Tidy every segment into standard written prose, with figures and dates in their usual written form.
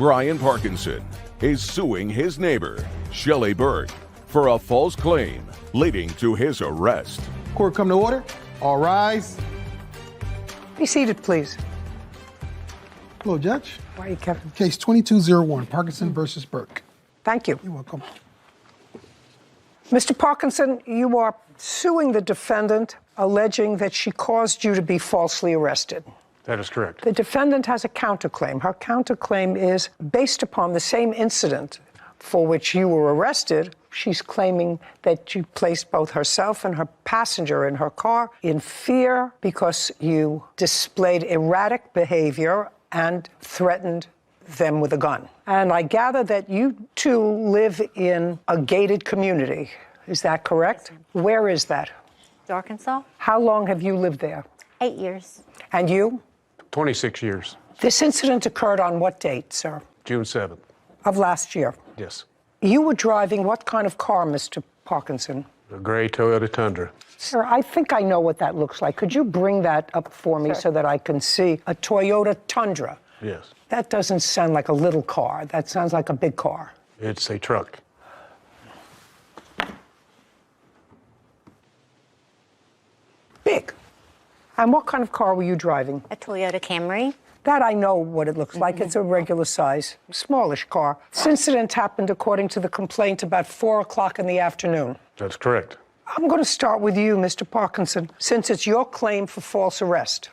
Brian Parkinson is suing his neighbor, Shelley Burke, for a false claim leading to his arrest. Court come to order. All rise. Be seated, please. Hello, Judge. Why are you, Kevin? Case 2201, Parkinson versus Burke. Thank you. You're welcome. Mr. Parkinson, you are suing the defendant, alleging that she caused you to be falsely arrested. That is correct. The defendant has a counterclaim. Her counterclaim is based upon the same incident for which you were arrested. She's claiming that you placed both herself and her passenger in her car in fear because you displayed erratic behavior and threatened them with a gun. And I gather that you two live in a gated community. Is that correct? Yes, where is that? Arkansas. How long have you lived there? 8 years. And you? 26 years. This incident occurred on what date, sir? June 7th. Of last year. Yes. You were driving what kind of car, Mr. Parkinson? A gray Toyota Tundra. Sir, I think I know what that looks like. Could you bring that up for me so that I can see? A Toyota Tundra. Yes. That doesn't sound like a little car. That sounds like a big car. It's a truck. Big. And what kind of car were you driving? A Toyota Camry. That I know what it looks like. It's a regular size, smallish car. This incident happened, according to the complaint, about 4 o'clock in the afternoon. That's correct. I'm going to start with you, Mr. Parkinson, since it's your claim for false arrest.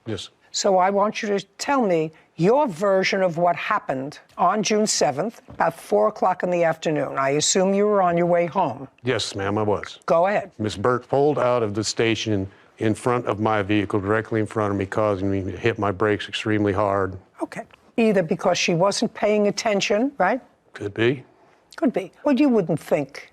Yes. So I want you to tell me your version of what happened on June 7th, about 4 o'clock in the afternoon. I assume you were on your way home. Yes, ma'am, I was. Go ahead. Miss Burke pulled out of the station in front of my vehicle, directly in front of me, causing me to hit my brakes extremely hard. Okay. Either because she wasn't paying attention, right? Could be. Could be. Well, you wouldn't think.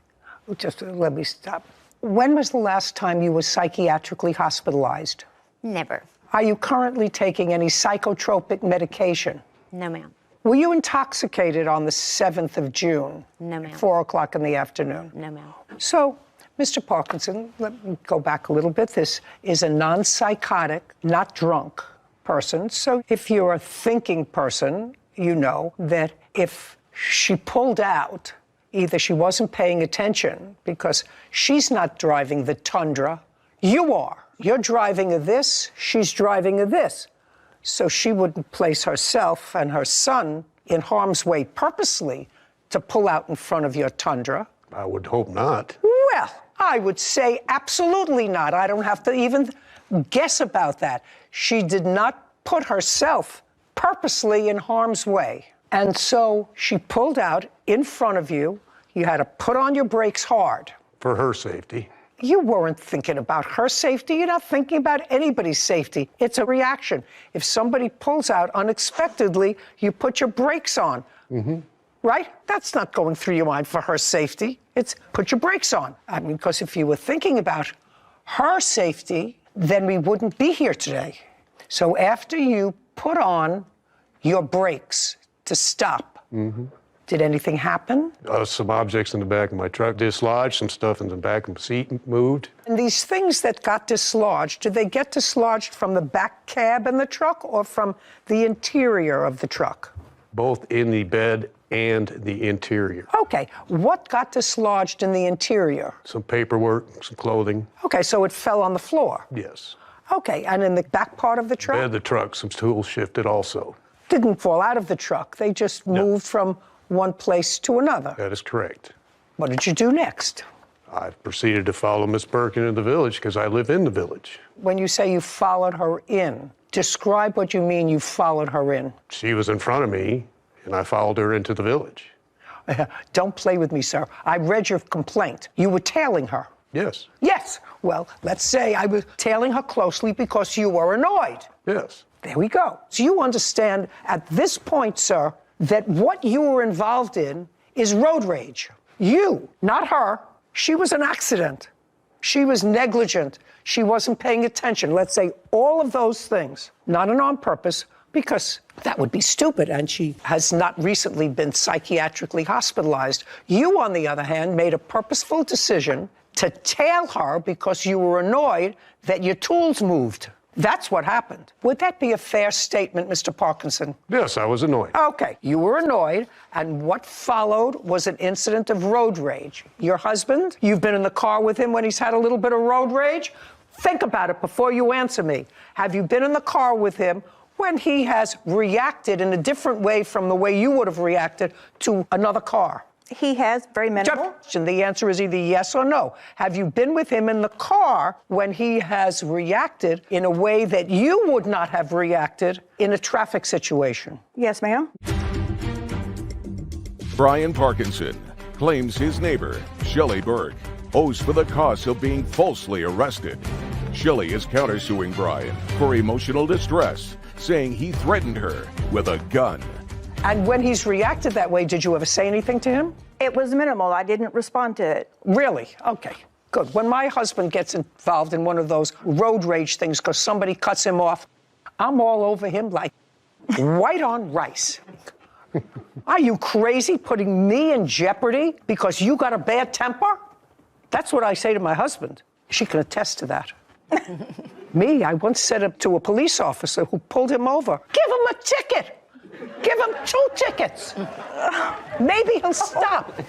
Just let me stop. When was the last time you were psychiatrically hospitalized? Never. Are you currently taking any psychotropic medication? No, ma'am. Were you intoxicated on the 7th of June? No, ma'am. 4 o'clock in the afternoon? No, ma'am. So, Mr. Parkinson, let me go back a little bit. This is a non-psychotic, not drunk person. So if you're a thinking person, you know that if she pulled out, either she wasn't paying attention because she's not driving the Tundra, you are. You're driving a this, she's driving a this. So she wouldn't place herself and her son in harm's way purposely to pull out in front of your Tundra. I would hope not. Well, I would say absolutely not. I don't have to even guess about that. She did not put herself purposely in harm's way. And so she pulled out in front of you. You had to put on your brakes hard. For her safety. You weren't thinking about her safety. You're not thinking about anybody's safety. It's a reaction. If somebody pulls out unexpectedly, you put your brakes on. Mm-hmm. Right? That's not going through your mind for her safety. It's put your brakes on. I mean, because if you were thinking about her safety, then we wouldn't be here today. So after you put on your brakes to stop, did anything happen? Some objects in the back of my truck dislodged, some stuff in the back of the seat moved. And these things that got dislodged, did they get dislodged from the back cab in the truck or from the interior of the truck? Both in the bed and the interior. Okay, what got dislodged in the interior? Some paperwork, some clothing. Okay, so it fell on the floor. Yes. Okay, and in the back part of the truck? Bed of the truck, some tools shifted also. Didn't fall out of the truck. They just moved from one place to another. That is correct. What did you do next? I proceeded to follow Miss Burke into the village because I live in the village. When you say you followed her in, describe what you mean you followed her in. She was in front of me, and I followed her into the village. Don't play with me, sir. I read your complaint. You were tailing her. Yes. Yes. Well, let's say I was tailing her closely because you were annoyed. Yes. There we go. So you understand at this point, sir, that what you were involved in is road rage. You, not her. She was an accident. She was negligent. She wasn't paying attention. Let's say all of those things, not on purpose, because that would be stupid, and she has not recently been psychiatrically hospitalized. You, on the other hand, made a purposeful decision to tail her because you were annoyed that your tools moved. That's what happened. Would that be a fair statement, Mr. Parkinson? Yes, I was annoyed. Okay, you were annoyed, and what followed was an incident of road rage. Your husband, you've been in the car with him when he's had a little bit of road rage? Think about it before you answer me. Have you been in the car with him when he has reacted in a different way from the way you would have reacted to another car? He has, very minimal. And the answer is either yes or no. Have you been with him in the car when he has reacted in a way that you would not have reacted in a traffic situation? Yes, ma'am. Brian Parkinson claims his neighbor, Shelley Burke, owes for the cost of being falsely arrested. Shelley is countersuing Brian for emotional distress, saying he threatened her with a gun. And when he's reacted that way, did you ever say anything to him? It was minimal. I didn't respond to it. Really? Okay, good. When my husband gets involved in one of those road rage things because somebody cuts him off, I'm all over him like white on rice. Are you crazy, putting me in jeopardy because you got a bad temper? That's what I say to my husband. She can attest to that. Me, I once said it to a police officer who pulled him over. Give him a ticket. Give him 2 tickets. Maybe he'll stop.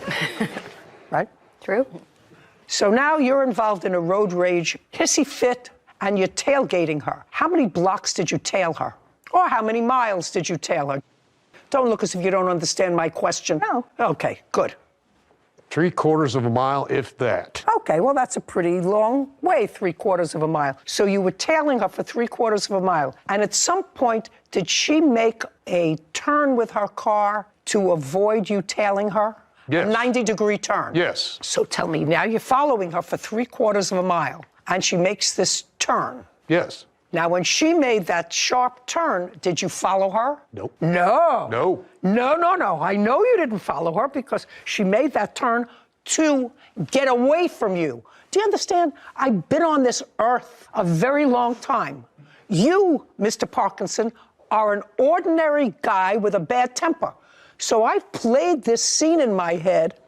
Right? True. So now you're involved in a road rage hissy fit and you're tailgating her. How many blocks did you tail her? Or how many miles did you tail her? Don't look as if you don't understand my question. No. Okay, good. 3/4 of a mile, if that. Okay, well, that's a pretty long way, 3/4 of a mile. So you were tailing her for 3/4 of a mile. And at some point, did she make a turn with her car to avoid you tailing her? Yes. A 90-degree turn? Yes. So tell me, now you're following her for 3/4 of a mile, and she makes this turn. Yes. Now, when she made that sharp turn, did you follow her? Nope. No. No. No. I know you didn't follow her because she made that turn to get away from you. Do you understand? I've been on this earth a very long time. You, Mr. Parkinson, are an ordinary guy with a bad temper. So I've played this scene in my head,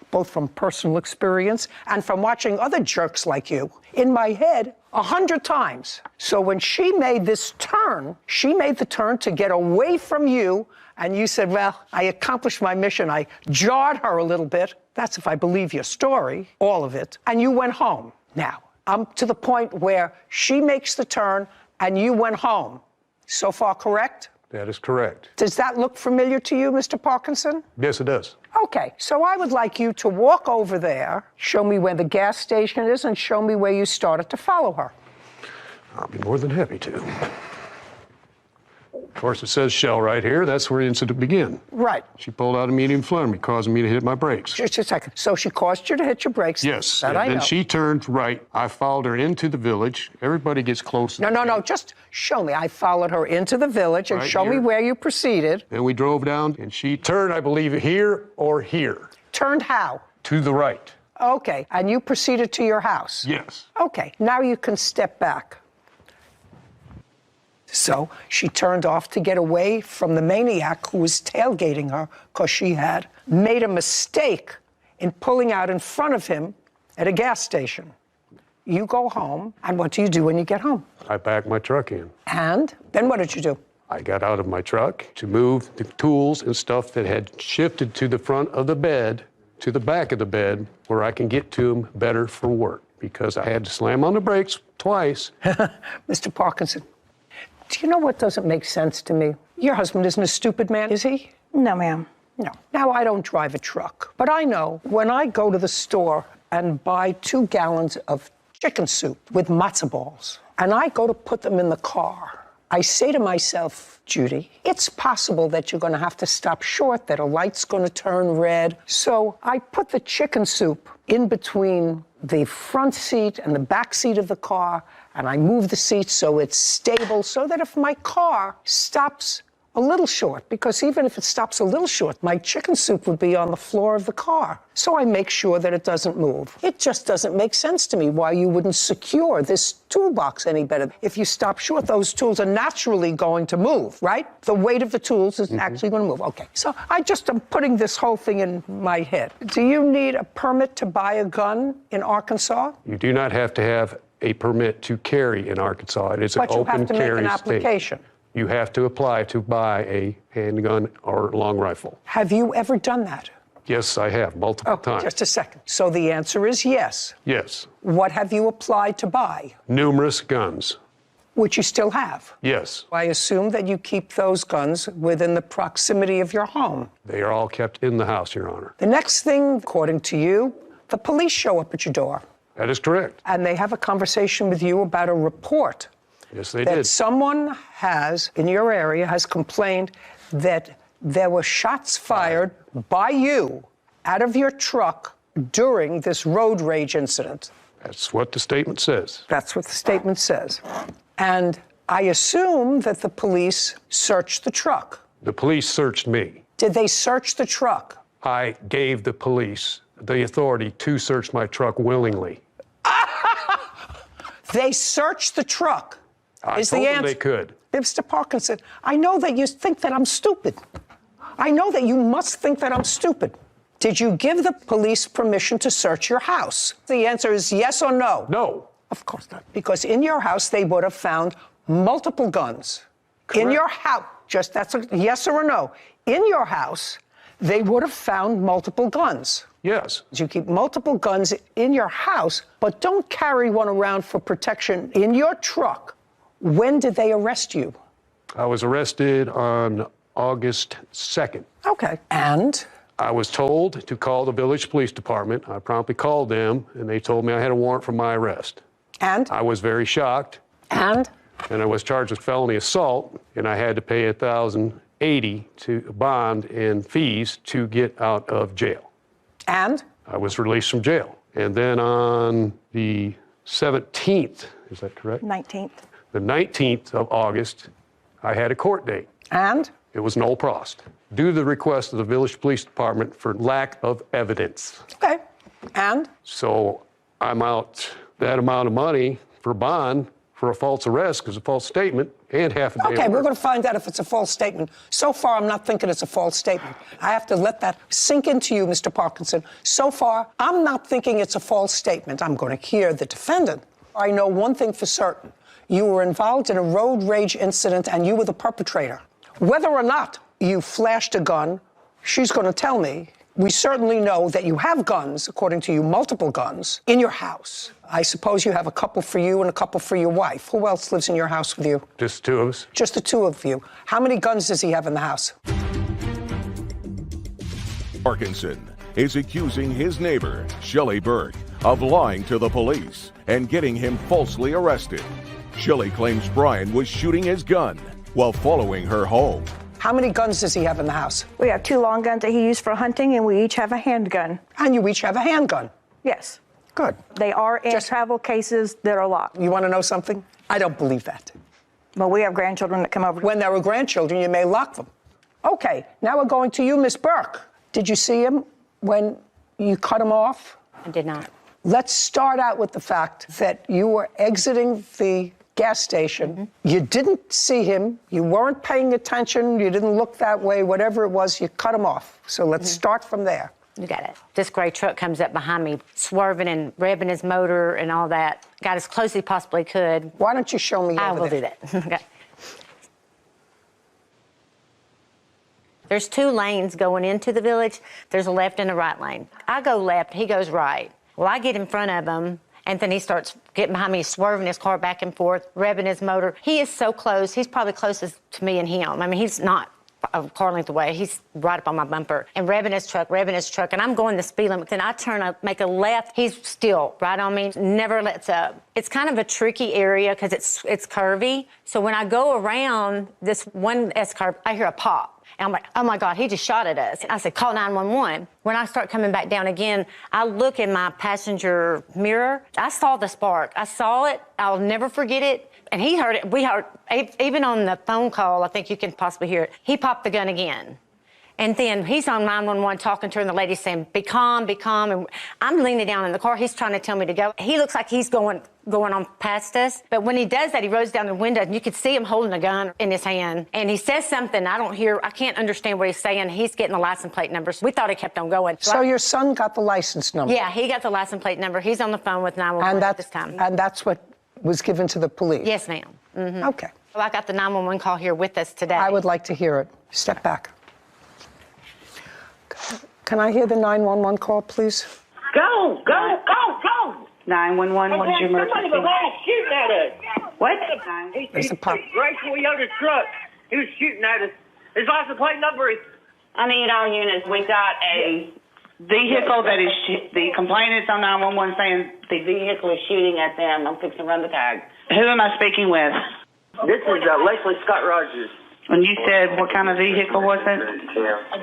both from personal experience and from watching other jerks like you, in my head 100 times. So when she made this turn, she made the turn to get away from you, and you said, well, I accomplished my mission. I jarred her a little bit. That's if I believe your story, all of it. And you went home. Now, I'm to the point where she makes the turn and you went home. So far, correct? That is correct. Does that look familiar to you, Mr. Parkinson? Yes, it does. Okay, so I would like you to walk over there, show me where the gas station is, and show me where you started to follow her. I'll be more than happy to. Of course, it says Shell right here. That's where the incident began. Right. She pulled out immediately in front of me, causing me to hit my brakes. Just a second. So she caused you to hit your brakes. Yes. That I know. Then she turned right. I followed her into the village. Everybody gets close. No. Just show me. I followed her into the village and Right show me here. where you proceeded. Then we drove down, and she turned, I believe, here or here. Turned how? To the right. Okay. And you proceeded to your house? Yes. Okay. Now you can step back. So she turned off to get away from the maniac who was tailgating her because she had made a mistake in pulling out in front of him at a gas station. You go home, and what do you do when you get home? I backed my truck in. And then what did you do? I got out of my truck to move the tools and stuff that had shifted to the front of the bed, to the back of the bed, where I can get to them better for work, because I had to slam on the brakes twice. Mr. Parkinson, do you know what doesn't make sense to me? Your husband isn't a stupid man, is he? No, ma'am. No. Now, I don't drive a truck, but I know when I go to the store and buy 2 gallons of chicken soup with matzo balls, and I go to put them in the car, I say to myself, Judy, it's possible that you're going to have to stop short, that a light's going to turn red. So I put the chicken soup in between the front seat and the back seat of the car, and I move the seat so it's stable, so that if my car stops a little short, because even if it stops a little short, my chicken soup would be on the floor of the car. So I make sure that it doesn't move. It just doesn't make sense to me why you wouldn't secure this toolbox any better. If you stop short, those tools are naturally going to move, right? The weight of the tools is actually going to move. Okay, so I just am putting this whole thing in my head. Do you need a permit to buy a gun in Arkansas? You do not have to have a permit to carry in Arkansas. It is an But you open have to make carry an state. application. You have to apply to buy a handgun or long rifle. Have you ever done that? Yes, I have, multiple times. Just a second. So the answer is yes. Yes. What have you applied to buy? Numerous guns. Which you still have. Yes. I assume that you keep those guns within the proximity of your home. They are all kept in the house, Your Honor. The next thing, according to you, the police show up at your door That is correct. and they have a conversation with you about a report Yes, they that did. someone has, in your area, has complained that there were shots fired by you out of your truck during this road rage incident. That's what the statement says. That's what the statement says. And I assume that the police searched the truck. The police searched me. Did they search the truck? I gave the police the authority to search my truck willingly. They searched the truck. I Is told the them answer. they could. Mr. Parkinson, I know that you think that I'm stupid. I know that you must think that I'm stupid. Did you give the police permission to search your house? The answer is yes or no. No. Of course not. Because in your house, they would have found multiple guns. In Correct. your house, just that's a yes or a no. In your house, they would have found multiple guns. Yes. You keep multiple guns in your house, but don't carry one around for protection in your truck. When did they arrest you? I was arrested on August 2nd. Okay. And? I was told to call the village police department. I promptly called them, and they told me I had a warrant for my arrest. And? I was very shocked, And? and I was charged with felony assault, and I had to pay $1,080 to bond and fees to get out of jail. And? I was released from jail. And then on the 17th, is that correct? 19th. The 19th of August, I had a court date. And? It was nolle prost, due to the request of the village police department for lack of evidence. Okay. And? So I'm out that amount of money for bond for a false arrest because a false statement and half a day. Okay, of we're work. going to find out if it's a false statement. So far, I'm not thinking it's a false statement. I have to let that sink into you, Mr. Parkinson. So far, I'm not thinking it's a false statement. I'm going to hear the defendant. I know one thing for certain. You were involved in a road rage incident and you were the perpetrator. Whether or not you flashed a gun, she's going to tell me. We certainly know that you have guns, according to you, multiple guns, in your house. I suppose you have a couple for you and a couple for your wife. Who else lives in your house with you? Just two of us. Just the two of you. How many guns does he have in the house? Parkinson is accusing his neighbor, Shelley Burke, of lying to the police and getting him falsely arrested. Shelley claims Brian was shooting his gun while following her home. How many guns does he have in the house? We have 2 long guns that he used for hunting, and we each have a handgun. And you each have a handgun. Yes. Good. They are in travel cases that are locked. You want to know something? I don't believe that. But we have grandchildren that come over. When there were grandchildren, you may lock them. Okay, now we're going to you, Miss Burke. Did you see him when you cut him off? I did not. Let's start out with the fact that you were exiting the gas station. Mm-hmm. You didn't see him. You weren't paying attention. You didn't look that way. Whatever it was, you cut him off. So let's start from there. You got it. This gray truck comes up behind me, swerving and revving his motor and all that. Got as close as he possibly could. Why don't you show me I over will do there? that. Okay. There's 2 lanes going into the village. There's a left and a right lane. I go left, he goes right. Well, I get in front of him, and then he starts getting behind me, swerving his car back and forth, revving his motor. He is so close. He's probably closest to me and him. I mean, he's not a car length away. He's right up on my bumper and revving his truck, and I'm going the speed limit. Then I turn, make a left. He's still right on me, never lets up. It's kind of a tricky area because it's curvy. So when I go around this one S-curve, I hear a pop. And I'm like, oh my God, he just shot at us. I said, call 911. When I start coming back down again, I look in my passenger mirror. I saw the spark. I saw it. I'll never forget it. And he heard it. We heard, even on the phone call, I think you can possibly hear it. He popped the gun again. And then he's on 911 talking to her, and the lady's saying, be calm, be calm. And I'm leaning down in the car. He's trying to tell me to go. He looks like he's going on past us. But when he does that, he rolls down the window, and you could see him holding a gun in his hand. And he says something I can't understand what he's saying. He's getting the license plate numbers. We thought he kept on going. So your son got the license number? Yeah, he got the license plate number. He's on the phone with 911 at this time. And that's what was given to the police? Yes, ma'am. Mm-hmm. Okay. Well, I got the 911 call here with us today. I would like to hear it. Step back. Can I hear the 911 call, please? Go, go, go, go! 911, what is your Somebody emergency? was shooting at us. What? There's a pop. Gray Toyota truck. He was shooting at us. His license plate number is... I need all units. We got a vehicle that is, the complainant's on 911 saying the vehicle is shooting at them. I'm fixing to run the tag. Who am I speaking with? This is Leslie Scott Rogers. When you said what kind of vehicle was it?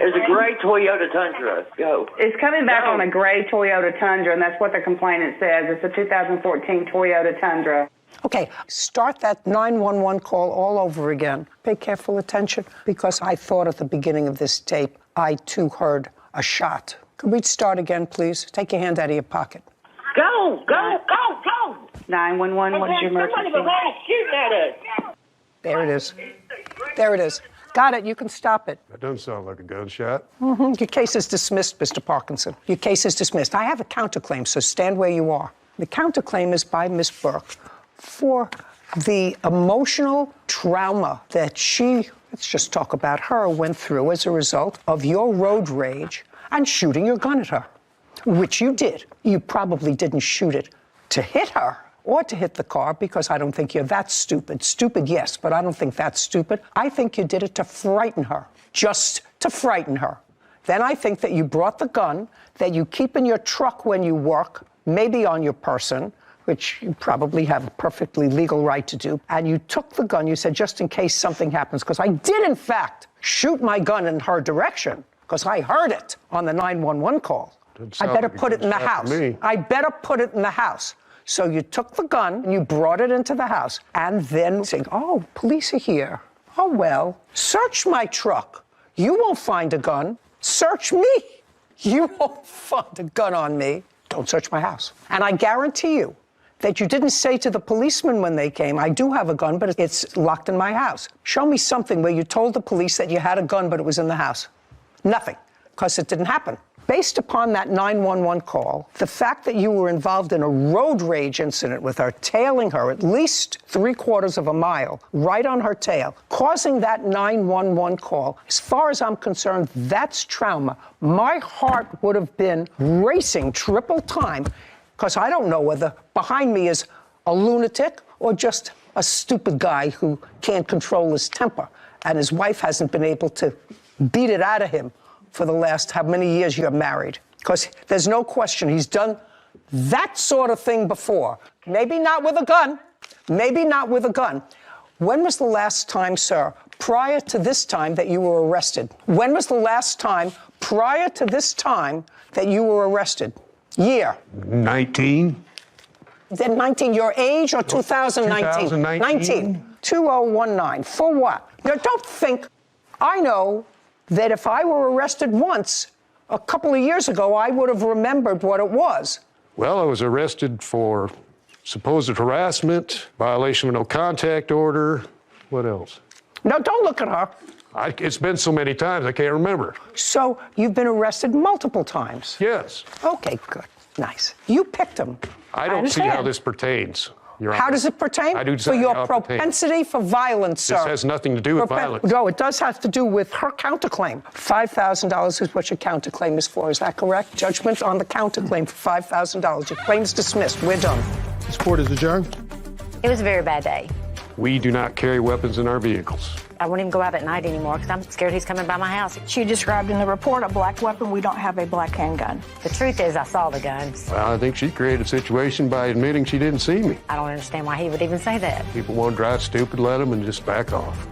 It's a gray Toyota Tundra. Go. It's coming back on a gray Toyota Tundra, and that's what the complainant says. It's a 2014 Toyota Tundra. Okay, start that 911 call all over again. Pay careful attention, because I thought at the beginning of this tape, I too heard a shot. Could we start again, please? Take your hand out of your pocket. Go, go, go, go! 911, what is your emergency? Somebody was shooting at us. There it is. There it is. Got it. You can stop it. That doesn't sound like a gunshot. Your case is dismissed, Mr. Parkinson. Your case is dismissed. I have a counterclaim, so stand where you are. The counterclaim is by Miss Burke for the emotional trauma that she, let's just talk about her, went through as a result of your road rage and shooting your gun at her, which you did. You probably didn't shoot it to hit her or to hit the car, because I don't think you're that stupid. Stupid, yes, but I don't think that's stupid. I think you did it to frighten her, just to frighten her. Then I think that you brought the gun that you keep in your truck when you work, maybe on your person, which you probably have a perfectly legal right to do, and you took the gun, you said, just in case something happens, because I did, in fact, shoot my gun in her direction, because I heard it on the 911 call. I better put it in the house. I better put it in the house. So you took the gun and you brought it into the house, and then saying, oh, police are here. Oh, well, search my truck. You won't find a gun. Search me. You won't find a gun on me. Don't search my house. And I guarantee you that you didn't say to the policeman when they came, I do have a gun, but it's locked in my house. Show me something where you told the police that you had a gun, but it was in the house. Nothing, because it didn't happen. Based upon that 911 call, the fact that you were involved in a road rage incident with her, tailing her at least 3/4 of a mile, right on her tail, causing that 911 call, as far as I'm concerned, that's trauma. My heart would have been racing triple time, because I don't know whether behind me is a lunatic or just a stupid guy who can't control his temper, and his wife hasn't been able to beat it out of him for the last how many years you're married. Because there's no question he's done that sort of thing before. Maybe not with a gun. Maybe not with a gun. When was the last time, sir, prior to this time, that you were arrested? When was the last time prior to this time that you were arrested? Year. 19. Then 19, your age, or 2019? 2019. 2019. For what? Now, don't think, I know that if I were arrested once, a couple of years ago, I would have remembered what it was. Well, I was arrested for supposed harassment, violation of no contact order. What else? No, don't look at her. It's been so many times, I can't remember. So you've been arrested multiple times? Yes. Okay, good. Nice. You picked them. I don't see how understand. this pertains, Your How Honor. does it pertain? I do For see your how it pertains. propensity for violence, sir. This has nothing to do with violence. No, it does have to do with her counterclaim. $5,000 is what your counterclaim is for. Is that correct? Judgment on the counterclaim for $5,000. Your claim's dismissed. We're done. This court is adjourned. It was a very bad day. We do not carry weapons in our vehicles. I won't even go out at night anymore because I'm scared he's coming by my house. She described in the report a black weapon. We don't have a black handgun. The truth is, I saw the guns. Well, I think she created a situation by admitting she didn't see me. I don't understand why he would even say that. People want to drive stupid, let them and just back off.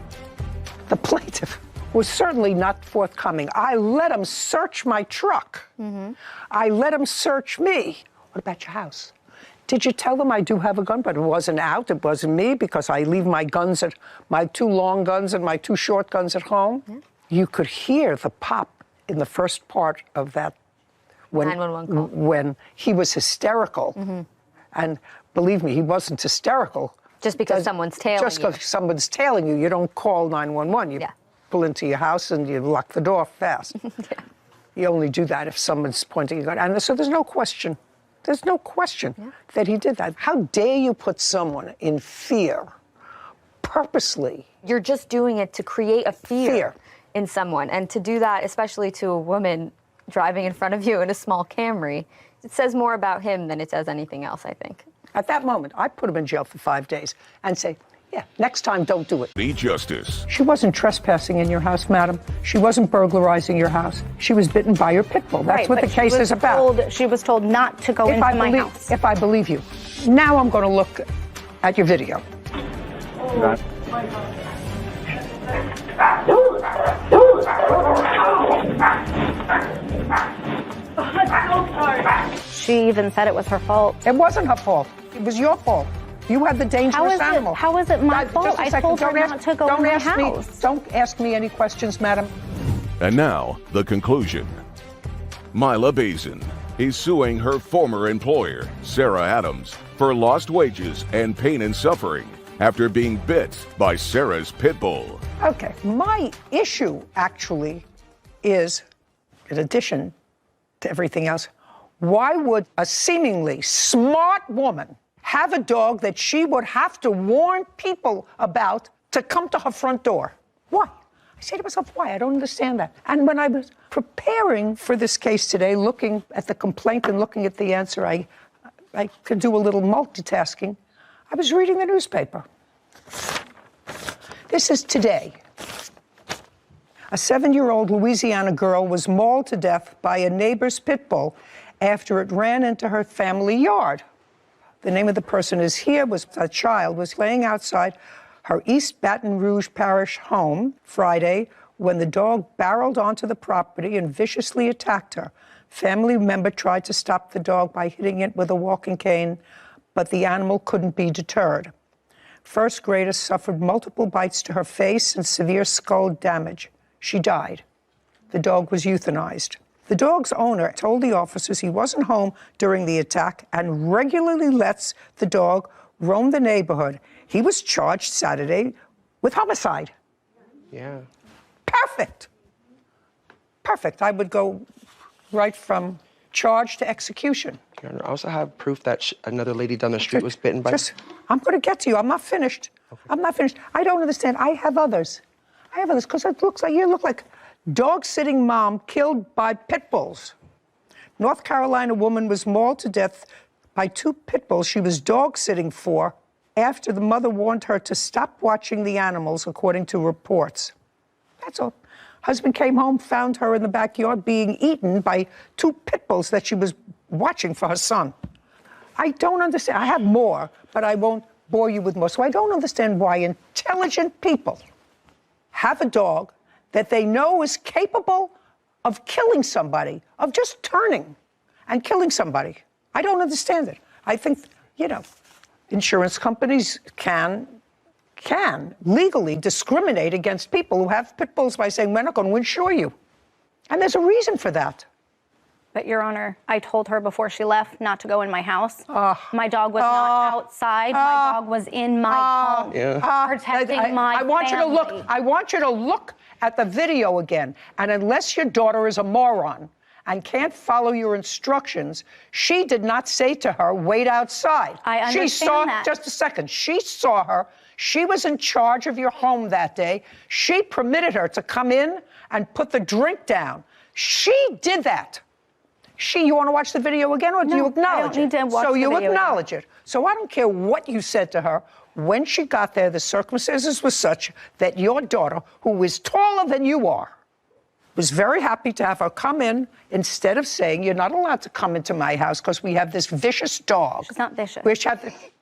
The plaintiff was certainly not forthcoming. I let him search my truck. I let him search me. What about your house? Did you tell them I do have a gun, but it wasn't out? It wasn't me because I leave my guns at my 2 long guns and my 2 short guns at home? Yeah. You could hear the pop in the first part of that when 911 call. When he was hysterical. And believe me, he wasn't hysterical. Just because someone's tailing Just because someone's tailing you, you don't call 911. You pull into your house and you lock the door fast. You only do that if someone's pointing a gun. And so there's no question There's no question that he did that. How dare you put someone in fear purposely? You're just doing it to create a fear in someone. And to do that, especially to a woman driving in front of you in a small Camry, it says more about him than it does anything else, I think. At that moment, I'd put him in jail for 5 days and say, yeah, next time, don't do it. The justice. She wasn't trespassing in your house, madam. She wasn't burglarizing your house. She was bitten by your pit bull. That's what the case is about. She was told not to go into my house. If I believe you. Now I'm going to look at your video. She even said it was her fault. It wasn't her fault. It was your fault. You had the dangerous animal. How is it my fault? I told her not to go in my house. Don't ask me any questions, madam. And now, the conclusion. Mila Bazin is suing her former employer, Sarah Adams, for lost wages and pain and suffering after being bit by Sarah's pit bull. Okay, my issue actually is, in addition to everything else, why would a seemingly smart woman have a dog that she would have to warn people about to come to her front door? Why? I say to myself, why? I don't understand that. And when I was preparing for this case today, looking at the complaint and looking at the answer, I could do a little multitasking. I was reading the newspaper. This is today. A 7-year-old Louisiana girl was mauled to death by a neighbor's pit bull after it ran into her family yard. The name of the person is here. A child was laying outside her East Baton Rouge Parish home Friday when the dog barreled onto the property and viciously attacked her. Family member tried to stop the dog by hitting it with a walking cane, but the animal couldn't be deterred. First grader suffered multiple bites to her face and severe skull damage. She died. The dog was euthanized. The dog's owner told the officers he wasn't home during the attack and regularly lets the dog roam the neighborhood. He was charged Saturday with homicide. Yeah. Perfect. Perfect. I would go right from charge to execution. Your Honor, I also have proof that another lady down the street was bitten by... I'm going to get to you. I'm not finished. Okay. I'm not finished. I don't understand. I have others. Because it looks like you look like dog-sitting mom killed by pit bulls. North Carolina woman was mauled to death by 2 pit bulls she was dog-sitting for after the mother warned her to stop watching the animals, according to reports. That's all. Husband came home, found her in the backyard being eaten by 2 pit bulls that she was watching for her son. I don't understand. I have more, but I won't bore you with more. So I don't understand why intelligent people have a dog that they know is capable of killing somebody, of just turning and killing somebody. I don't understand it. I think, insurance companies can legally discriminate against people who have pit bulls by saying, we're not going to insure you. And there's a reason for that. But, Your Honor, I told her before she left not to go in my house. My dog was not outside. My dog was in my home, protecting my family. I want you to look at the video again. And unless your daughter is a moron and can't follow your instructions, she did not say to her, wait outside. I understand that. Just a second. She saw her. She was in charge of your home that day. She permitted her to come in and put the drink down. She did that. You want to watch the video again, or do you acknowledge it? I don't need to watch the video. So you acknowledge it. So I don't care what you said to her. When she got there, the circumstances were such that your daughter, who is taller than you are, was very happy to have her come in instead of saying, you're not allowed to come into my house because we have this vicious dog. She's not vicious.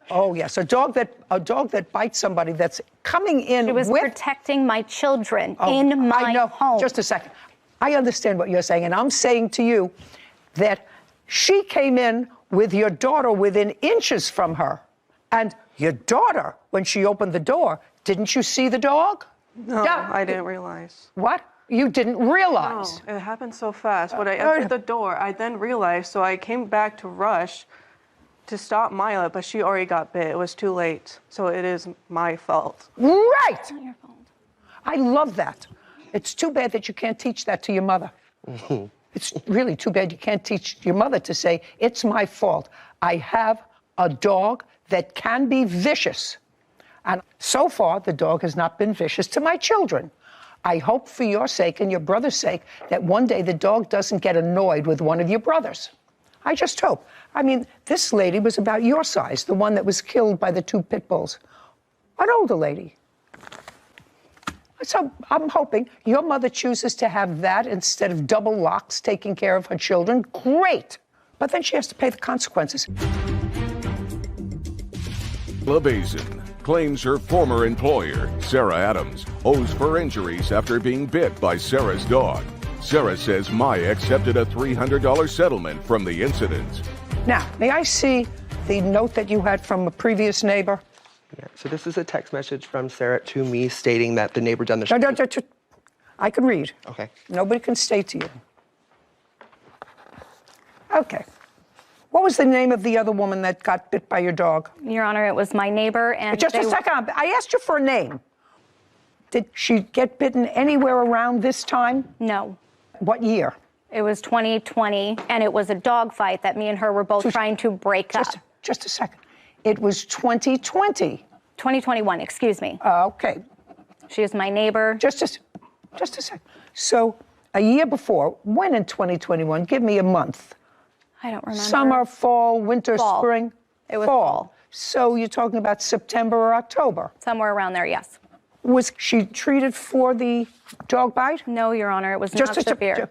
Oh, yes, a dog that bites somebody that's coming in. She was protecting my children in my home. Just a second. I understand what you're saying, and I'm saying to you that she came in with your daughter within inches from her. And your daughter, when she opened the door, didn't you see the dog? No, I didn't realize. What? You didn't realize? No, it happened so fast. When I entered the door, I then realized, so I came back to rush to stop Mila, but she already got bit. It was too late. So it is my fault. Right! It's not your fault. I love that. It's too bad that you can't teach that to your mother. It's really too bad you can't teach your mother to say, it's my fault. I have a dog that can be vicious. And so far, the dog has not been vicious to my children. I hope for your sake and your brother's sake that one day the dog doesn't get annoyed with one of your brothers. I just hope. I mean, this lady was about your size, the one that was killed by the 2 pit bulls. An older lady. So I'm hoping your mother chooses to have that instead of double locks taking care of her children. Great. But then she has to pay the consequences. LaBasin claims her former employer, Sarah Adams, owes for injuries after being bit by Sarah's dog. Sarah says Maya accepted a $300 settlement from the incident. Now, may I see the note that you had from a previous neighbor? Yeah, so this is a text message from Sarah to me stating that the neighbor down the street... No, I can read. Okay. Nobody can state to you. Okay. What was the name of the other woman that got bit by your dog? Your Honor, it was my neighbor and... Just a second. I asked you for a name. Did she get bitten anywhere around this time? No. What year? It was 2020, and it was a dog fight that me and her were both trying to break up. Just a second. It was 2020. 2021, excuse me. Okay. She is my neighbor. Just a second. So a year before, when in 2021? Give me a month. I don't remember. Summer, fall, winter, fall. spring? It was fall. So you're talking about September or October? Somewhere around there, yes. Was she treated for the dog bite? No, Your Honor, it was not severe.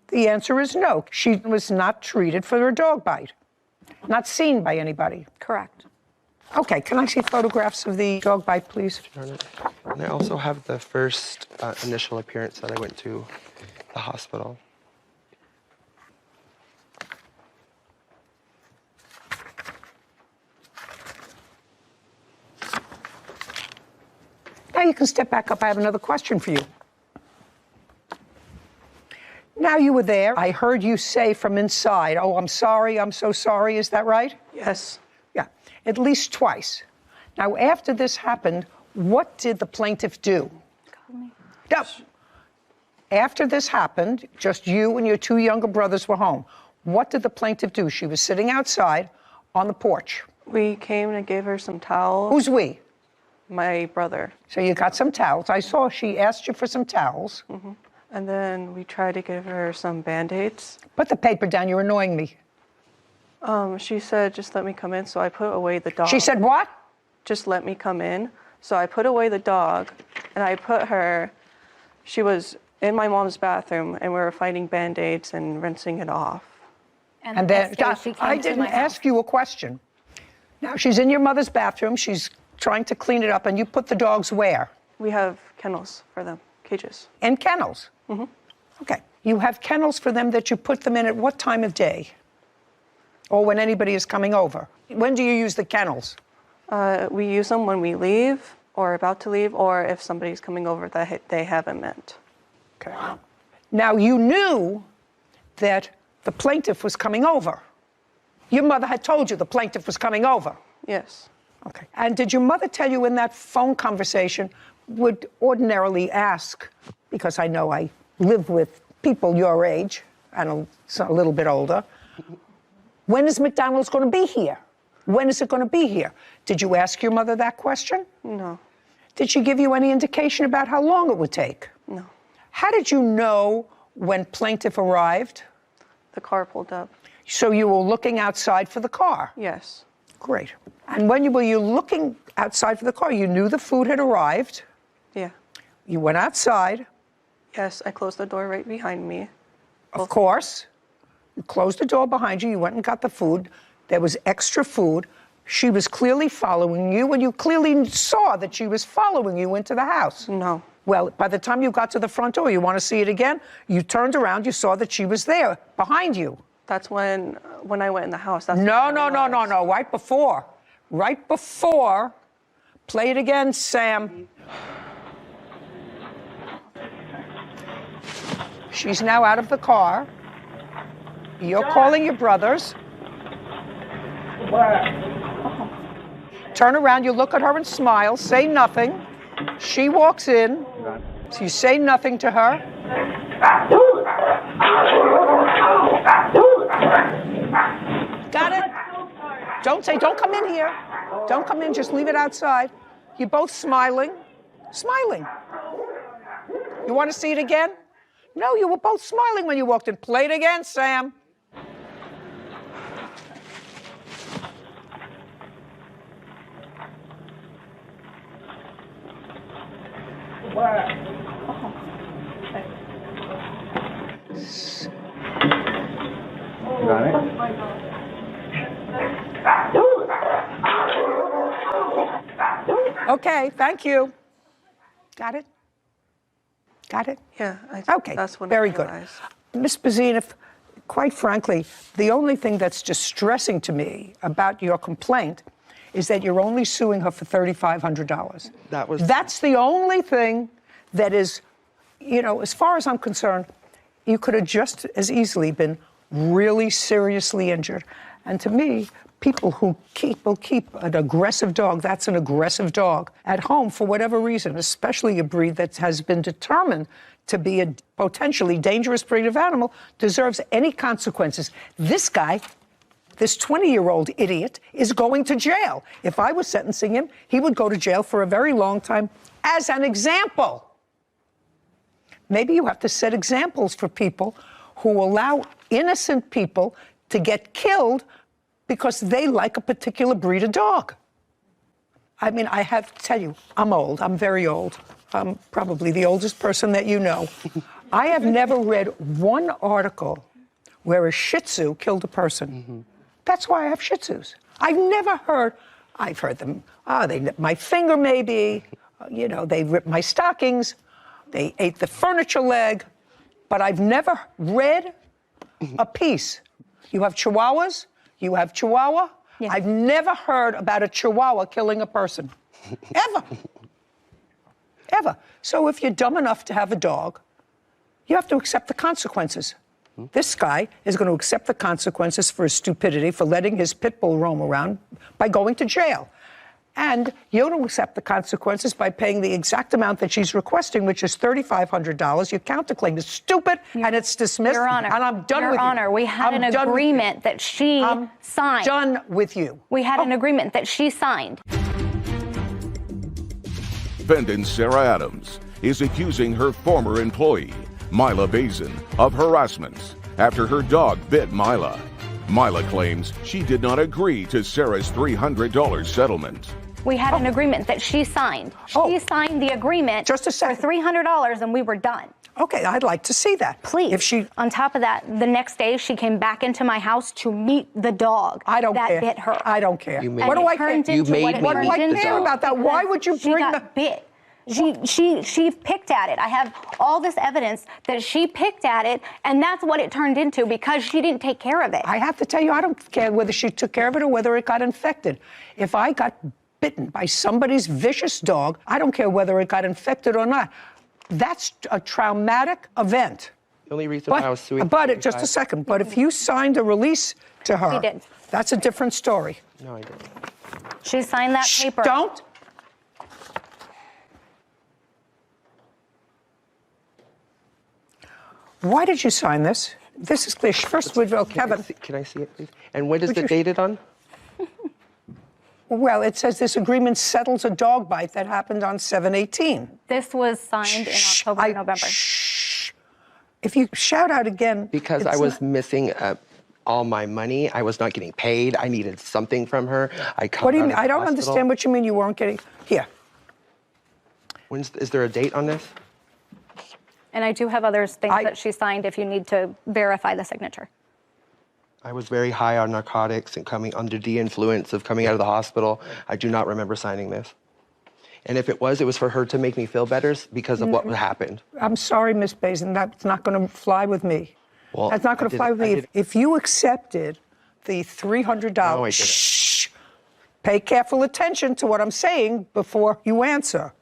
The answer is no. She was not treated for her dog bite. Not seen by anybody. Correct. Okay, can I see photographs of the dog bite, please? And I also have the first initial appearance that I went to the hospital. Now you can step back up. I have another question for you. Now you were there. I heard you say from inside, oh, I'm sorry, I'm so sorry. Is that right? Yes. Yeah, at least twice. Now, after this happened, what did the plaintiff do? Call me. No. After this happened, just you and your 2 younger brothers were home. What did the plaintiff do? She was sitting outside on the porch. We came and gave her some towels. Who's we? My brother. So you got some towels. I saw she asked you for some towels. Mm-hmm. And then we tried to give her some Band-Aids. Put the paper down. You're annoying me. She said, just let me come in. So I put away the dog. She said what? Just let me come in. So I put away the dog and I put her, she was in my mom's bathroom and we were finding Band-Aids and rinsing it off. And then I didn't ask you a question. Now she's in your mother's bathroom. She's trying to clean it up and you put the dogs where? We have kennels for them, cages. And kennels? Mm-hmm. Okay. You have kennels for them that you put them in at what time of day? Or when anybody is coming over? When do you use the kennels? We use them when we leave or about to leave or if somebody's coming over that they haven't met. Okay. Now you knew that the plaintiff was coming over. Your mother had told you the plaintiff was coming over. Yes. Okay. And did your mother tell you in that phone conversation, would ordinarily ask, because I know I live with people your age and a little bit older, when is McDonald's going to be here? When is it going to be here? Did you ask your mother that question? No. Did she give you any indication about how long it would take? No. How did you know when plaintiff arrived? The car pulled up. So you were looking outside for the car? Yes. Great. And when you were looking outside for the car, you knew the food had arrived? Yeah. You went outside? Yes, I closed the door right behind me. Of course. You closed the door behind you, you went and got the food. There was extra food. She was clearly following you, and you clearly saw that she was following you into the house. No. Well, by the time you got to the front door, you want to see it again? You turned around, you saw that she was there, behind you. That's when I went in the house. That's No, right before. Right before. Play it again, Sam. She's now out of the car. You're calling your brothers. Turn around, you look at her and smile, say nothing. She walks in, so you say nothing to her. Don't come in here. Don't come in, just leave it outside. You're both smiling. Smiling. You want to see it again? No, you were both smiling when you walked in. Play it again, Sam. Got it? Okay, thank you. Got it? Got it? Yeah. Okay, That's when very I good. realized. Ms. Bazine, if, quite frankly, the only thing that's distressing to me about your complaint is that you're only suing her for $3,500. That's the only thing that is, as far as I'm concerned, you could have just as easily been really seriously injured. And to me, people who will keep an aggressive dog, that's an aggressive dog, at home for whatever reason, especially a breed that has been determined to be a potentially dangerous breed of animal, deserves any consequences. This guy, this 20-year-old idiot, is going to jail. If I was sentencing him, he would go to jail for a very long time as an example. Maybe you have to set examples for people who allow innocent people to get killed because they like a particular breed of dog. I mean, I have to tell you, I'm old. I'm very old. I'm probably the oldest person that you know. I have never read one article where a Shih Tzu killed a person. That's why I have Shih Tzus. I've heard them, they nipped my finger maybe, they ripped my stockings, they ate the furniture leg, but I've never read a piece. You have Chihuahuas, you have Chihuahua. Yeah. I've never heard about a Chihuahua killing a person, ever. Ever. So if you're dumb enough to have a dog, you have to accept the consequences. This guy is going to accept the consequences for his stupidity, for letting his pit bull roam around, by going to jail. And you're going to accept the consequences by paying the exact amount that she's requesting, which is $3,500. Your counterclaim is stupid, and it's dismissed. Your Honor, and I'm done with you. Your Honor, we had an agreement that she signed. Done with you. We had an agreement that she signed. Defendant Sarah Adams is accusing her former employee, Mila Bazin, of harassment after her dog bit Mila. Mila claims she did not agree to Sarah's $300 settlement. We had an agreement that she signed. She signed the agreement for $300 and we were done. Okay, I'd like to see that. Please. If she, on top of that, the next day she came back into my house to meet the dog that bit her. I don't care. What do I care? What do I care about that? Why would you bring the bit? She picked at it. I have all this evidence that she picked at it, and that's what it turned into because she didn't take care of it. I have to tell you, I don't care whether she took care of it or whether it got infected. If I got bitten by somebody's vicious dog, I don't care whether it got infected or not. That's a traumatic event. The only reason why I was suing... Just a second. But if you signed a release to her, She did. That's a different story. No, I didn't. She signed that paper. Don't. Why did you sign this? This is clear. First, Kevin. Can I see it, please? And when is it dated on? Well, it says this agreement settles a dog bite that happened on 7/18. This was signed in October and November. If you shout out again. Because I was missing all my money. I was not getting paid. I needed something from her. What do you mean? I don't understand what you mean you weren't getting. Here. Is there a date on this? And I do have other things that she signed if you need to verify the signature. I was very high on narcotics and coming under the influence of coming out of the hospital. I do not remember signing this. And if it was for her to make me feel better because of what happened. I'm sorry, Miss Bazin, that's not going to fly with me. Well, that's not going to fly with me. If you accepted the $300, no, I didn't. Pay careful attention to what I'm saying before you answer.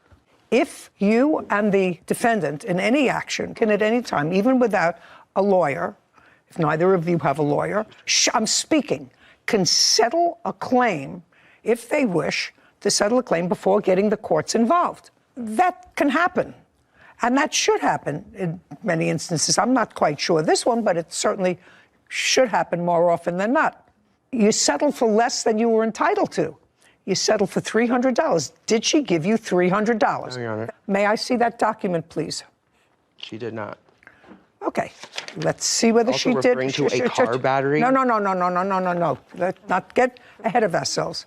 If you and the defendant in any action can at any time, even without a lawyer, if neither of you have a lawyer, I'm speaking, can settle a claim if they wish to settle a claim before getting the courts involved. That can happen. And that should happen in many instances. I'm not quite sure this one, but it certainly should happen more often than not. You settled for less than you were entitled to. You settled for $300. Did she give you $300? No, Your Honor. May I see that document, please? She did not. Okay, let's see whether she did. Referring to a car battery? No. Let's not get ahead of ourselves.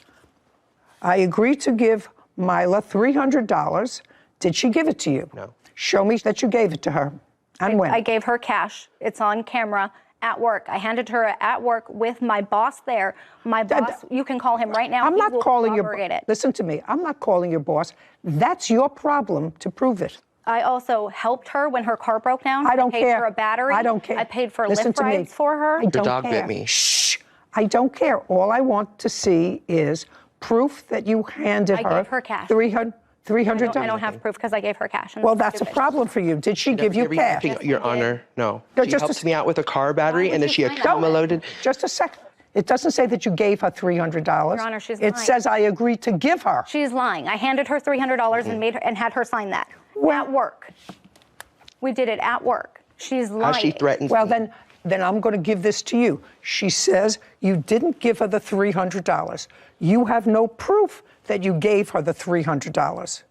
I agreed to give Mila $300. Did she give it to you? No. Show me that you gave it to her. And when? I gave her cash. It's on camera at work. I handed her at work with my boss there. My boss, you can call him right now. I'm not calling your boss. Listen to me. I'm not calling your boss. That's your problem to prove it. I also helped her when her car broke down. I don't paid care. for a battery. I don't care. I paid for Listen lift to me. rides for her. I don't dog care. bit me. Shh. I don't care. All I want to see is proof that you handed her. I gave her cash. $300. I don't have proof because I gave her cash. Well, that's a problem for you. Did she give you cash? Your Honor, no. No, She just helped a- me out with a car battery, and then she sign that? accumulated. Just a second. It doesn't say that you gave her $300. Your Honor, she's It lying. says I agreed to give her. She's lying. I handed her $300 and made her and had her sign that at work. We did it at work. She's lying. How she threatened Well, me. then I'm going to give this to you. She says you didn't give her the $300. You have no proof that you gave her the $300.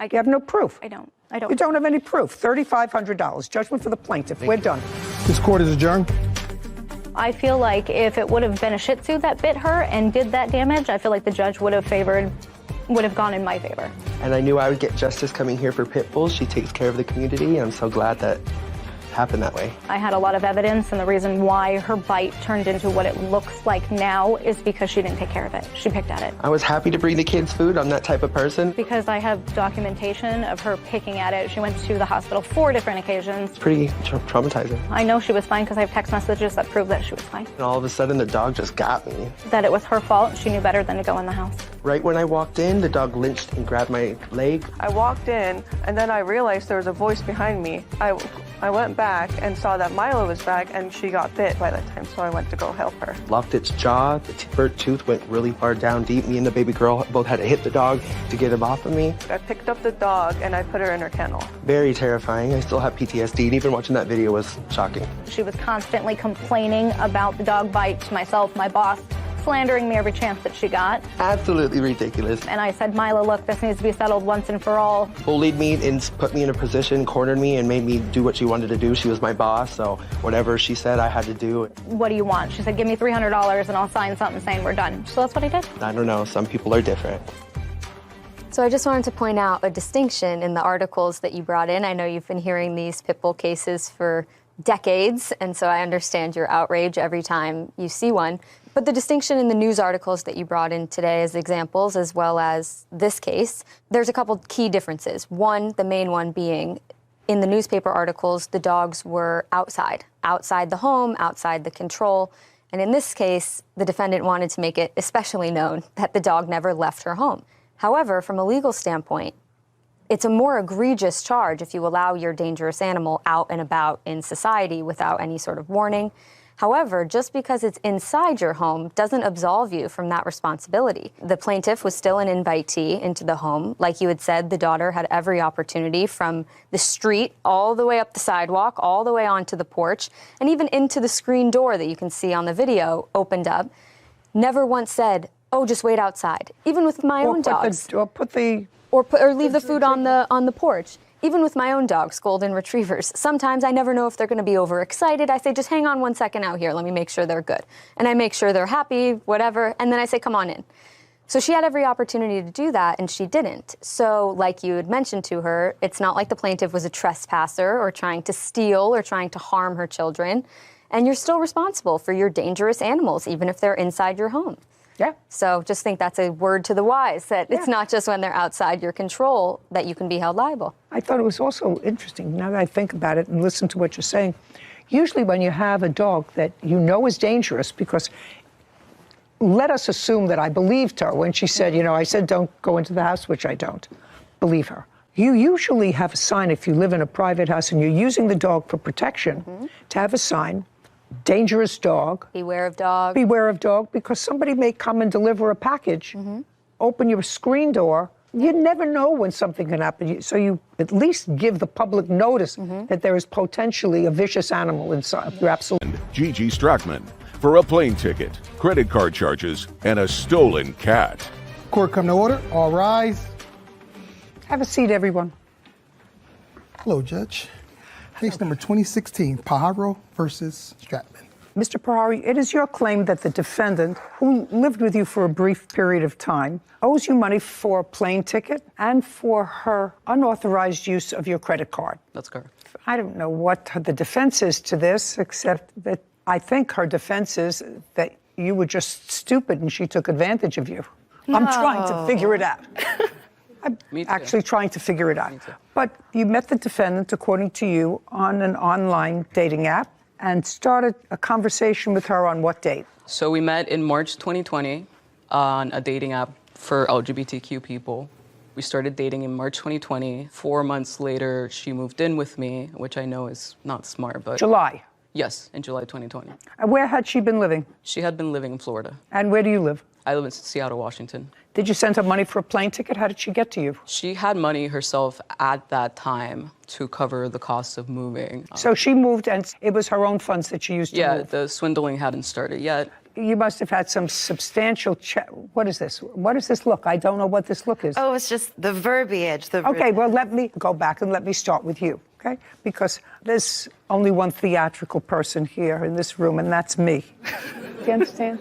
You have no proof. I don't. You don't have any proof. $3,500. Judgment for the plaintiff. We're done. This court is adjourned. I feel like if it would have been a Shih Tzu that bit her and did that damage, I feel like the judge would have gone in my favor. And I knew I would get justice coming here for pit bulls. She takes care of the community, and I'm so glad that happened that way. I had a lot of evidence, and the reason why her bite turned into what it looks like now is because she didn't take care of it. She picked at it. I was happy to bring the kids food. I'm that type of person. Because I have documentation of her picking at it. She went to the hospital 4 different occasions. It's pretty traumatizing. I know she was fine because I have text messages that prove that she was fine. And all of a sudden, the dog just got me. That it was her fault. She knew better than to go in the house. Right when I walked in, the dog lynched and grabbed my leg. I walked in, and then I realized there was a voice behind me. I went back and saw that Milo was back, and she got bit by that time, so I went to go help her. Locked its jaw. The burnt tooth went really far down deep. Me and the baby girl both had to hit the dog to get him off of me. I picked up the dog, and I put her in her kennel. Very terrifying. I still have PTSD, and even watching that video was shocking. She was constantly complaining about the dog bite to myself, my boss, slandering me every chance that she got. Absolutely ridiculous. And I said, Mila, look, this needs to be settled once and for all. Bullied me and put me in a position, cornered me, and made me do what she wanted to do. She was my boss, so whatever she said, I had to do. What do you want? She said, give me $300 and I'll sign something saying we're done. So that's what I did. I don't know. Some people are different. So I just wanted to point out a distinction in the articles that you brought in. I know you've been hearing these pit bull cases for decades, and so I understand your outrage every time you see one. But the distinction in the news articles that you brought in today as examples, as well as this case, there's a couple key differences. One, the main one being, in the newspaper articles, the dogs were outside the home, outside the control. And in this case, the defendant wanted to make it especially known that the dog never left her home. However, from a legal standpoint, it's a more egregious charge if you allow your dangerous animal out and about in society without any sort of warning. However, just because it's inside your home doesn't absolve you from that responsibility. The plaintiff was still an invitee into the home. Like you had said, the daughter had every opportunity from the street all the way up the sidewalk, all the way onto the porch, and even into the screen door that you can see on the video opened up. Never once said, oh, just wait outside. Even with my own dogs. Or leave the food on the porch. Even with my own dogs, golden retrievers, sometimes I never know if they're going to be overexcited. I say, just hang on 1 second out here. Let me make sure they're good. And I make sure they're happy, whatever. And then I say, come on in. So she had every opportunity to do that, and she didn't. So like you had mentioned to her, it's not like the plaintiff was a trespasser or trying to steal or trying to harm her children. And you're still responsible for your dangerous animals, even if they're inside your home. Yeah. So just think that's a word to the wise, that it's not just when they're outside your control that you can be held liable. I thought it was also interesting, now that I think about it and listen to what you're saying, usually when you have a dog that you know is dangerous, because let us assume that I believed her when she said, I said don't go into the house, which I don't believe her. You usually have a sign if you live in a private house and you're using the dog for protection, to have a sign, dangerous dog. Beware of dog. Beware of dog, because somebody may come and deliver a package, open your screen door. You never know when something can happen. So you at least give the public notice that there is potentially a vicious animal inside. You're absolutely. Gigi Strackman, for a plane ticket, credit card charges, and a stolen cat. Court come to order. All rise. Have a seat, everyone. Hello, Judge. Case number 2016, Pajaro versus Stratman. Mr. Perari, it is your claim that the defendant, who lived with you for a brief period of time, owes you money for a plane ticket and for her unauthorized use of your credit card. That's correct. I don't know what the defense is to this, except that I think her defense is that you were just stupid and she took advantage of you. No. I'm trying to figure it out. I'm actually trying to figure it out. But you met the defendant, according to you, on an online dating app and started a conversation with her on what date? So we met in March 2020 on a dating app for LGBTQ people. We started dating in March 2020. 4 months later, she moved in with me, which I know is not smart, but... July? Yes, in July 2020. And where had she been living? She had been living in Florida. And where do you live? I live in Seattle, Washington. Did you send her money for a plane ticket? How did she get to you? She had money herself at that time to cover the cost of moving. So she moved and it was her own funds that she used to move? Yeah, the swindling hadn't started yet. You must have had some substantial What is this? What is this look? I don't know what this look is. Oh, it's just the verbiage. Okay, well, let me go back and let me start with you, okay? Because there's only one theatrical person here in this room, and that's me. Do you understand?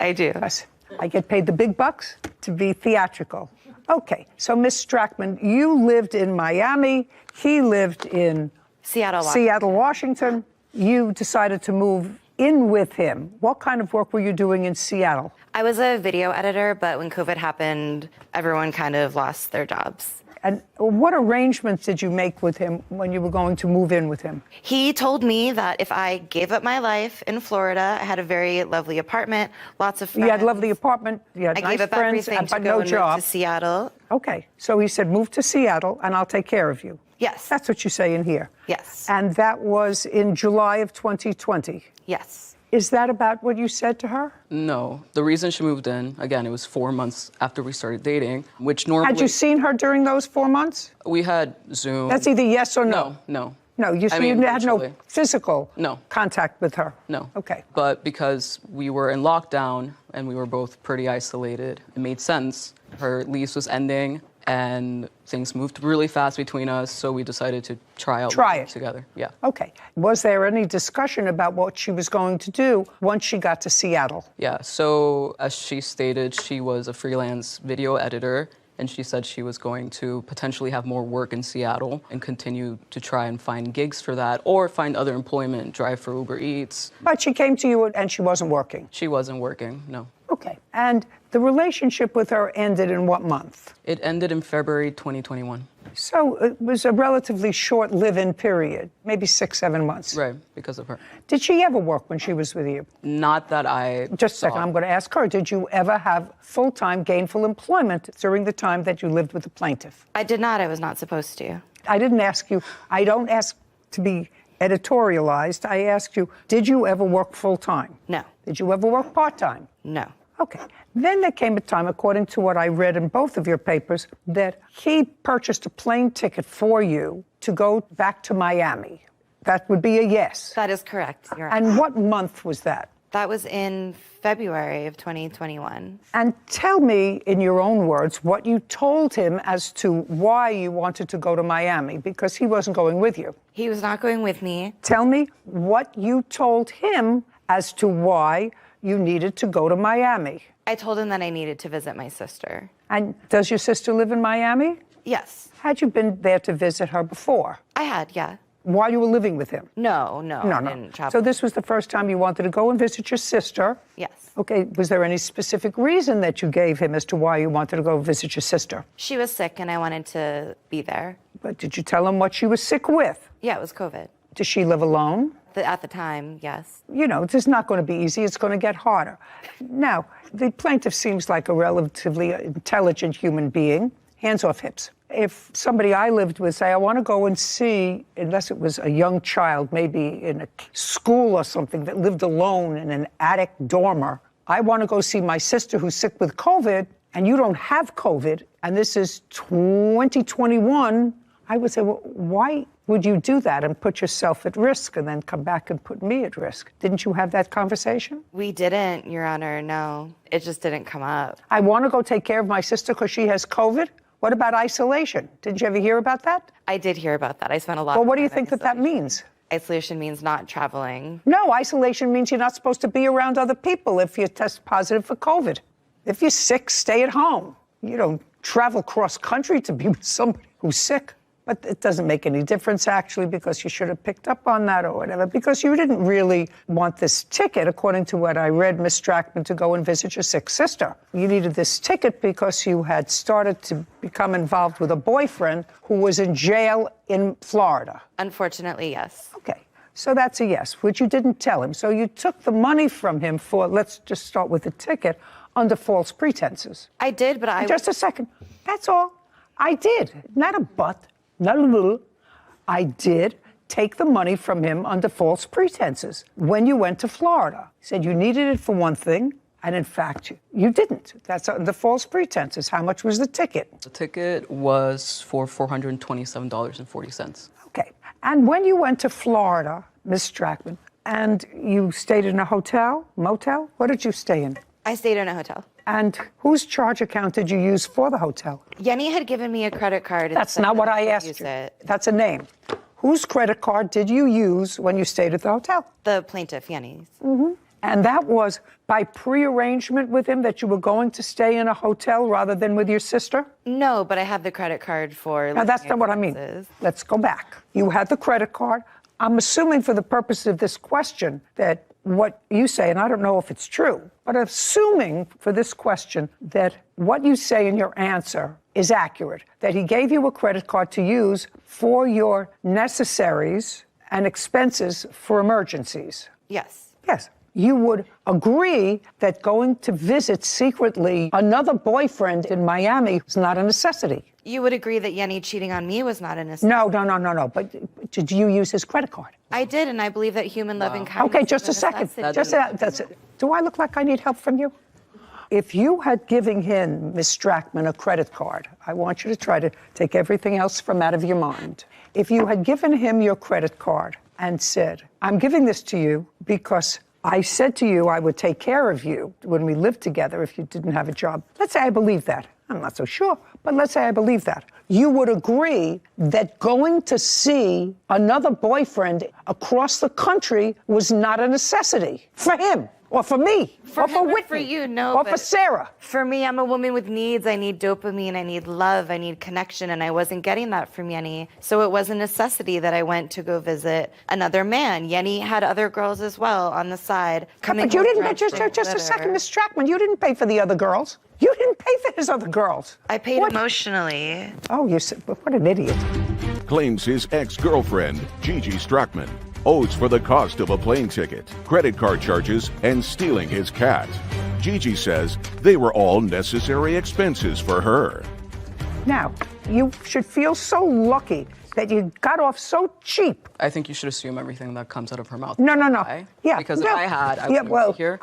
I do. Yes. I get paid the big bucks to be theatrical. Okay, so Miss Stracman, you lived in Miami. He lived in Seattle, Washington. You decided to move in with him. What kind of work were you doing in Seattle? I was a video editor, but when COVID happened, everyone kind of lost their jobs. And what arrangements did you make with him when you were going to move in with him? He told me that if I gave up my life in Florida, I had a very lovely apartment, lots of friends. You had a lovely apartment, you had I nice gave up friends, everything but to go no and job. move to Seattle. Okay, so he said, move to Seattle and I'll take care of you. Yes. That's what you say in here. Yes. And that was in July of 2020. Yes. Is that about what you said to her? No. The reason she moved in, again, it was 4 months after we started dating, which normally... Had you seen her during those 4 months? We had Zoom. That's either yes or no. No. No, you had no physical contact with her? No. Okay. But because we were in lockdown and we were both pretty isolated, it made sense. Her lease was ending and things moved really fast between us, so we decided to try it together. Yeah. Okay. Was there any discussion about what she was going to do once she got to Seattle? Yeah. So as she stated, she was a freelance video editor, and she said she was going to potentially have more work in Seattle and continue to try and find gigs for that or find other employment, drive for Uber Eats. But she came to you and she wasn't working? She wasn't working, no. Okay. And the relationship with her ended in what month? It ended in February 2021. So it was a relatively short live-in period, maybe 6, 7 months. Right, because of her. Did she ever work when she was with you? Not that I Just a second, I'm going to ask her. Did you ever have full-time gainful employment during the time that you lived with the plaintiff? I did not. I was not supposed to. I didn't ask you. I don't ask to be editorialized. I asked you, did you ever work full-time? No. Did you ever work part-time? No. Okay. Then there came a time, according to what I read in both of your papers, that he purchased a plane ticket for you to go back to Miami. That would be a yes. That is correct. You're right. And what month was that? That was in February of 2021. And tell me, in your own words, what you told him as to why you wanted to go to Miami, because he wasn't going with you. He was not going with me. Tell me what you told him as to why you needed to go to Miami. I told him that I needed to visit my sister. And does your sister live in Miami? Yes. Had you been there to visit her before? I had, yeah. While you were living with him? No. I didn't travel. So this was the first time you wanted to go and visit your sister? Yes. Okay, was there any specific reason that you gave him as to why you wanted to go visit your sister? She was sick and I wanted to be there. But did you tell him what she was sick with? Yeah, it was COVID. Does she live alone? At the time, yes. You know, it's not going to be easy. It's going to get harder. Now, the plaintiff seems like a relatively intelligent human being. Hands off hips. If somebody I lived with say, I want to go and see, unless it was a young child, maybe in a school or something that lived alone in an attic dormer, I want to go see my sister who's sick with COVID, and you don't have COVID, and this is 2021, I would say, well, why would you do that and put yourself at risk and then come back and put me at risk? Didn't you have that conversation? We didn't, Your Honor, no. It just didn't come up. I want to go take care of my sister because she has COVID. What about isolation? Did you ever hear about that? I did hear about that. I spent a lot Well, of what do you time think that means? Isolation means not traveling. No, isolation means you're not supposed to be around other people if you test positive for COVID. If you're sick, stay at home. You don't travel cross country to be with somebody who's sick. But it doesn't make any difference, actually, because you should have picked up on that or whatever, because you didn't really want this ticket, according to what I read, Miss Strackman, to go and visit your sick sister. You needed this ticket because you had started to become involved with a boyfriend who was in jail in Florida. Unfortunately, yes. Okay, so that's a yes, which you didn't tell him. So you took the money from him for, let's just start with the ticket, under false pretenses. I did, but I... Just a second. That's all. I did. Not a but. Not a little. I did take the money from him under false pretenses when you went to Florida. He said you needed it for one thing, and in fact, you didn't. That's under false pretenses. How much was the ticket? The ticket was for $427.40. Okay. And when you went to Florida, Miss Strackman, and you stayed in a hotel, motel, what did you stay in? I stayed in a hotel. And whose charge account did you use for the hotel? Yenny had given me a credit card. That's not what I asked you. That's a name. Whose credit card did you use when you stayed at the hotel? The plaintiff, Yenny's. Mm-hmm. And that was by pre-arrangement with him that you were going to stay in a hotel rather than with your sister? No, but I had the credit card for... Now, that's not what I mean. Let's go back. You had the credit card. I'm assuming for the purpose of this question that what you say, and I don't know if it's true, but assuming for this question that what you say in your answer is accurate, that he gave you a credit card to use for your necessaries and expenses for emergencies. Yes. Yes. You would agree that going to visit secretly another boyfriend in Miami is not a necessity. You would agree that Yenny cheating on me was not a necessity. No. But did you use his credit card? I did, and I believe that human love and kindness. Okay, just a second. That's it. Do I look like I need help from you? If you had given him, Miss Strackman, a credit card, I want you to try to take everything else from out of your mind. If you had given him your credit card and said, I'm giving this to you because I said to you I would take care of you when we lived together if you didn't have a job. Let's say I believe that. I'm not so sure, but let's say I believe that. You would agree that going to see another boyfriend across the country was not a necessity for him or for me or for Whitney for you, no, or for Sarah. For me, I'm a woman with needs. I need dopamine. I need love. I need connection, and I wasn't getting that from Yenny. So it was a necessity that I went to go visit another man. Yenny had other girls as well on the side. But you didn't. Just a second, Miss Strackman. You didn't pay for the other girls. You didn't pay for his other girls. I paid emotionally. Oh, you said, what an idiot. Claims his ex-girlfriend, Gigi Strackman, owes for the cost of a plane ticket, credit card charges, and stealing his cat. Gigi says they were all necessary expenses for her. Now, you should feel so lucky that you got off so cheap. I think you should assume everything that comes out of her mouth. No. Why? Yeah. Because if I had, I wouldn't be here.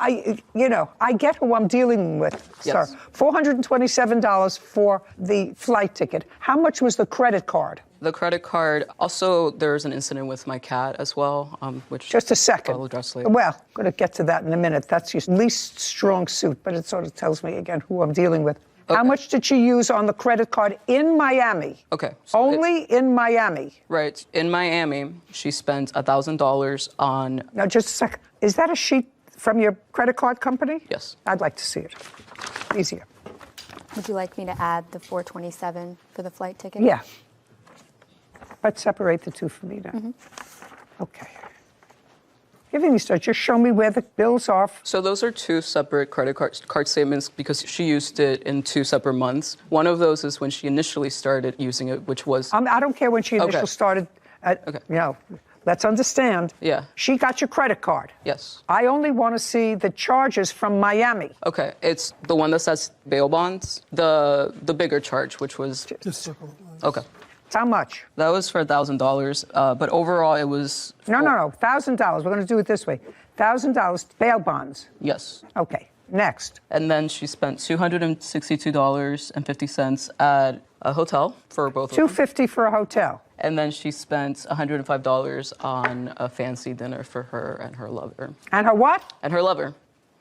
I get who I'm dealing with, Yes. sir. $427 for the flight ticket. How much was the credit card? The credit card, also there's an incident with my cat as well, which Just a second. I'll address later. Well, I'm going to get to that in a minute. That's your least strong suit, but it sort of tells me again who I'm dealing with. Okay. How much did she use on the credit card in Miami? Okay. So only in Miami. Right. In Miami, she spent $1,000 on... Now, just a second. Is that a sheet from your credit card company? Yes. I'd like to see it. Easier. Would you like me to add the $427 for the flight ticket? Yeah. But separate the two for me now. Mm-hmm. Okay. Giving me stuff. Just show me where the bills are. So those are two separate credit card statements because she used it in 2 separate months. One of those is when she initially started using it, which was... I don't care when she initially started. Let's understand. Yeah. She got your credit card. Yes. I only want to see the charges from Miami. Okay. It's the one that says bail bonds, the bigger charge, which was... Just circle. Okay. How much? That was for $1,000, but overall it was... No, $1,000. We're going to do it this way. $1,000 bail bonds. Yes. Okay, next. And then she spent $262.50 at a hotel for both of them. $250 for a hotel. And then she spent $105 on a fancy dinner for her and her lover. And her what? And her lover.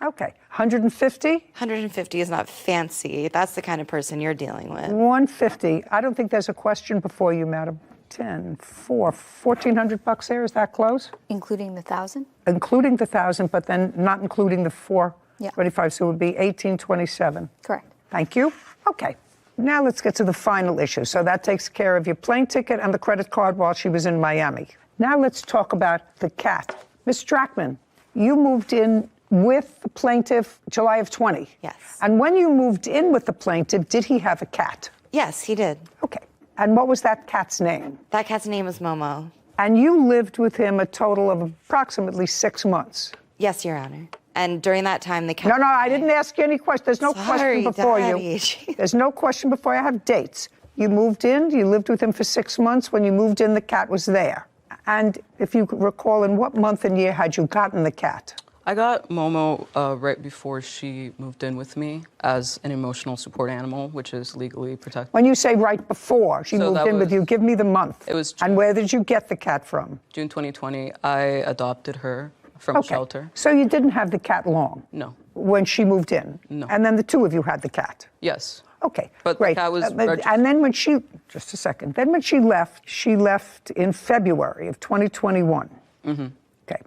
Okay. 150? 150 is not fancy. That's the kind of person you're dealing with. 150. I don't think there's a question before you, madam. 10, 4, $1,400 there. Is that close? Including the 1,000? Including the 1,000, but then not including the 425. Yeah. So it would be 1,827. Correct. Thank you. Okay. Now let's get to the final issue. So that takes care of your plane ticket and the credit card while she was in Miami. Now let's talk about the cat. Ms. Strackman, you moved in with the plaintiff July of 20. Yes. And when you moved in with the plaintiff, did he have a cat? Yes, he did. Okay. And what was that cat's name? That cat's name is Momo. And you lived with him a total of approximately 6 months. Yes, Your Honor. And during that time, the cat... No, I didn't ask you any questions. There's no question before Daddy. you. There's no question before you. I have dates. You moved in, you lived with him for 6 months. When you moved in, the cat was there. And if you could recall, in what month and year had you gotten the cat? I got Momo right before she moved in with me as an emotional support animal, which is legally protected. When you say right before she moved in with you, give me the month. It was And where did you get the cat from? June 2020. I adopted her from a shelter. So you didn't have the cat long? No. When she moved in? No. And then the two of you had the cat? Yes. Okay, but great. The cat was and then when she, just a second, then when she left in February of 2021. Mm-hmm. Okay.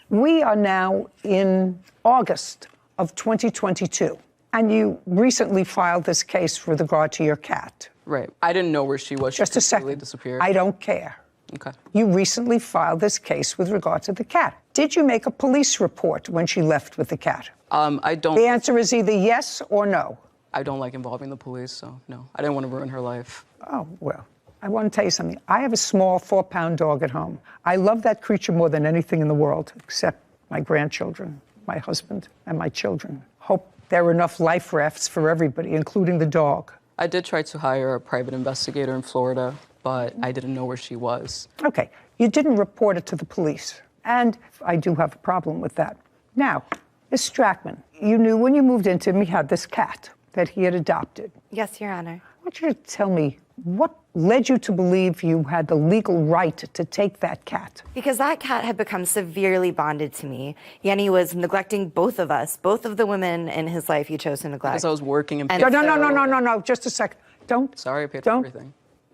We are now in August of 2022, and you recently filed this case with regard to your cat. Right. I didn't know where she was. Just a second. Disappeared. I don't care. Okay. You recently filed this case with regard to the cat. Did you make a police report when she left with the cat? I don't. The answer is either yes or no. I don't like involving the police, so no. I didn't want to ruin her life. Oh, well. I want to tell you something. I have a small 4-pound dog at home. I love that creature more than anything in the world, except my grandchildren, my husband, and my children. Hope there are enough life rafts for everybody, including the dog. I did try to hire a private investigator in Florida, but I didn't know where she was. Okay. You didn't report it to the police, and I do have a problem with that. Now, Ms. Strackman, you knew when you moved into him he had this cat that he had adopted. Yes, Your Honor. I want you to tell me what led you to believe you had the legal right to take that cat? Because that cat had become severely bonded to me. Yenny was neglecting both of us, both of the women in his life he chose to neglect. Because I was working and No, just a second. Don't. Sorry, I paid for everything.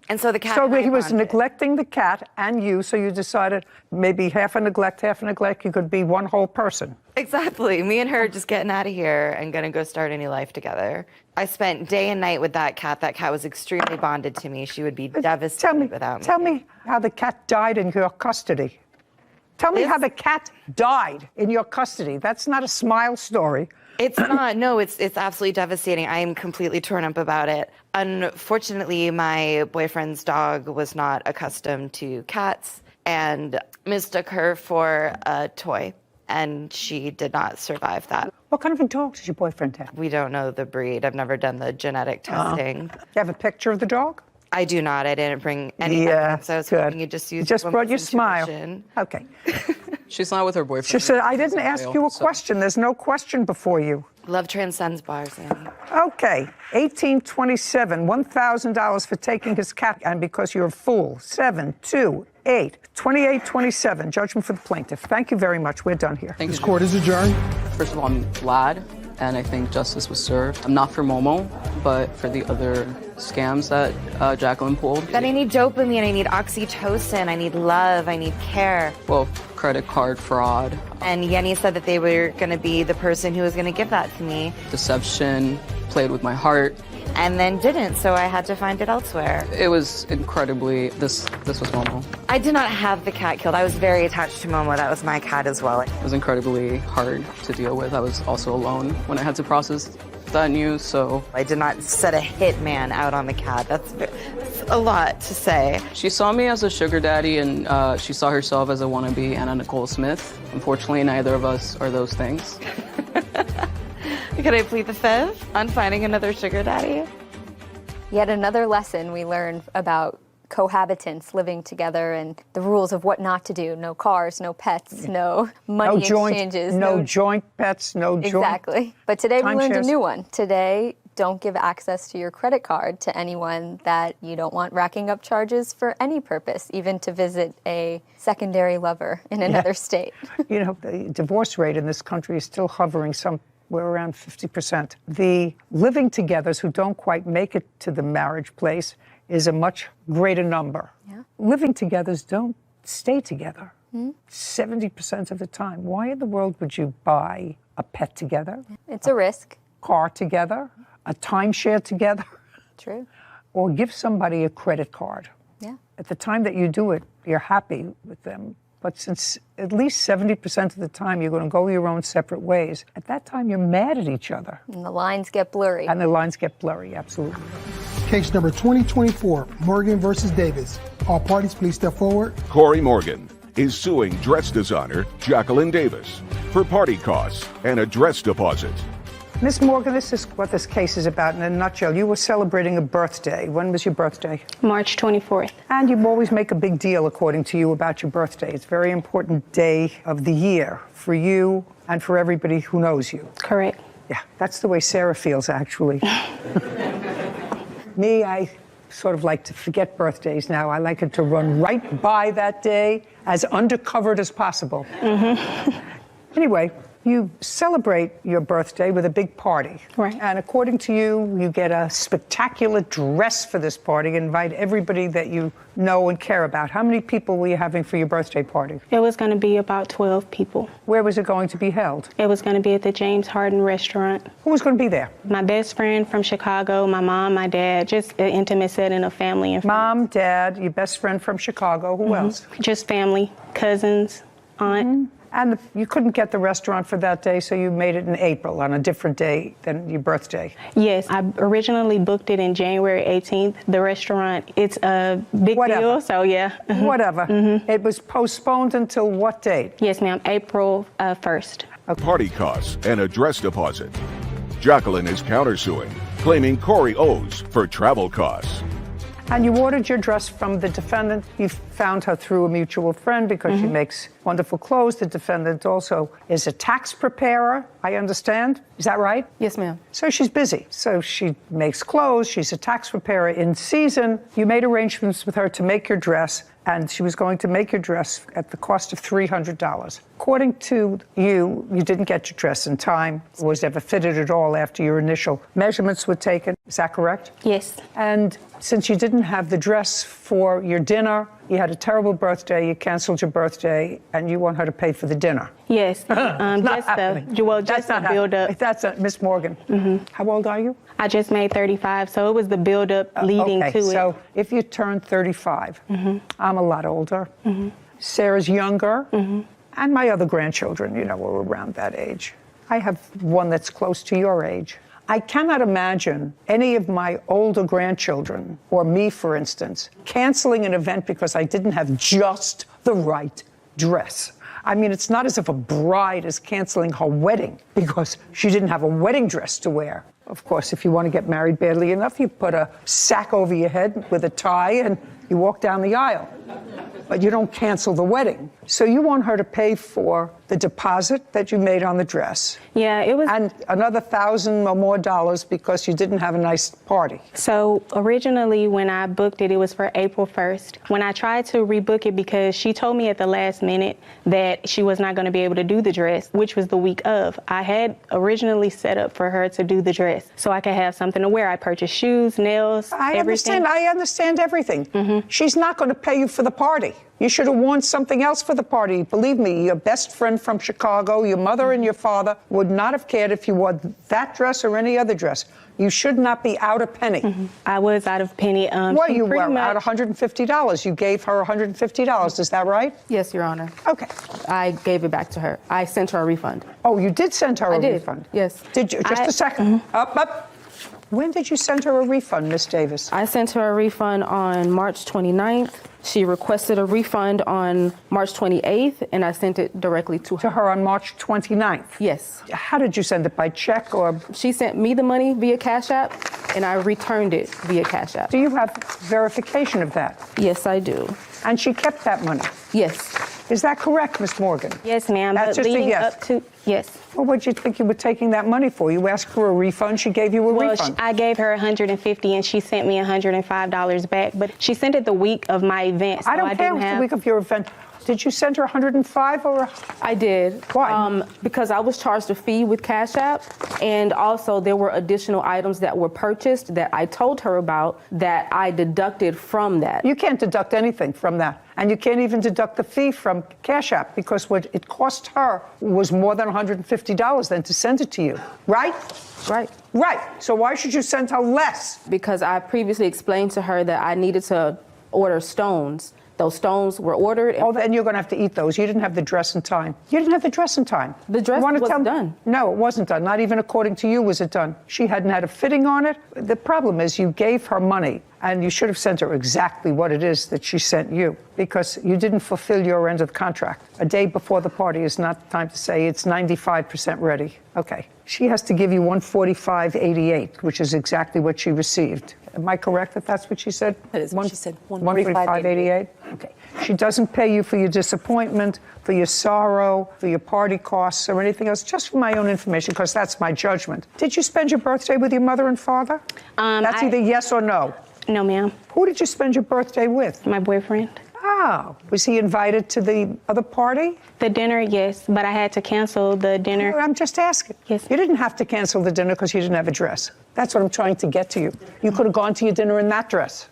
And so the cat. So he was neglecting the cat and you, so you decided maybe half a neglect, you could be one whole person. Exactly. Me and her just getting out of here and gonna go start a new life together. I spent day and night with that cat. That cat was extremely bonded to me. She would be devastated without me. Tell me how the cat died in your custody. Tell me how the cat died in your custody. That's not a smile story. It's not. No, it's absolutely devastating. I am completely torn up about it. Unfortunately, my boyfriend's dog was not accustomed to cats and mistook her for a toy, and she did not survive that. What kind of a dog does your boyfriend have? We don't know the breed. I've never done the genetic testing. Do you have a picture of the dog? I do not. I didn't bring any evidence. I was hoping you just used. You just brought your smile. Okay. She's not with her boyfriend. She said, I didn't ask you a question. There's no question before you. Love transcends bars, Annie. Okay. 1827, $1,000 for taking his cat, and because you're a fool. 7, 2, 8, 2827. Judgment for the plaintiff. Thank you very much. We're done here. This court is adjourned. First of all, I'm glad, and I think justice was served. I'm not for Momo, but for the other scams that Jacqueline pulled. Then I need dopamine, I need oxytocin, I need love, I need care. Well, credit card fraud. And Yenny said that they were going to be the person who was going to give that to me. Deception, played with my heart. And then didn't, so I had to find it elsewhere. It was incredibly, this was Momo. I did not have the cat killed. I was very attached to Momo. That was my cat as well. It was incredibly hard to deal with. I was also alone when I had to process that news, so. I did not set a hitman out on the cat. That's a lot to say. She saw me as a sugar daddy, and she saw herself as a wannabe Anna Nicole Smith. Unfortunately, neither of us are those things. Could I plead the fifth on finding another sugar daddy? Yet another lesson we learned about cohabitants living together and the rules of what not to do. No cars, no pets, no money exchanges. No joint pets, no joint. Exactly. But today we learned a new one. Today, don't give access to your credit card to anyone that you don't want racking up charges for any purpose, even to visit a secondary lover in another state. You know, the divorce rate in this country is still hovering somewhere around 50%. The living togethers who don't quite make it to the marriage place is a much greater number. Yeah. Living togethers don't stay together 70% of the time. Why in the world would you buy a pet together? It's a risk. Car together, a timeshare together, True. or give somebody a credit card. Yeah. At the time that you do it, you're happy with them. But since at least 70% of the time you're going to go your own separate ways, at that time you're mad at each other. And the lines get blurry. And the lines get blurry, absolutely. Case number 2024, Morgan versus Davis. All parties, please step forward. Corey Morgan is suing dress designer Jacqueline Davis for party costs and a dress deposit. Ms. Morgan, this is what this case is about in a nutshell. You were celebrating a birthday. When was your birthday? March 24th. And you always make a big deal, according to you, about your birthday. It's a very important day of the year for you and for everybody who knows you. Correct. Yeah, that's the way Sarah feels, actually. Me, I sort of like to forget birthdays now. I like it to run right by that day as undercovered as possible. Anyway, you celebrate your birthday with a big party. Right. And according to you, you get a spectacular dress for this party and invite everybody that you know and care about. How many people were you having for your birthday party? It was going to be about 12 people. Where was it going to be held? It was going to be at the James Harden restaurant. Who was going to be there? My best friend from Chicago, my mom, my dad, just an intimate setting of family and friends. Mom, dad, your best friend from Chicago. Who else? Just family, cousins, aunt. And you couldn't get the restaurant for that day, so you made it in April on a different day than your birthday. Yes, I originally booked it in January 18th. The restaurant, it's a big deal, so yeah. Whatever. It was postponed until what date? Yes, ma'am, April 1st. Party costs and a dress deposit. Jacqueline is countersuing, claiming Corey owes for travel costs. And you ordered your dress from the defendant. You found her through a mutual friend because she makes wonderful clothes. The defendant also is a tax preparer, I understand. Is that right? Yes, ma'am. So she's busy. So she makes clothes. She's a tax preparer in season. You made arrangements with her to make your dress, and she was going to make your dress at the cost of $300. According to you, you didn't get your dress in time. It was never fitted at all after your initial measurements were taken. Is that correct? Yes. And since you didn't have the dress for your dinner, you had a terrible birthday, you canceled your birthday, and you want her to pay for the dinner. Yes. Not happening. Just the build up. That's Miss Morgan. How old are you? I just made 35, so it was the build up leading to it. So if you turn 35, I'm a lot older. Sarah's younger, and my other grandchildren, you know, were around that age. I have one that's close to your age. I cannot imagine any of my older grandchildren, or me, for instance, canceling an event because I didn't have just the right dress. I mean, it's not as if a bride is canceling her wedding because she didn't have a wedding dress to wear. Of course, if you want to get married badly enough, you put a sack over your head with a tie and you walk down the aisle. But you don't cancel the wedding. So you want her to pay for the deposit that you made on the dress. Yeah, it was. And another $1,000 or more because you didn't have a nice party. So originally when I booked it, it was for April 1st. When I tried to rebook it, because she told me at the last minute that she was not going to be able to do the dress, which was the week of. I had originally set up for her to do the dress so I could have something to wear. I purchased shoes, nails, everything. I understand everything. She's not going to pay you for the party. You should have worn something else for the party. Believe me, your best friend from Chicago, your mother and your father would not have cared if you wore that dress or any other dress. You should not be out a penny. I was out of penny. Well, you were out $150. You gave her $150. Is that right? Yes, Your Honor. Okay. I gave it back to her. I sent her a refund. Oh, you did send her a refund? Yes. Did you? Just a second. Up. When did you send her a refund, Miss Davis? I sent her a refund on March 29th. She requested a refund on March 28th, and I sent it directly to her. To her on March 29th? Yes. How did you send it? By check or? She sent me the money via Cash App, and I returned it via Cash App. Do you have verification of that? Yes, I do. And she kept that money? Yes. Is that correct, Ms. Morgan? Yes, ma'am. That's but just a leading yes. up to yes. Well, what did you think you were taking that money for? You asked for a refund. She gave you a refund. I gave her $150 and she sent me $105 back, but she sent it the week of my event. So I don't care. It was the week of your event. Did you send her 105 or? I did. Why? Because I was charged a fee with Cash App, and also there were additional items that were purchased that I told her about that I deducted from that. You can't deduct anything from that. And you can't even deduct the fee from Cash App because what it cost her was more than $150 then to send it to you, right? Right. Right. So why should you send her less? Because I previously explained to her that I needed to order stones. Those stones were ordered. Oh, then you're going to have to eat those. You didn't have the dress in time. You didn't have the dress in time. The dress wasn't done. No, it wasn't done. Not even according to you was it done. She hadn't had a fitting on it. The problem is you gave her money, and you should have sent her exactly what it is that she sent you because you didn't fulfill your end of the contract. A day before the party is not the time to say it's 95% ready. Okay. She has to give you $145.88, which is exactly what she received. Am I correct that that's what she said? That is what she said. $145.88? Okay. She doesn't pay you for your disappointment, for your sorrow, for your party costs, or anything else, just for my own information, because that's my judgment. Did you spend your birthday with your mother and father? That's either yes or no. No, ma'am. Who did you spend your birthday with? My boyfriend. Oh, was he invited to the other party? The dinner, yes, but I had to cancel the dinner. No, I'm just asking. Yes. You didn't have to cancel the dinner because you didn't have a dress. That's what I'm trying to get to you. You could have gone to your dinner in that dress.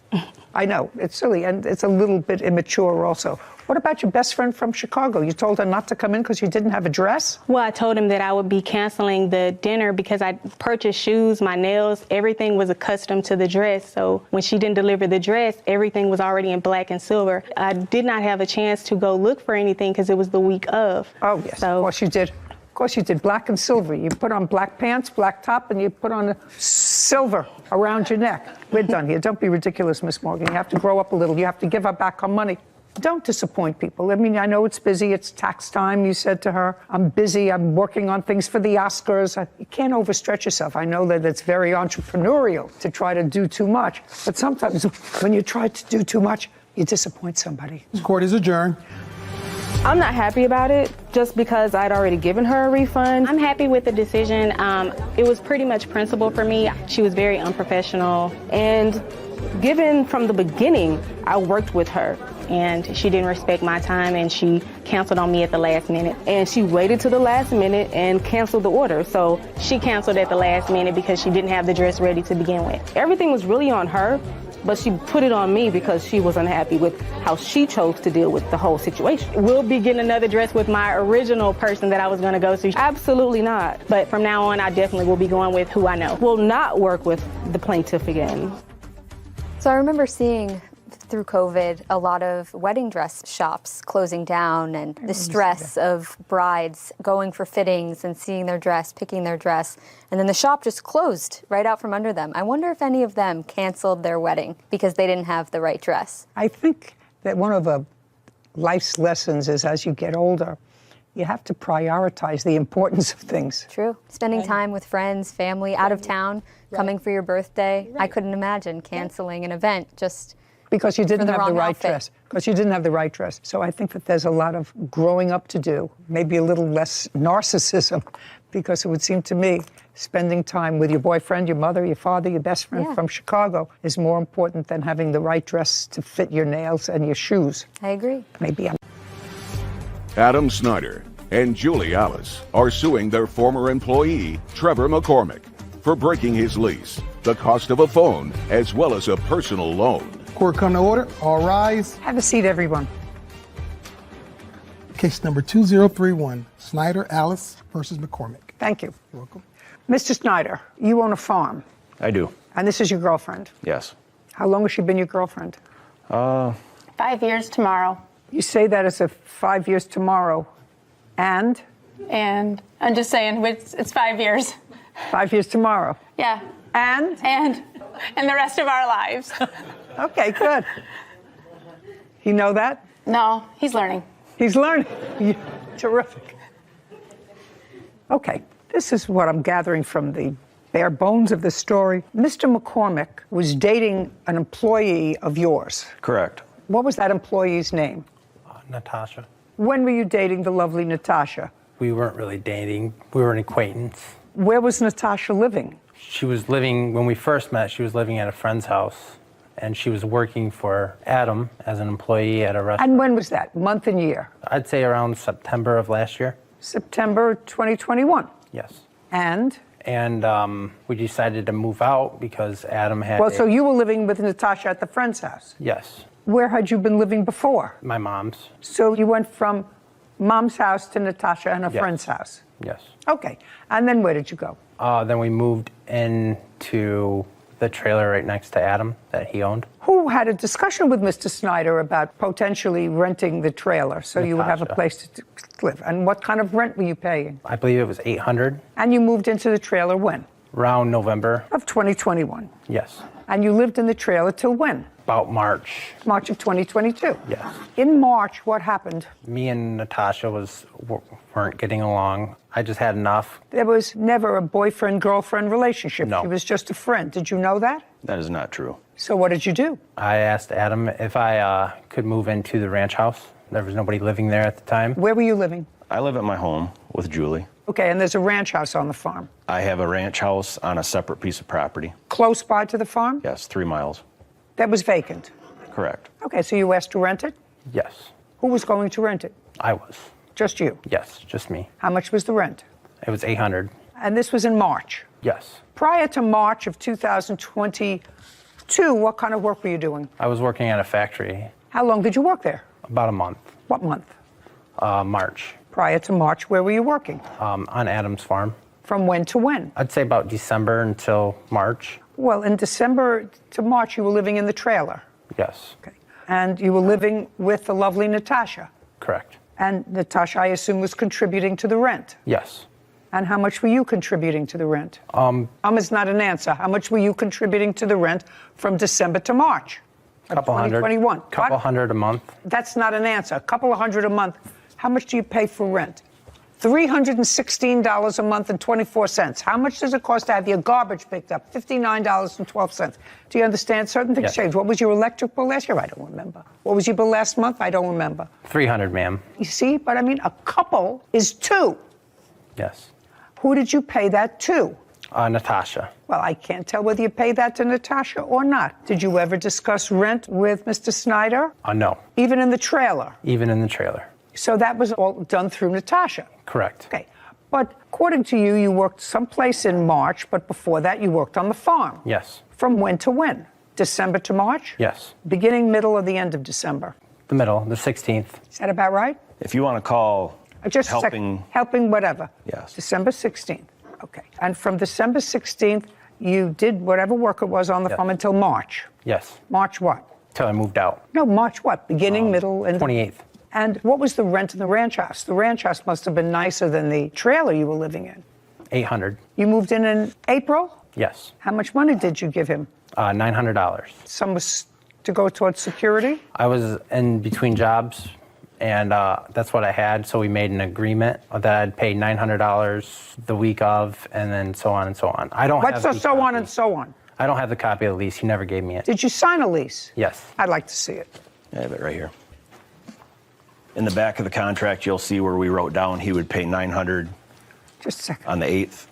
I know, it's silly, and it's a little bit immature also. What about your best friend from Chicago? You told her not to come in because you didn't have a dress? Well, I told him that I would be canceling the dinner because I purchased shoes, my nails, everything was accustomed to the dress. So when she didn't deliver the dress, everything was already in black and silver. I did not have a chance to go look for anything because it was the week of. Oh, yes, of course you did. Of course you did, black and silver. You put on black pants, black top, and you put on silver around your neck. We're done here. Don't be ridiculous, Miss Morgan. You have to grow up a little. You have to give her back her money. Don't disappoint people. I mean, I know it's busy. It's tax time, you said to her. I'm busy. I'm working on things for the Oscars. You can't overstretch yourself. I know that it's very entrepreneurial to try to do too much. But sometimes when you try to do too much, you disappoint somebody. This court is adjourned. I'm not happy about it just because I'd already given her a refund. I'm happy with the decision. It was pretty much principle for me. She was very unprofessional. And given from the beginning, I worked with her. And she didn't respect my time, and she canceled on me at the last minute. And she waited to the last minute and canceled the order. So she canceled at the last minute because she didn't have the dress ready to begin with. Everything was really on her, but she put it on me because she was unhappy with how she chose to deal with the whole situation. We'll be getting another dress with my original person that I was going to go to. Absolutely not. But from now on, I definitely will be going with who I know. Will not work with the plaintiff again. So I remember seeing through COVID, a lot of wedding dress shops closing down and the stress of brides going for fittings and seeing their dress, picking their dress, and then the shop just closed right out from under them. I wonder if any of them canceled their wedding because they didn't have the right dress. I think that one of life's lessons is as you get older, you have to prioritize the importance of things. True. Spending time with friends, family, out of town, coming for your birthday. I couldn't imagine canceling an event just because you didn't have the right outfit. dress. Because you didn't have the right dress. So I think that there's a lot of growing up to do, maybe a little less narcissism, because it would seem to me spending time with your boyfriend, your mother, your father, your best friend from Chicago is more important than having the right dress to fit your nails and your shoes. I agree. Maybe I'm... Adam Snyder and Julie Alice are suing their former employee, Trevor McCormick, for breaking his lease, the cost of a phone, as well as a personal loan. Court come to order. All rise. Have a seat, everyone. Case number 2031, Snyder Alice versus McCormick. Thank you. You're welcome. Mr. Snyder, you own a farm. I do. And this is your girlfriend. Yes. How long has she been your girlfriend? 5 years tomorrow. You say that as a 5 years tomorrow. And? And I'm just saying, it's 5 years. 5 years tomorrow. Yeah. And the rest of our lives. Okay, good. You know that? No, he's learning. He's learning. Terrific. Okay, this is what I'm gathering from the bare bones of the story. Mr. McCormick was dating an employee of yours. Correct. What was that employee's name? Natasha. When were you dating the lovely Natasha? We weren't really dating. We were an acquaintance. Where was Natasha living? She was living, when we first met, she was living at a friend's house. And she was working for Adam as an employee at a restaurant. And when was that? Month and year? I'd say around September of last year. September 2021? Yes. And? And we decided to move out because Adam had. Well, so you were living with Natasha at the friend's house? Yes. Where had you been living before? My mom's. So you went from mom's house to Natasha and a friend's house? Yes. Okay. And then where did you go? Then we moved into the trailer right next to Adam that he owned. Who had a discussion with Mr. Snyder about potentially renting the trailer so you would have a place to live? And what kind of rent were you paying? I believe it was $800. And you moved into the trailer when? Around November. Of 2021? Yes. And you lived in the trailer till when? About March. March of 2022? Yes. In March, what happened? Me and Natasha weren't getting along. I just had enough. There was never a boyfriend-girlfriend relationship. No. She was just a friend. Did you know that? That is not true. So what did you do? I asked Adam if I could move into the ranch house. There was nobody living there at the time. Where were you living? I live at my home with Julie. Okay, and there's a ranch house on the farm. I have a ranch house on a separate piece of property. Close by to the farm? Yes, 3 miles. That was vacant? Correct. Okay, so you asked to rent it? Yes. Who was going to rent it? I was. Just you? Yes, just me. How much was the rent? It was $800. And this was in March? Yes. Prior to March of 2022, what kind of work were you doing? I was working at a factory. How long did you work there? About a month. What month? March. Prior to March, where were you working? On Adam's farm. From when to when? I'd say about December until March. Well, in December to March, you were living in the trailer. Yes. Okay. And you were living with the lovely Natasha. Correct. And Natasha, I assume, was contributing to the rent. Yes. And how much were you contributing to the rent? Is not an answer. How much were you contributing to the rent from December to March? Couple hundred. 2021. Couple hundred a month. That's not an answer. A couple of hundred a month. How much do you pay for rent? $316 a month and 24 cents. How much does it cost to have your garbage picked up? $59.12. Do you understand? Certain things change. What was your electric bill last year? I don't remember. What was your bill last month? I don't remember. $300, ma'am. You see? But I mean, a couple is two. Yes. Who did you pay that to? Natasha. Well, I can't tell whether you paid that to Natasha or not. Did you ever discuss rent with Mr. Snyder? No. Even in the trailer? Even in the trailer. So that was all done through Natasha? Correct. Okay. But according to you, you worked someplace in March, but before that you worked on the farm. Yes. From when to when? December to March? Yes. Beginning, middle, or the end of December? The middle, the 16th. Is that about right? If you want to call Just helping... helping whatever. Yes. December 16th. Okay. And from December 16th, you did whatever work it was on the farm until March? Yes. March what? Till I moved out. No, March what? Beginning, middle, and... 28th. And what was the rent in the ranch house? The ranch house must have been nicer than the trailer you were living in. $800. You moved in April? Yes. How much money did you give him? $900. Some was to go towards security? I was in between jobs, and that's what I had. So we made an agreement that I'd pay $900 the week of, and then so on and so on. I don't What's have the so on and so on? I don't have the copy of the lease. He never gave me it. Did you sign a lease? Yes. I'd like to see it. I have it right here. In the back of the contract, you'll see where we wrote down he would pay $900 Just a second. on the 8th.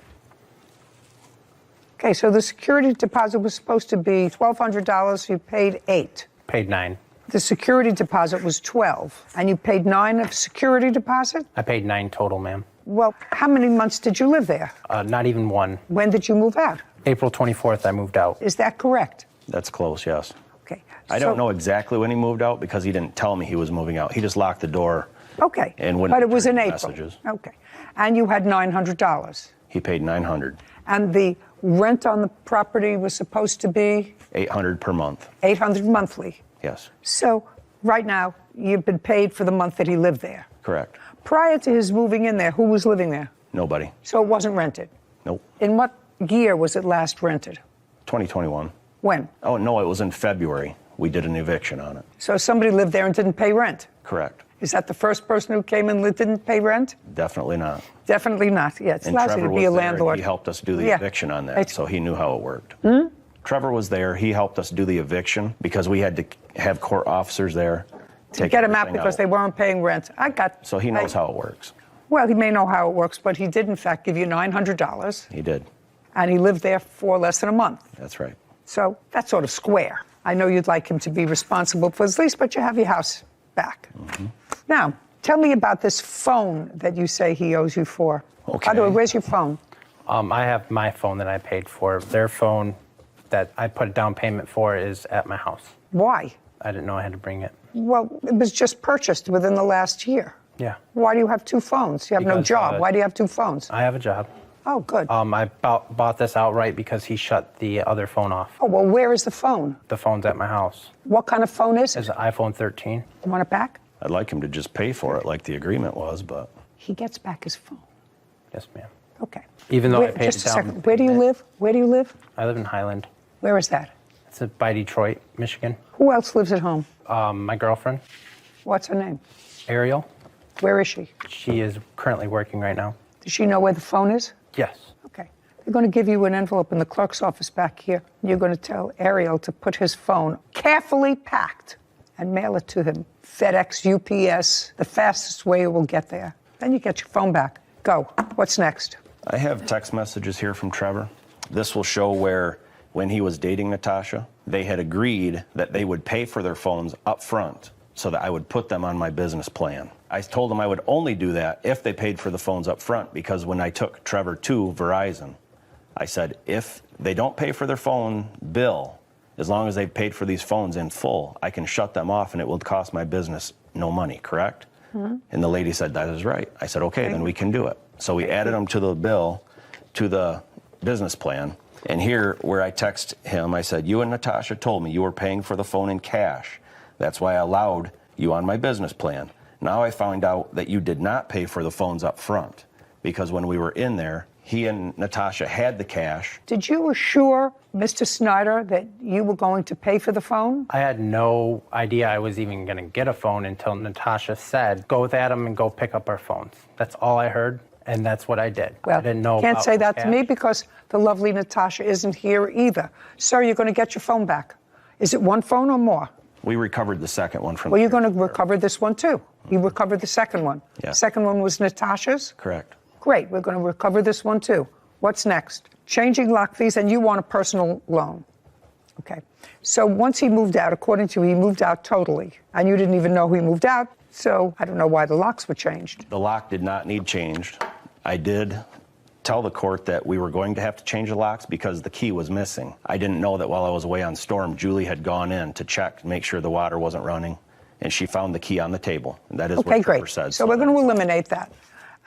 Okay, so the security deposit was supposed to be $1,200. You paid $8. Paid $9. The security deposit was $12, and you paid $9 of security deposit? I paid $9 total, ma'am. Well, how many months did you live there? Not even one. When did you move out? April 24th, I moved out. Is that correct? That's close, yes. Okay. I don't know exactly when he moved out because he didn't tell me he was moving out. He just locked the door. Okay. And wouldn't but it was in return April. messages. Okay. And you had $900. He paid $900. And the rent on the property was supposed to be? $800 per month. $800 monthly. Yes. So right now, you've been paid for the month that he lived there. Correct. Prior to his moving in there, who was living there? Nobody. So it wasn't rented? Nope. In what year was it last rented? 2021. When? Oh, no, it was in February. We did an eviction on it. So somebody lived there and didn't pay rent? Correct. Is that the first person who came and didn't pay rent? Definitely not. Definitely not. Yeah, it's And lousy Trevor to be a was there, landlord. and he helped us do the Yeah. eviction on that, so he knew how it worked. Hmm? Trevor was there. He helped us do the eviction because we had to have court officers there take get them out everything because they weren't paying rent. So he knows how it works. Well, he may know how it works, but he did, in fact, give you $900. He did. And he lived there for less than a month. That's right. So that's sort of square. I know you'd like him to be responsible for his lease, but you have your house back. Now, tell me about this phone that you say he owes you for. Okay. By the way, where's your phone? I have my phone that I paid for. Their phone that I put a down payment for is at my house. Why? I didn't know I had to bring it. Well, it was just purchased within the last year. Yeah. Why do you have two phones? You have no Because, job. Why do you have two phones? I have a job. Oh, good. I bought this outright because he shut the other phone off. Oh, well, where is the phone? The phone's at my house. What kind of phone is it? It's an iPhone 13. You want it back? I'd like him to just pay for it like the agreement was, but. He gets back his phone. Yes, ma'am. Okay. Even though I paid just it a down. second. Where do you live? Where do you live? I live in Highland. Where is that? It's by Detroit, Michigan. Who else lives at home? My girlfriend, What's her name? Ariel. Where is she? She is currently working right now. Does she know where the phone is? Yes. Okay. They're going to give you an envelope in the clerk's office back here. You're going to tell Ariel to put his phone carefully packed and mail it to him. FedEx, UPS, the fastest way it will get there. Then you get your phone back. Go. What's next? I have text messages here from Trevor. This will show where, when he was dating Natasha, they had agreed that they would pay for their phones up front so that I would put them on my business plan. I told them I would only do that if they paid for the phones up front, because when I took Trevor to Verizon, I said, if they don't pay for their phone bill, as long as they've paid for these phones in full, I can shut them off and it will cost my business no money, correct? And the lady said, that is right. I said, okay, then we can do it. So we added them to the bill, to the business plan. And here, where I text him, I said, you and Natasha told me you were paying for the phone in cash. That's why I allowed you on my business plan. Now I found out that you did not pay for the phones up front, because when we were in there, he and Natasha had the cash. Did you assure Mr. Snyder that you were going to pay for the phone? I had no idea I was even going to get a phone until Natasha said, go with Adam and go pick up our phones. That's all I heard, and that's what I did. Well, I didn't know can't about say the that to me cash. because the lovely Natasha isn't here either. Sir, you're going to get your phone back. Is it one phone or more? We recovered the second one from. Well, you're going to recover this one too. You recovered the second one. Yeah. Second one was Natasha's? Correct. Great, we're going to recover this one too. What's next? Changing lock fees, and you want a personal loan. Okay. So once he moved out, according to you, he moved out totally, and you didn't even know he moved out, so I don't know why the locks were changed. The lock did not need changed. I did tell the court that we were going to have to change the locks because the key was missing. I didn't know that while I was away on storm, Julie had gone in to check, make sure the water wasn't running, and she found the key on the table. That is what Trevor said. So we're going to eliminate that.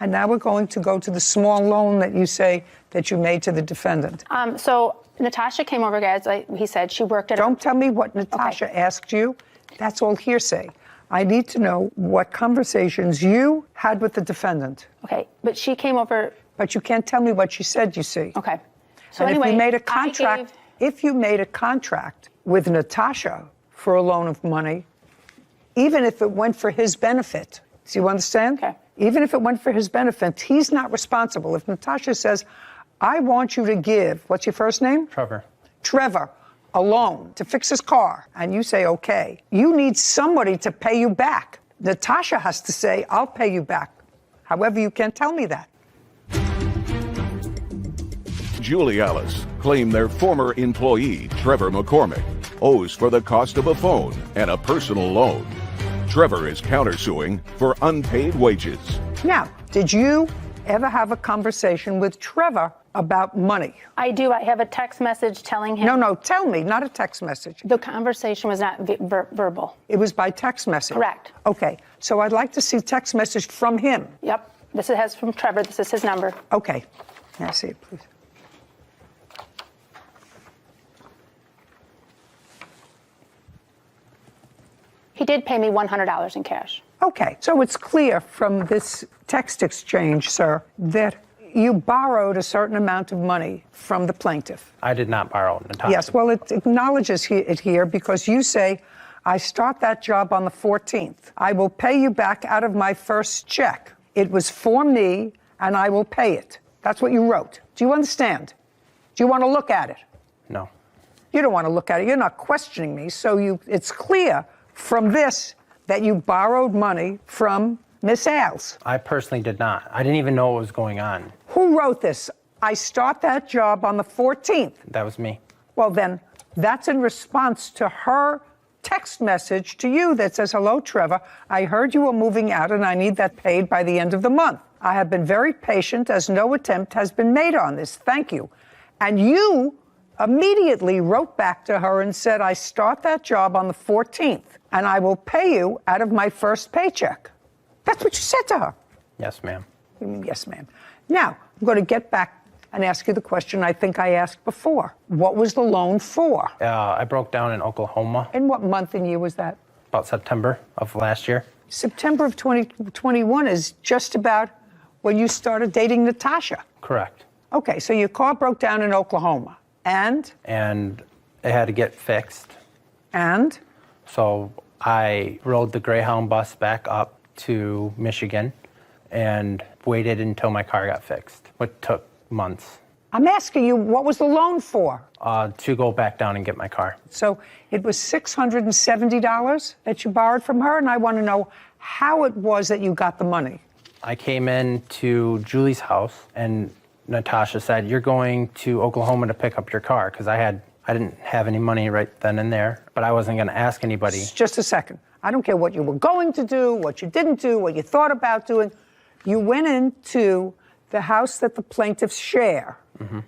And now we're going to go to the small loan that you say that you made to the defendant. So Natasha came over, guys. He said she worked at. Don't tell me what Natasha asked you. That's all hearsay. I need to know what conversations you had with the defendant. Okay, but she came over. But you can't tell me what she said, you see. Okay. So And anyway, if you made a contract, if you made a contract with Natasha for a loan of money, even if it went for his benefit, do you understand? Okay. Even if it went for his benefit, he's not responsible. If Natasha says, I want you to give, what's your first name? Trevor. Trevor, a loan to fix his car, and you say, okay, you need somebody to pay you back. Natasha has to say, I'll pay you back. However, you can't tell me that. Julie Alice claimed their former employee, Trevor McCormick, owes for the cost of a phone and a personal loan. Trevor is countersuing for unpaid wages. Now, did you ever have a conversation with Trevor about money? I do. I have a text message telling him. No, tell me, not a text message. The conversation was not verbal. It was by text message? Correct. Okay, so I'd like to see text message from him. Yep. This has from Trevor. This is his number. Okay. May I see it, please? He did pay me $100 in cash. Okay, so it's clear from this text exchange, sir, that you borrowed a certain amount of money from the plaintiff. I did not borrow, Natasha. Yes, well, it acknowledges it here because you say, I start that job on the 14th. I will pay you back out of my first check. It was for me, and I will pay it. That's what you wrote. Do you understand? Do you want to look at it? No. You don't want to look at it. You're not questioning me, so it's clear from this that you borrowed money from Miss Ailes? I personally did not. I didn't even know what was going on. Who wrote this? I start that job on the 14th. That was me. Well, then, that's in response to her text message to you that says, hello, Trevor. I heard you were moving out and I need that paid by the end of the month. I have been very patient as no attempt has been made on this. Thank you. And you immediately wrote back to her and said, I start that job on the 14th and I will pay you out of my first paycheck. That's what you said to her. Yes, ma'am. Yes, ma'am. Now, I'm going to get back and ask you the question I think I asked before. What was the loan for? I broke down in Oklahoma. In what month and year was that? About September of last year. September of 2021 is just about when you started dating Natasha. Correct. Okay, so your car broke down in Oklahoma. And? And it had to get fixed. And? So I rode the Greyhound bus back up to Michigan and waited until my car got fixed, which took months. I'm asking you, what was the loan for? To go back down and get my car. So it was $670 that you borrowed from her, and I want to know how it was that you got the money. I came in to Julie's house, and Natasha said, you're going to Oklahoma to pick up your car, because I didn't have any money right then and there, but I wasn't going to ask anybody. Just a second. I don't care what you were going to do, what you didn't do, what you thought about doing. You went into the house that the plaintiffs share. Mm-hmm.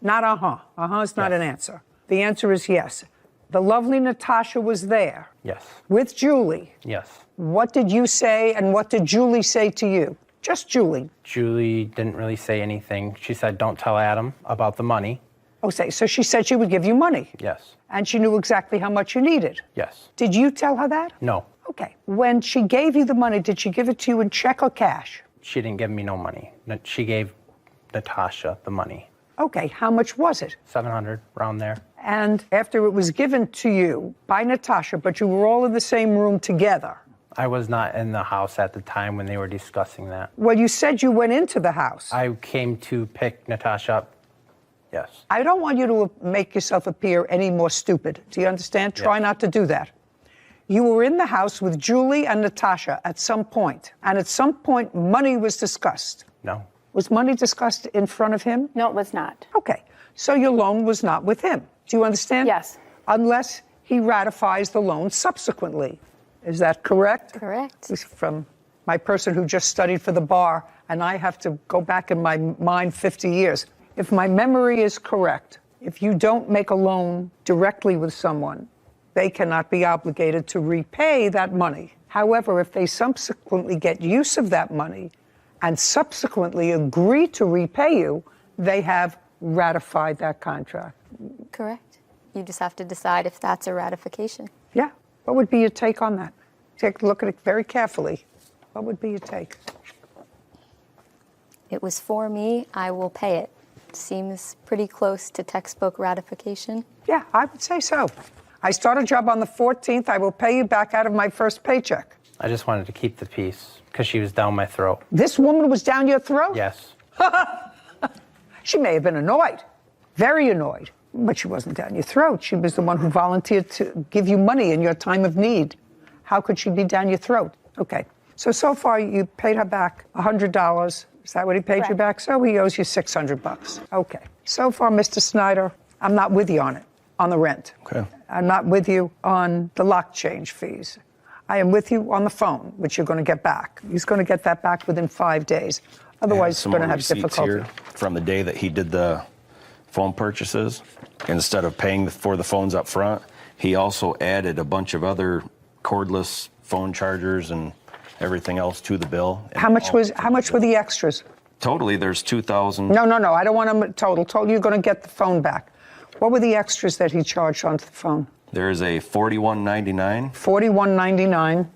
Not uh-huh. Is not an answer. The answer is yes. The lovely Natasha was there. Yes. With Julie. Yes. What did you say and what did Julie say to you? Just Julie. Julie didn't really say anything. She said, don't tell Adam about the money. Okay, so she said she would give you money. Yes. And she knew exactly how much you needed. Yes. Did you tell her that? No. Okay. When she gave you the money, did she give it to you in check or cash? She didn't give me no money. She gave Natasha the money. Okay, how much was it? $700, around there. And after it was given to you by Natasha, but you were all in the same room together. I was not in the house at the time when they were discussing that. Well, you said you went into the house. I came to pick Natasha up. Yes. I don't want you to make yourself appear any more stupid. Do you understand? Yes. Try not to do that. You were in the house with Julie and Natasha at some point, and at some point, money was discussed. No. Was money discussed in front of him? No, it was not. Okay. So your loan was not with him. Do you understand? Yes. Unless he ratifies the loan subsequently. Is that correct? Correct. This is from my person who just studied for the bar, and I have to go back in my mind 50 years. If my memory is correct, if you don't make a loan directly with someone, they cannot be obligated to repay that money. However, if they subsequently get use of that money and subsequently agree to repay you, they have ratified that contract. Correct. You just have to decide if that's a ratification. Yeah. What would be your take on that? Take a look at it very carefully. What would be your take? It was for me, I will pay it. Seems pretty close to textbook ratification. Yeah, I would say so. I start a job on the 14th. I will pay you back out of my first paycheck. I just wanted to keep the peace because she was down my throat. This woman was down your throat? Yes. She may have been annoyed, very annoyed, but she wasn't down your throat. She was the one who volunteered to give you money in your time of need. How could she be down your throat? Okay. So far you paid her back $100. Is that what he paid you back? So he owes you $600. Okay. So far, Mr. Snyder, I'm not with you on it, on the rent. Okay. I'm not with you on the lock change fees. I am with you on the phone, which you're going to get back. He's going to get that back within 5 days. Otherwise, he's going to have difficulty. Here from the day that he did the phone purchases, instead of paying for the phones up front, he also added a bunch of other cordless phone chargers and everything else to the bill. How much were the extras? Totally, there's 2,000. No. I don't want them total. Total, you're going to get the phone back. What were the extras that he charged onto the phone? There is a $41.99. $41.99.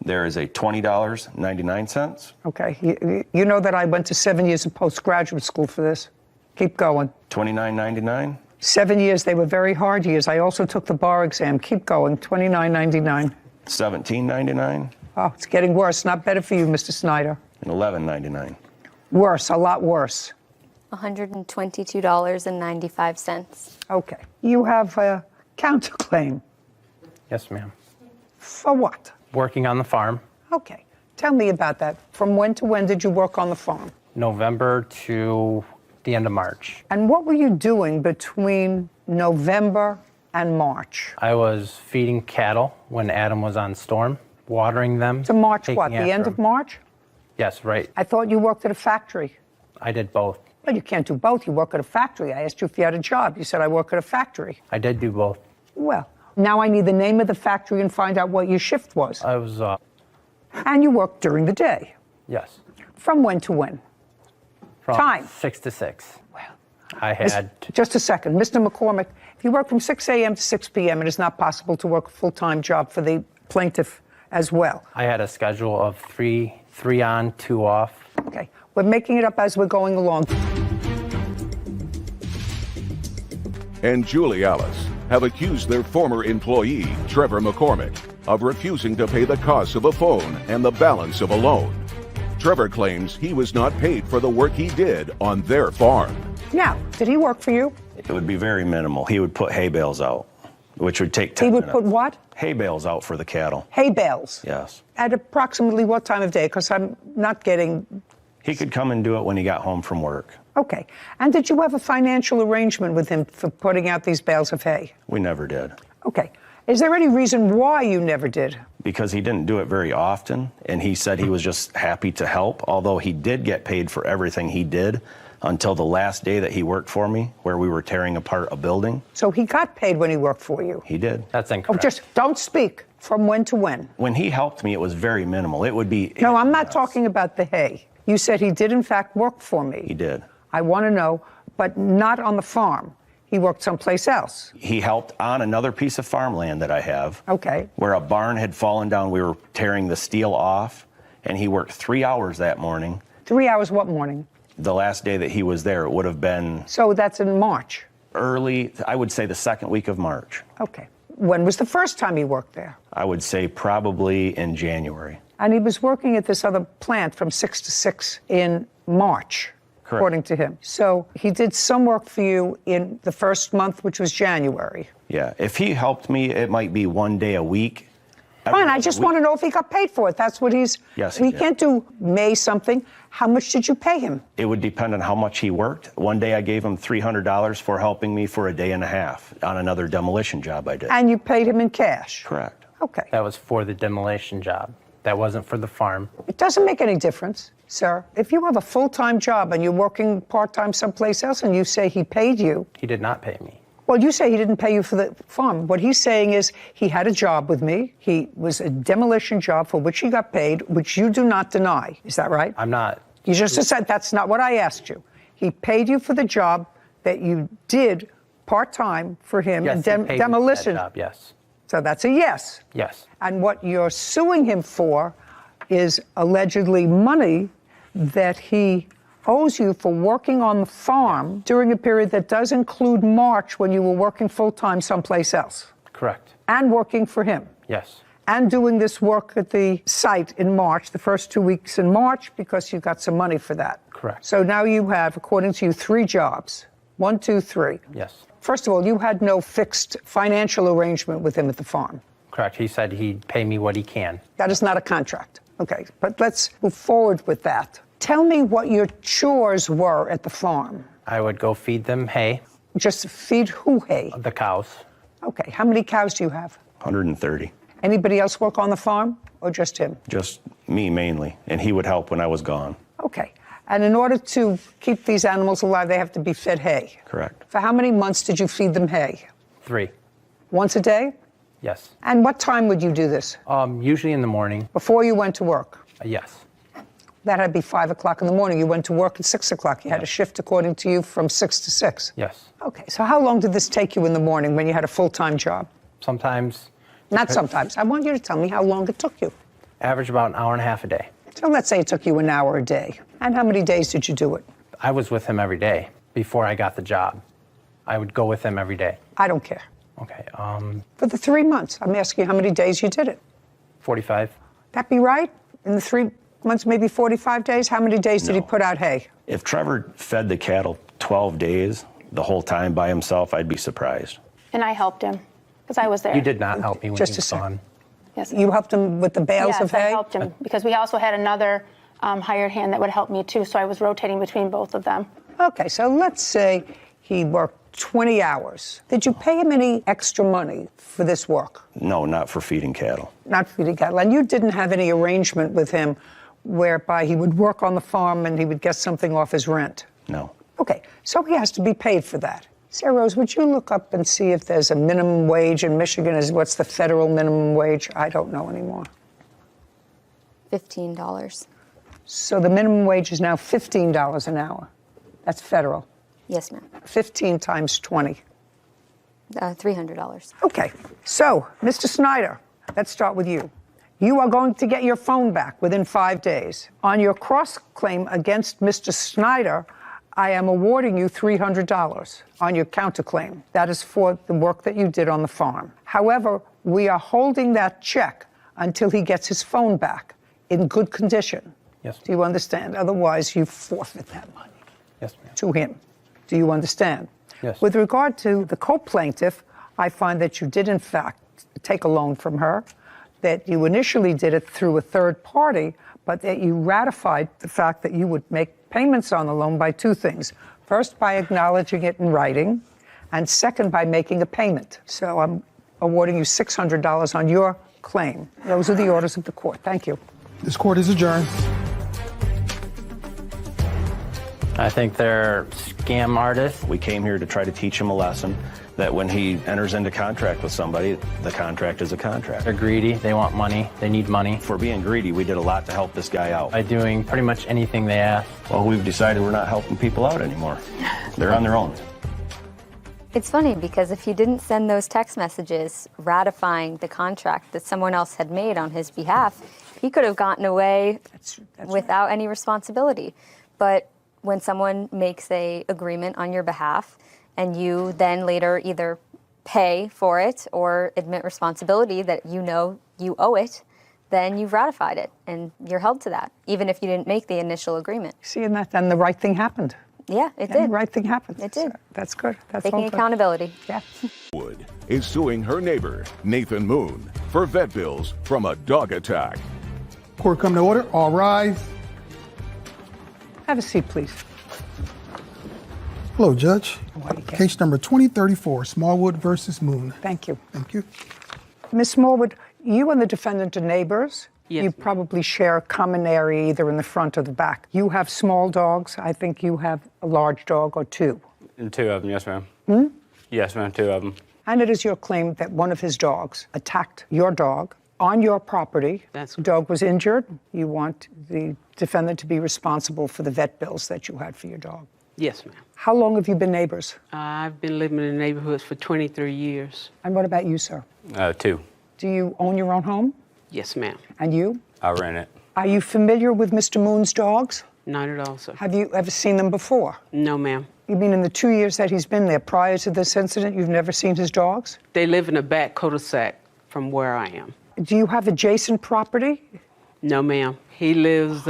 There is a $20.99. Okay. You know that I went to 7 years of postgraduate school for this. Keep going. $29.99. 7 years. They were very hard years. I also took the bar exam. Keep going. $29.99. $17.99. Oh, it's getting worse. Not better for you, Mr. Snyder. And $11.99. Worse. A lot worse. $122.95. Okay. You have a counterclaim. Yes, ma'am. For what? Working on the farm, Okay. Tell me about that. From when to when did you work on the farm? November to the end of March. And what were you doing between November and March? I was feeding cattle when Adam was on storm, watering them. To March taking what? The after end of him. March? Yes, right. I thought you worked at a factory. I did both. Well, you can't do both. You work at a factory. I asked you if you had a job. You said, I work at a factory. I did do both. Well, now I need the name of the factory and find out what your shift was. I was, And you worked during the day. yes. From when to when? From Time. 6 to 6. Well, I had, Just a second. Mr. McCormick, if you work from 6 a.m. to 6 p.m., it is not possible to work a full-time job for the plaintiff as well. I had a schedule of three on, 2 off. Okay. We're making it up as we're going along. And Julie Alice have accused their former employee, Trevor McCormick, of refusing to pay the cost of a phone and the balance of a loan. Trevor claims he was not paid for the work he did on their farm. Now, did he work for you? It would be very minimal. He would put hay bales out, which would take 10 He would minutes. put what? Hay bales out for the cattle. Hay bales. Yes. At approximately what time of day? Because I'm not getting... He could come and do it when he got home from work. Okay. And did you have a financial arrangement with him for putting out these bales of hay? We never did. Okay. Is there any reason why you never did? Because he didn't do it very often, and he said he was just happy to help, although he did get paid for everything he did until the last day that he worked for me, where we were tearing apart a building. So he got paid when he worked for you? He did. That's Oh, incorrect. just don't speak. From when to when? When he helped me, it was very minimal. It would be... No, I'm not talking about the hay. You said he did, in fact, work for me. He did. I want to know, but not on the farm. He worked someplace else. He helped on another piece of farmland that I have. Okay. Where a barn had fallen down. We were tearing the steel off, and he worked 3 hours that morning. 3 hours what morning? The last day that he was there, it would have been So that's in March. early, I would say the second week of March. Okay. When was the first time he worked there? I would say probably in January. And he was working at this other plant from 6 to 6 in March, Correct. according to him. So he did some work for you in the first month, which was January. Yeah, if he helped me, it might be 1 day a week. Fine, I just want to know if he got paid for it. That's what he's... Yes, he We did. can't do May something. How much did you pay him? It would depend on how much he worked. One day I gave him $300 for helping me for a day and a half on another demolition job I did. And you paid him in cash? Correct. Okay. That was for the demolition job. That wasn't for the farm. It doesn't make any difference, sir. If you have a full-time job and you're working part-time someplace else and you say he paid you... He did not pay me. Well, you say he didn't pay you for the farm. What he's saying is he had a job with me. He was a demolition job for which he got paid, which you do not deny. Is that right? I'm not. You just said that's not what I asked you. He paid you for the job that you did part-time for him Yes, in he paid me for that demolition. job, yes. So that's a yes. Yes. And what you're suing him for is allegedly money that he owes you for working on the farm during a period that does include March when you were working full-time someplace else. Correct. And working for him. Yes. And doing this work at the site in March, the first 2 weeks in March, because you got some money for that. Correct. So now you have, according to you, 3 jobs. 1, 2, 3. Yes. First of all, you had no fixed financial arrangement with him at the farm. Correct. He said he'd pay me what he can. That is not a contract. Okay, but let's move forward with that. Tell me what your chores were at the farm. I would go feed them hay. Just feed who hay? The cows. Okay, how many cows do you have? 130. Anybody else work on the farm or just him? Just me mainly, and he would help when I was gone. Okay, and in order to keep these animals alive, they have to be fed hay. Correct. For how many months did you feed them hay? 3. Once a day? Yes. And what time would you do this? Usually in the morning. Before you went to work? Yes. That had to be 5 o'clock in the morning. You went to work at 6 o'clock. You had a shift, according to you, from 6 to 6. Yes. Okay, so how long did this take you in the morning when you had a full-time job? Sometimes. Not sometimes. I want you to tell me how long it took you. Average about an hour and a half a day. So let's say it took you an hour a day. And how many days did you do it? I was with him every day before I got the job. I would go with him every day. I don't care. Okay. For the 3 months, I'm asking you how many days you did it. 45. That be right? In the 3 months, maybe 45 days? How many days did he put out hay? If Trevor fed the cattle 12 days the whole time by himself, I'd be surprised. And I helped him because I was there. You did not help me when Just he a was second. gone. Yes. You helped him with the bales yes, of hay? I helped him because we also had another hired hand that would help me too, so I was rotating between both of them. Okay, so let's say he worked 20 hours. Did you pay him any extra money for this work? No, not for feeding cattle. Not feeding cattle. And you didn't have any arrangement with him whereby he would work on the farm and he would get something off his rent? No. Okay, so he has to be paid for that. Sarah Rose, would you look up and see if there's a minimum wage in Michigan? What's the federal minimum wage? I don't know anymore. $15. So the minimum wage is now $15 an hour. That's federal. Yes, ma'am. 15 times 20. $300. Okay, so Mr. Snyder, let's start with you. You are going to get your phone back within 5 days. On your cross-claim against Mr. Snyder, I am awarding you $300 on your counterclaim. That is for the work that you did on the farm. However, we are holding that check until he gets his phone back in good condition. Yes. Do you understand? Otherwise, you forfeit that money. Yes, ma'am. To him. Do you understand? Yes. With regard to the co-plaintiff, I find that you did, in fact, take a loan from her, that you initially did it through a third party, but that you ratified the fact that you would make payments on the loan by two things. First, by acknowledging it in writing, and second, by making a payment. So I'm awarding you $600 on your claim. Those are the orders of the court. Thank you. This court is adjourned. I think they're scam artists. We came here to try to teach him a lesson that when he enters into contract with somebody, the contract is a contract. They're greedy. They want money. They need money. For being greedy, we did a lot to help this guy out. By doing pretty much anything they ask. Well, we've decided we're not helping people out anymore. They're on their own. It's funny because if he didn't send those text messages ratifying the contract that someone else had made on his behalf, he could have gotten away without any responsibility. But when someone makes an agreement on your behalf and you then later either pay for it or admit responsibility that you know you owe it, then you've ratified it and you're held to that, even if you didn't make the initial agreement. See, and then the right thing happened. Yeah, it And did. the right thing happened. It did. So that's good. That's Taking all good. accountability. Yeah. Wood is suing her neighbor, Nathan Moon, for vet bills from a dog attack. Court come to order. All rise. Have a seat, please. Hello, Judge. Case number 2034, Smallwood versus Moon. Thank you. Thank you. Ms. Smallwood, you and the defendant are neighbors. Yes, You ma'am. probably share a common area either in the front or the back. You have small dogs. I think you have a large dog or two. And two of them, yes, ma'am. Hmm? Yes, ma'am, two of them. And it is your claim that one of his dogs attacked your dog on your property. The dog was injured. You want the defendant to be responsible for the vet bills that you had for your dog. Yes, ma'am. How long have you been neighbors? I've been living in the neighborhoods for 23 years. And what about you, sir? Two. Do you own your own home? Yes, ma'am. And you? I rent it. Are you familiar with Mr. Moon's dogs? Not at all, sir. Have you ever seen them before? No, ma'am. You mean in the 2 years that he's been there, prior to this incident, you've never seen his dogs? They live in a back cul-de-sac from where I am. Do you have adjacent property? No, ma'am. He lives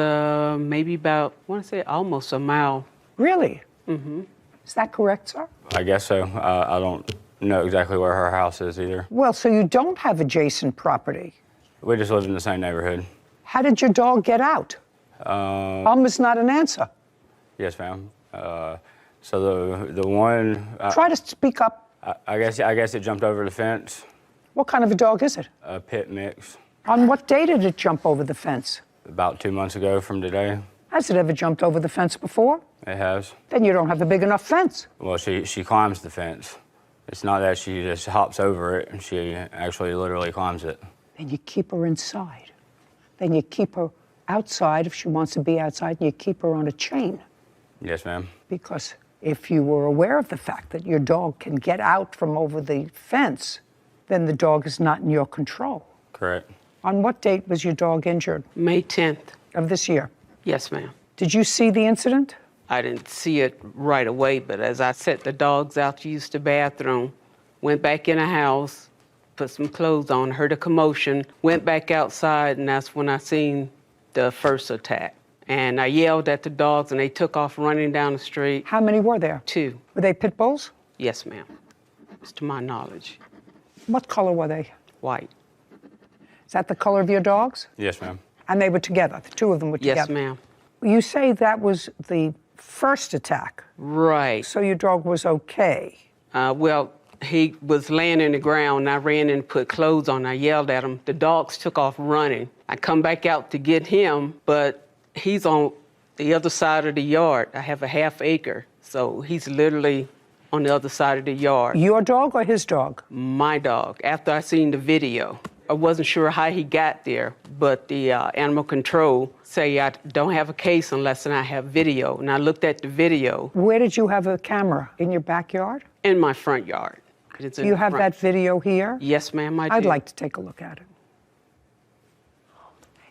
maybe about, I want to say almost a mile. Really? Mm-hmm. Is that correct, sir? I guess so. I don't know exactly where her house is either. Well, so you don't have adjacent property. We just live in the same neighborhood. How did your dog get out? Is not an answer. Yes, ma'am. So the one. Try to speak up. I guess it jumped over the fence. What kind of a dog is it? A pit mix. On what day did it jump over the fence? About 2 months ago from today. Has it ever jumped over the fence before? It has. Then you don't have a big enough fence. Well, she climbs the fence. It's not that she just hops over it. She actually literally climbs it. Then you keep her inside. Then you keep her outside if she wants to be outside, and you keep her on a chain. Yes, ma'am. Because if you were aware of the fact that your dog can get out from over the fence, then the dog is not in your control. Correct. On what date was your dog injured? May 10th. Of this year? Yes, ma'am. Did you see the incident? I didn't see it right away, but as I set the dogs out to use the bathroom, went back in the house, put some clothes on, heard a commotion, went back outside, and that's when I seen the first attack. And I yelled at the dogs, and they took off running down the street. How many were there? 2. Were they pit bulls? Yes, ma'am. It's to my knowledge. What color were they? White. Is that the color of your dogs? Yes, ma'am. And they were together. The two of them were together. Yes, ma'am. You say that was the first attack. Right. So your dog was okay. Well, he was laying in the ground, and I ran and put clothes on. I yelled at him. The dogs took off running. I come back out to get him, but he's on the other side of the yard. I have a half acre, so he's literally on the other side of the yard. Your dog or his dog? My dog, after I seen the video. I wasn't sure how he got there, but the animal control say I don't have a case unless I have video. And I looked at the video. Where did you have a camera? In your backyard? In my front yard. It's in You the have front. that video here? Yes, ma'am, I do. I'd like to take a look at it.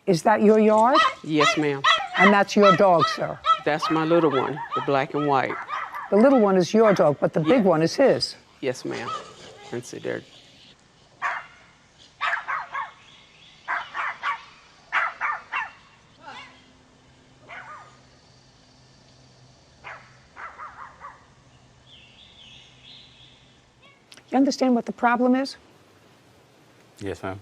Is that your yard? Yes, ma'am. And that's your dog, sir? That's my little one, the black and white. The little one is your dog, but the big one is his? Yes, ma'am. And see there. You understand what the problem is? Yes, ma'am.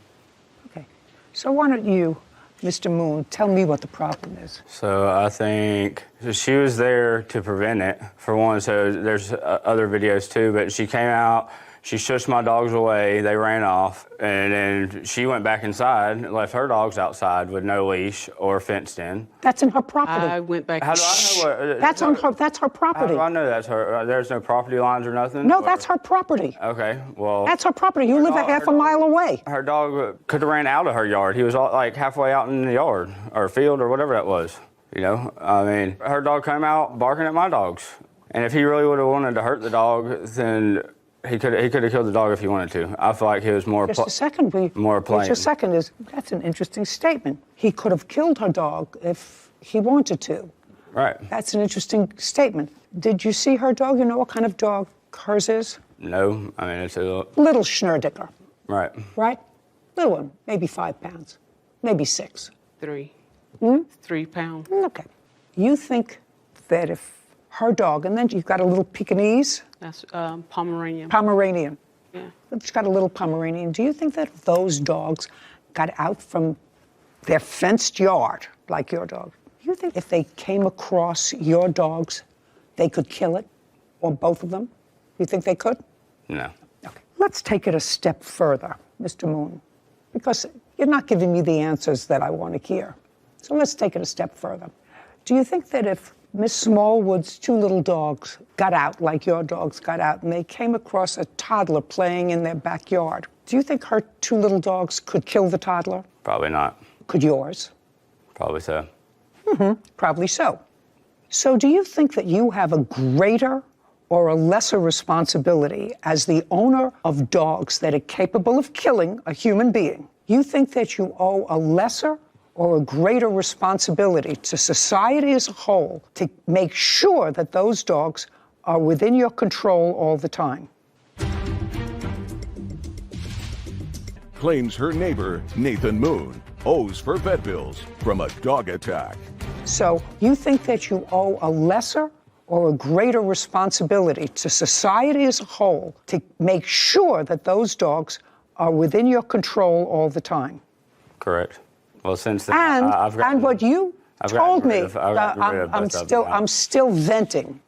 Okay. So why don't you, Mr. Moon, tell me what the problem is? So I think she was there to prevent it, for one. So there's other videos too, but she came out, she shushed my dogs away, they ran off, and then she went back inside and left her dogs outside with no leash or fenced in. That's in her property. I went back. How do I know what? That's her How property. do I know that's her? There's no property lines or nothing? No, Or- that's her property. Okay, well. That's her property. You live a half a mile away. Her dog could have ran out of her yard. He was like halfway out in the yard or field or whatever that was. You know, I mean, her dog came out barking at my dogs. And if he really would have wanted to hurt the dog, then he could have killed the dog if he wanted to. I feel like he was more Just a second, more playing. Just a second that's an interesting statement. He could have killed her dog if he wanted to. Right. That's an interesting statement. Did you see her dog? You know what kind of dog hers is? No, I mean, it's a Little Schnurdicker, right. right? Little one, maybe 5 pounds, maybe 6. 3. 3 pounds. Okay. You think that if her dog, and then you've got a little Pekingese? That's Pomeranian. Pomeranian. Yeah. She's got a little Pomeranian. Do you think that if those dogs got out from their fenced yard, like your dog, do you think if they came across your dogs, they could kill it? Or both of them? You think they could? No. Okay. Let's take it a step further, Mr. Moon, because you're not giving me the answers that I want to hear. So let's take it a step further. Do you think that if Miss Smallwood's 2 little dogs got out like your dogs got out and they came across a toddler playing in their backyard, do you think her 2 little dogs could kill the toddler? Probably not. Could yours? Probably so. Probably so. So do you think that you have a greater or a lesser responsibility as the owner of dogs that are capable of killing a human being? You think that you owe a lesser or a greater responsibility to society as a whole to make sure that those dogs are within your control all the time? Claims her neighbor, Nathan Moon, owes for vet bills from a dog attack. So you think that you owe a lesser or a greater responsibility to society as a whole to make sure that those dogs are within your control all the time? Correct. Well, since then, And, I've gotten, and what you I've gotten told me, rid of- I've gotten rid of both of them now. I'm still venting,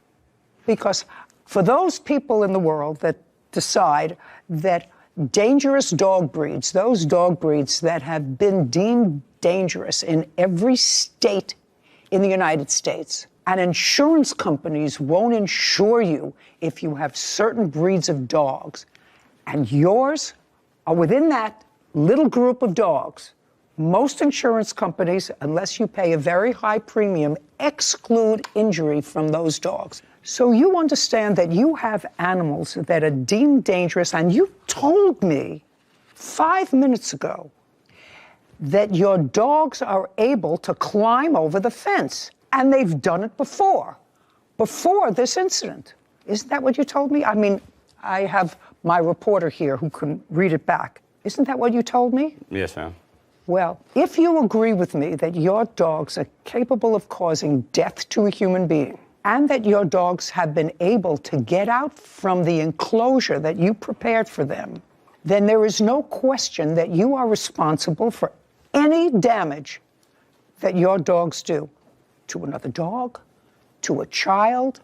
because for those people in the world that decide that dangerous dog breeds, those dog breeds that have been deemed dangerous in every state in the United States, and insurance companies won't insure you if you have certain breeds of dogs, and yours are within that little group of dogs. Most insurance companies, unless you pay a very high premium, exclude injury from those dogs. So you understand that you have animals that are deemed dangerous, and you told me 5 minutes ago that your dogs are able to climb over the fence, and they've done it before this incident. Isn't that what you told me? I mean, I have my reporter here who can read it back. Isn't that what you told me? Yes, ma'am. Well, if you agree with me that your dogs are capable of causing death to a human being, and that your dogs have been able to get out from the enclosure that you prepared for them, then there is no question that you are responsible for any damage that your dogs do to another dog, to a child,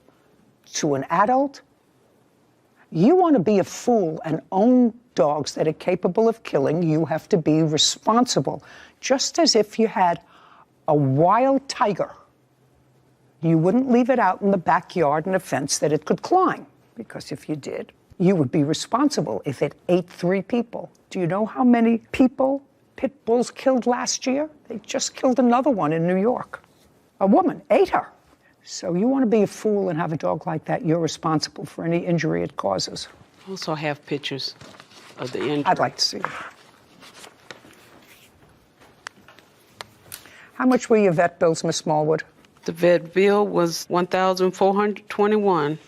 to an adult. You want to be a fool and own dogs that are capable of killing, you have to be responsible. Just as if you had a wild tiger, you wouldn't leave it out in the backyard in a fence that it could climb, because if you did, you would be responsible if it ate 3 people. Do you know how many people pit bulls killed last year? They just killed another one in New York. A woman ate her. So you want to be a fool and have a dog like that, you're responsible for any injury it causes. I also have pictures of the injury. I'd like to see them. How much were your vet bills, Miss Smallwood? The vet bill was $1,421.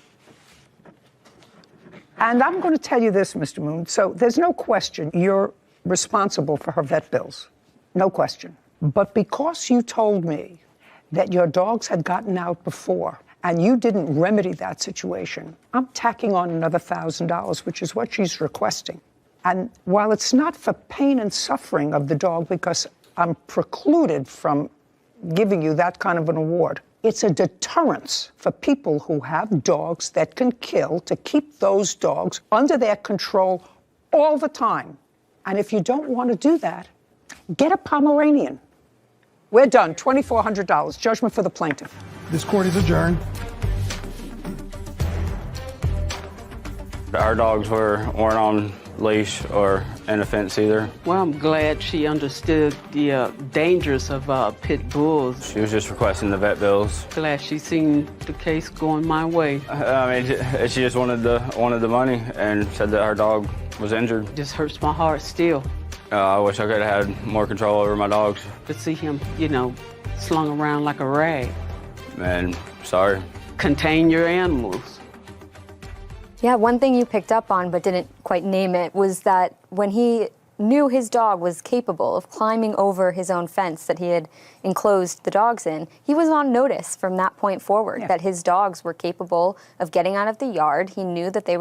And I'm going to tell you this, Mr. Moon. So there's no question you're responsible for her vet bills. No question. But because you told me that your dogs had gotten out before and you didn't remedy that situation, I'm tacking on another $1,000, which is what she's requesting. And while it's not for pain and suffering of the dog, because I'm precluded from giving you that kind of an award, it's a deterrence for people who have dogs that can kill, to keep those dogs under their control all the time. And if you don't want to do that, get a Pomeranian. We're done. $2,400. Judgment for the plaintiff. This court is adjourned. Our dogs weren't on leash or in a fence either. Well, I'm glad she understood the dangers of pit bulls. She was just requesting the vet bills. Glad she seen the case going my way. I mean, she just wanted the money and said that her dog was injured. Just hurts my heart still. I wish I could have had more control over my dogs. To see him, slung around like a rag. Man, sorry. Contain your animals. Yeah, one thing you picked up on but didn't quite name it was that when he knew his dog was capable of climbing over his own fence that he had enclosed the dogs in, he was on notice from that point forward that his dogs were capable of getting out of the yard. He knew that they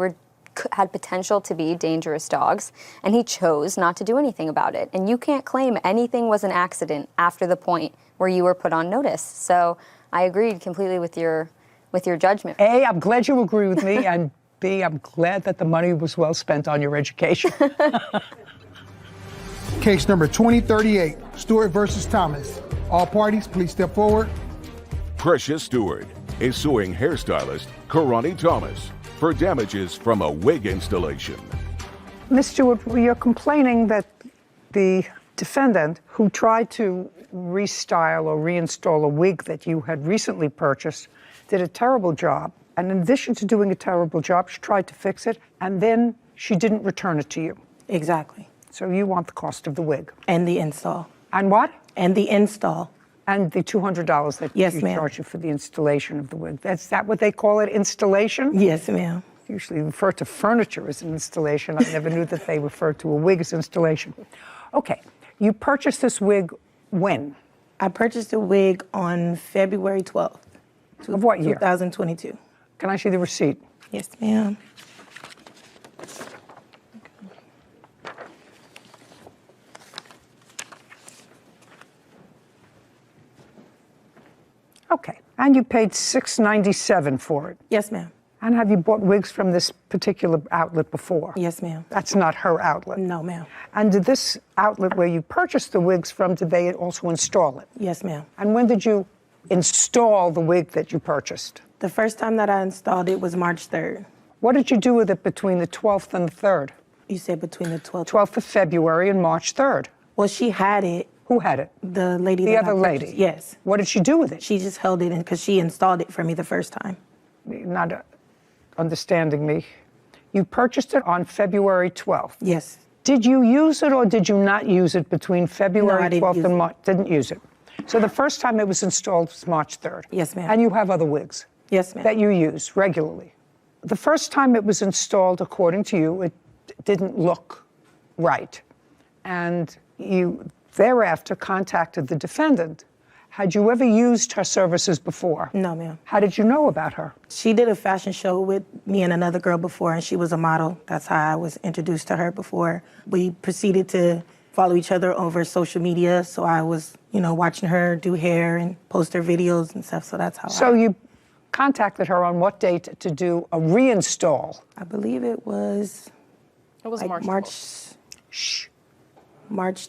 had potential to be dangerous dogs, and he chose not to do anything about it. And you can't claim anything was an accident after the point where you were put on notice. So I agreed completely with your judgment. A, I'm glad you agree with me, and B, I'm glad that the money was well spent on your education. Case number 2038, Stewart versus Thomas. All parties, please step forward. Precious Stewart is suing hairstylist Karani Thomas for damages from a wig installation. Ms. Stewart, you're complaining that the defendant who tried to restyle or reinstall a wig that you had recently purchased did a terrible job. And in addition to doing a terrible job, she tried to fix it, and then she didn't return it to you. Exactly. So you want the cost of the wig. And the install. And what? And the install. And the $200 that yes, you ma'am. charge you for the installation of the wig. Is that what they call it, installation? Yes, ma'am. Usually refer to furniture as an installation. I never knew that they referred to a wig as installation. Okay, you purchased this wig when? I purchased a wig on February 12th. Of what year? 2022. Can I see the receipt? Yes, ma'am. Okay, and you paid $697 for it? Yes, ma'am. And have you bought wigs from this particular outlet before? Yes, ma'am. That's not her outlet? No, ma'am. And did this outlet where you purchased the wigs from, did they also install it? Yes, ma'am. And when did you install the wig that you purchased? The first time that I installed it was March 3rd. What did you do with it between the 12th and the 3rd? You said between the 12th? 12th of February and March 3rd. Well, she had it. Who had it? The lady. The other lady? Yes. What did she do with it? She just held it in because she installed it for me the first time. Not understanding me. You purchased it on February 12th? Yes. Did you use it or did you not use it between February 12th and March? Didn't use it. So the first time it was installed was March 3rd? Yes, ma'am. And you have other wigs? Yes, ma'am. That you use regularly? The first time it was installed, according to you, it didn't look right. And you thereafter contacted the defendant. Had you ever used her services before? No, ma'am. How did you know about her? She did a fashion show with me and another girl before, and she was a model. That's how I was introduced to her before. We proceeded to follow each other over social media, so I was, watching her do hair and post her videos and stuff, so that's how So you contacted her on what date to do a reinstall? I believe it was... It was like March. March,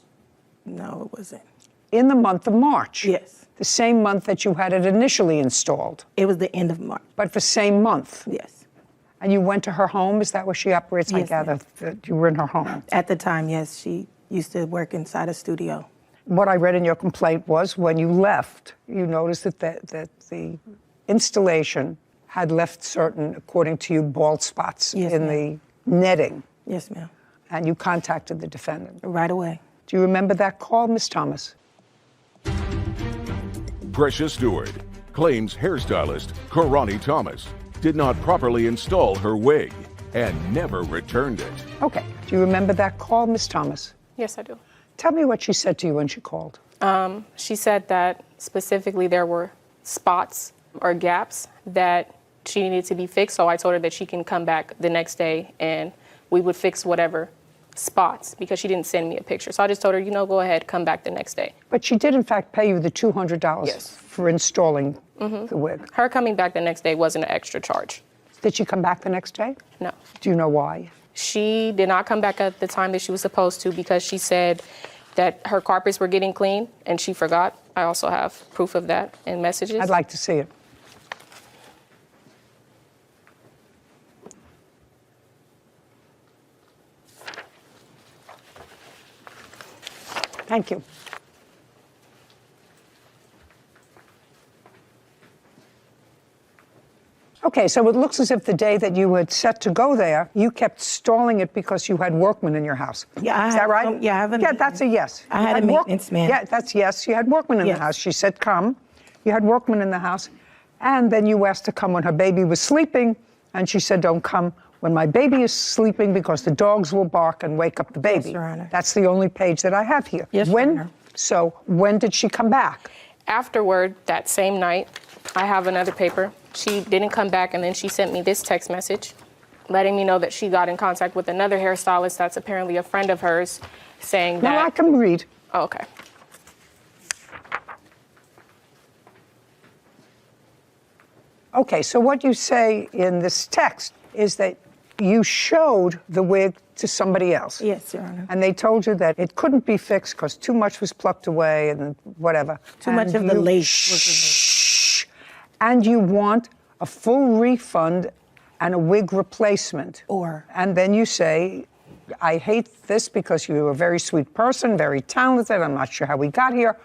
no, it wasn't. In the month of March? Yes. The same month that you had it initially installed? It was the end of March. But for same month? Yes. And you went to her home? Is that where she operates? Yes, I gather that you were in her home. At the time, yes. She used to work inside a studio. What I read in your complaint was when you left, you noticed that the installation had left certain, according to you, bald spots in the netting. Yes, ma'am. And you contacted the defendant? Right away. Do you remember that call, Ms. Thomas? Precious Stewart claims hairstylist Karani Thomas did not properly install her wig and never returned it. Okay. Do you remember that call, Ms. Thomas? Yes, I do. Tell me what she said to you when she called. She said that specifically there were spots or gaps that she needed to be fixed. So I told her that she can come back the next day and we would fix whatever spots because she didn't send me a picture. So I just told her, go ahead, come back the next day. But she did, in fact, pay you the $200 for installing the wig. Her coming back the next day wasn't an extra charge. Did she come back the next day? No. Do you know why? She did not come back at the time that she was supposed to because she said that her carpets were getting clean and she forgot. I also have proof of that in messages. I'd like to see it. Thank you. Okay, so it looks as if the day that you had set to go there, you kept stalling it because you had workmen in your house. Yeah, Is that right? I have a Yeah, that's a yes. I had a maintenance man. Yeah, that's yes. You had workmen in the house. She said, come. You had workmen in the house. And then you asked to come when her baby was sleeping. And she said, don't come when my baby is sleeping because the dogs will bark and wake up the baby. Yes, Your Honor. That's the only page that I have here. Yes, Your Honor. So when did she come back? Afterward, that same night, I have another paper. She didn't come back, and then she sent me this text message letting me know that she got in contact with another hairstylist that's apparently a friend of hers, saying that... No, I can read. Oh, okay. Okay, so what you say in this text is that you showed the wig to somebody else. Yes, Your Honor. And they told you that it couldn't be fixed because too much was plucked away and whatever. Too much of the lace was removed. And you want a full refund and a wig replacement. And then you say, I hate this because you're a very sweet person, very talented. I'm not sure how we got here.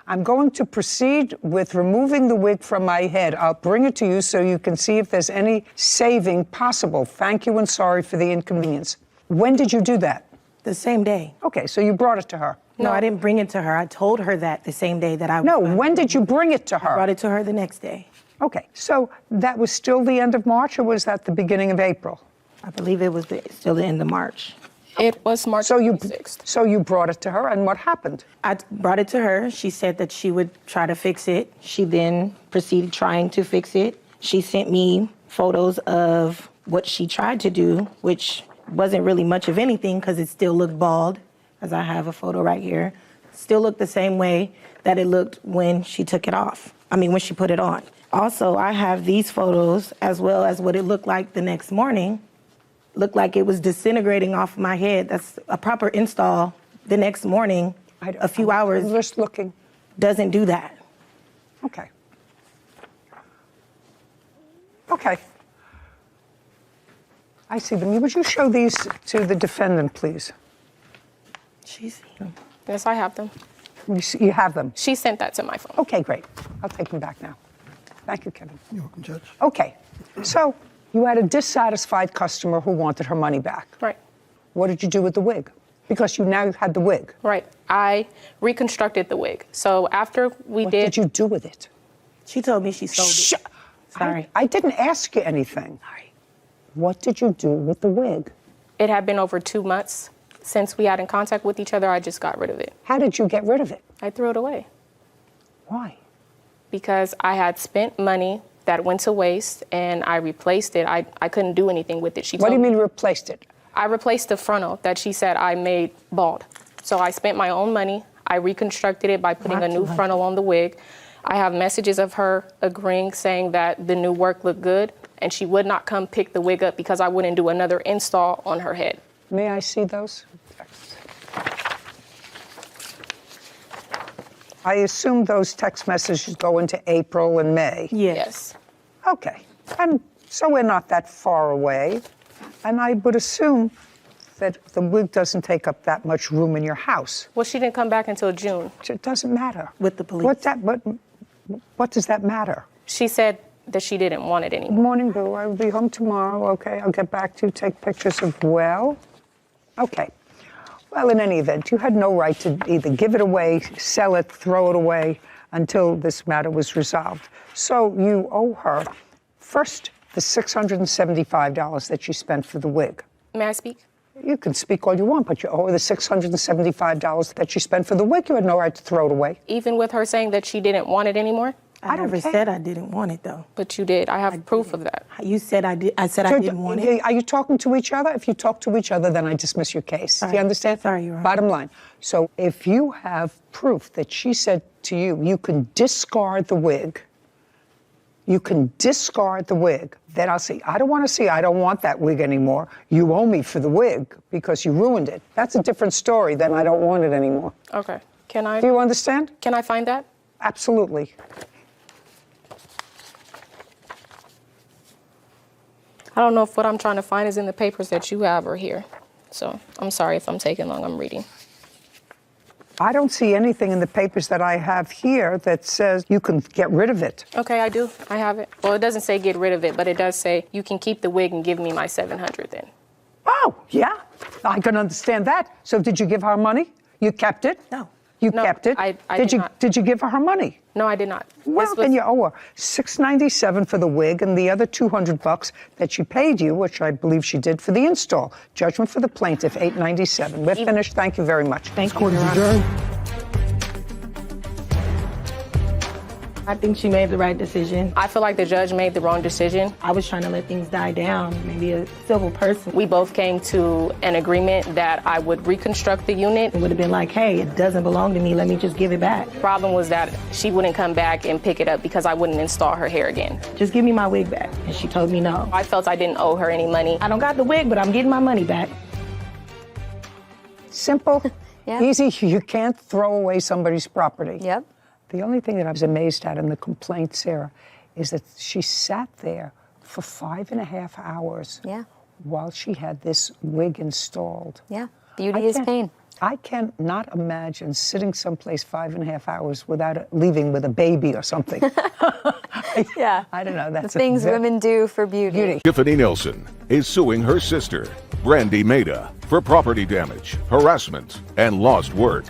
I'm going to proceed with removing the wig from my head. I'll bring it to you so you can see if there's any saving possible. Thank you and sorry for the inconvenience. When did you do that? The same day. Okay, so you brought it to her. No, I didn't bring it to her. I told her that the same day that I was... No, when did you bring it to her? I brought it to her the next day. Okay, so that was still the end of March, or was that the beginning of April? I believe it was still the end of March. It was March 26th. So you brought it to her, and what happened? I brought it to her. She said that she would try to fix it. She then proceeded trying to fix it. She sent me photos of what she tried to do, which wasn't really much of anything because it still looked bald, as I have a photo right here. Still looked the same way that it looked when she took it off. When she put it on. Also, I have these photos as well as what it looked like the next morning. Looked like it was disintegrating off my head. That's a proper install the next morning, a few hours. Just looking. Doesn't do that. Okay. Okay. I see them. Would you show these to the defendant, please? She's here. Yes, I have them. You have them? She sent that to my phone. Okay, great. I'll take them back now. Thank you, Kevin. You're welcome, Judge. Okay, so you had a dissatisfied customer who wanted her money back. Right. What did you do with the wig? Because you now had the wig. Right. I reconstructed the wig. So after we What did you do with it? She told me she sold it. Sorry. I didn't ask you anything. Sorry. What did you do with the wig? It had been over 2 months since we had in contact with each other. I just got rid of it. How did you get rid of it? I threw it away. Why? because I had spent money that went to waste and I replaced it. I couldn't do anything with it. What do you mean replaced it? I replaced the frontal that she said I made bald. So I spent my own money. I reconstructed it by putting a new frontal on the wig. I have messages of her agreeing, saying that the new work looked good, and she would not come pick the wig up because I wouldn't do another install on her head. May I see those? I assume those text messages go into April and May. Yes. Okay. And so we're not that far away. And I would assume that the wig doesn't take up that much room in your house. Well, she didn't come back until June. It doesn't matter. With the police. What does that matter? She said that she didn't want it anymore. Good morning, Boo. I will be home tomorrow. Okay, I'll get back to you, take pictures of well. Okay. Well, in any event, you had no right to either give it away, sell it, throw it away until this matter was resolved. So you owe her first the $675 that you spent for the wig. May I speak? You can speak all you want, but you owe her the $675 that you spent for the wig. You had no right to throw it away. Even with her saying that she didn't want it anymore? I never said I didn't want it, though. But you did. I have proof of that. You said I did. I said I didn't want it. Are you talking to each other? If you talk to each other, then I dismiss your case. Do you understand? Sorry, Your Honor. Bottom line. So if you have proof that she said to you, you can discard the wig, then I'll say, I don't want that wig anymore. You owe me for the wig because you ruined it. That's a different story than I don't want it anymore. Okay. Do you understand? Can I find that? Absolutely. I don't know if what I'm trying to find is in the papers that you have or here. So I'm sorry if I'm taking long. I'm reading. I don't see anything in the papers that I have here that says you can get rid of it. Okay, I do. I have it. Well, it doesn't say get rid of it, but it does say you can keep the wig and give me my $700 then. Oh, yeah. I can understand that. So did you give her money? You kept it? No. You kept it? I did not. Did you give her money? No, I did not. Well, then you owe her $697 for the wig and the other $200 that she paid you, which I believe she did for the install. Judgment for the plaintiff, $897. We're finished. Thank you very much. Thank you, Court is Your Honor. adjourned. I think she made the right decision. I feel like the judge made the wrong decision. I was trying to let things die down, maybe a civil person. We both came to an agreement that I would reconstruct the unit. It would have been like, hey, it doesn't belong to me, let me just give it back. The problem was that she wouldn't come back and pick it up because I wouldn't install her hair again. Just give me my wig back. And she told me no. I felt I didn't owe her any money. I don't got the wig, but I'm getting my money back. Simple, Yeah. easy. You can't throw away somebody's property. Yep. The only thing that I was amazed at in the complaint, Sarah, is that she sat there for 5.5 hours while she had this wig installed. Yeah. Beauty is pain. I cannot imagine sitting someplace 5.5 hours without leaving with a baby or something. Yeah. I don't know. That's the things women do for beauty. Tiffany Nelson is suing her sister, Brandy Maida, for property damage, harassment, and lost work.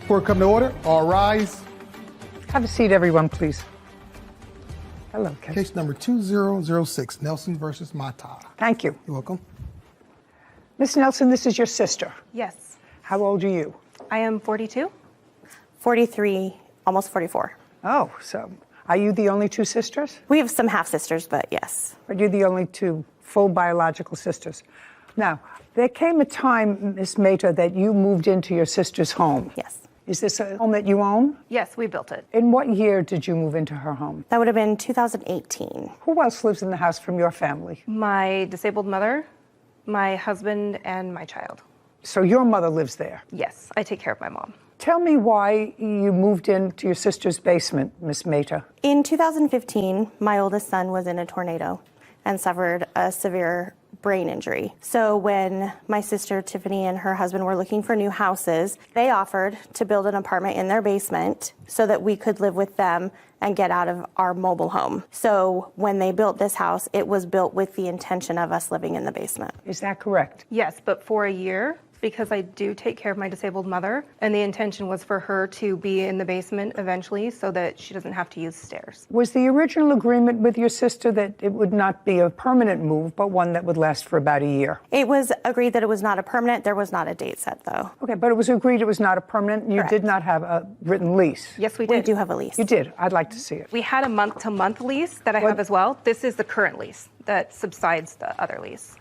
Court come to order. All rise. Have a seat, everyone, please. Hello, Case number 2006, Nelson versus Mata. Thank you. You're welcome. Miss Nelson, this is your sister. Yes. How old are you? I am 42. 43, almost 44. Oh, so are you the only two sisters? We have some half sisters, but yes. But you're the only two full biological sisters. Now, there came a time, Miss Maida, that you moved into your sister's home. Yes. Is this a home that you own? Yes, we built it. In what year did you move into her home? That would have been 2018. Who else lives in the house from your family? My disabled mother, my husband, and my child. So your mother lives there? Yes, I take care of my mom. Tell me why you moved into your sister's basement, Miss Maida. In 2015, my oldest son was in a tornado and suffered a severe brain injury. So when my sister Tiffany and her husband were looking for new houses, they offered to build an apartment in their basement so that we could live with them and get out of our mobile home. So when they built this house, it was built with the intention of us living in the basement. Is that correct? Yes, but for a year, because I do take care of my disabled mother, and the intention was for her to be in the basement eventually so that she doesn't have to use stairs. Was the original agreement with your sister that it would not be a permanent move, but one that would last for about a year? It was agreed that it was not a permanent. There was not a date set, though. Okay, but it was agreed it was not a permanent, and you Correct. did not have a written lease? Yes, we did. We do have a lease. You did. I'd like to see it. We had a month-to-month lease that I have as well. This is the current lease that subsides the other lease.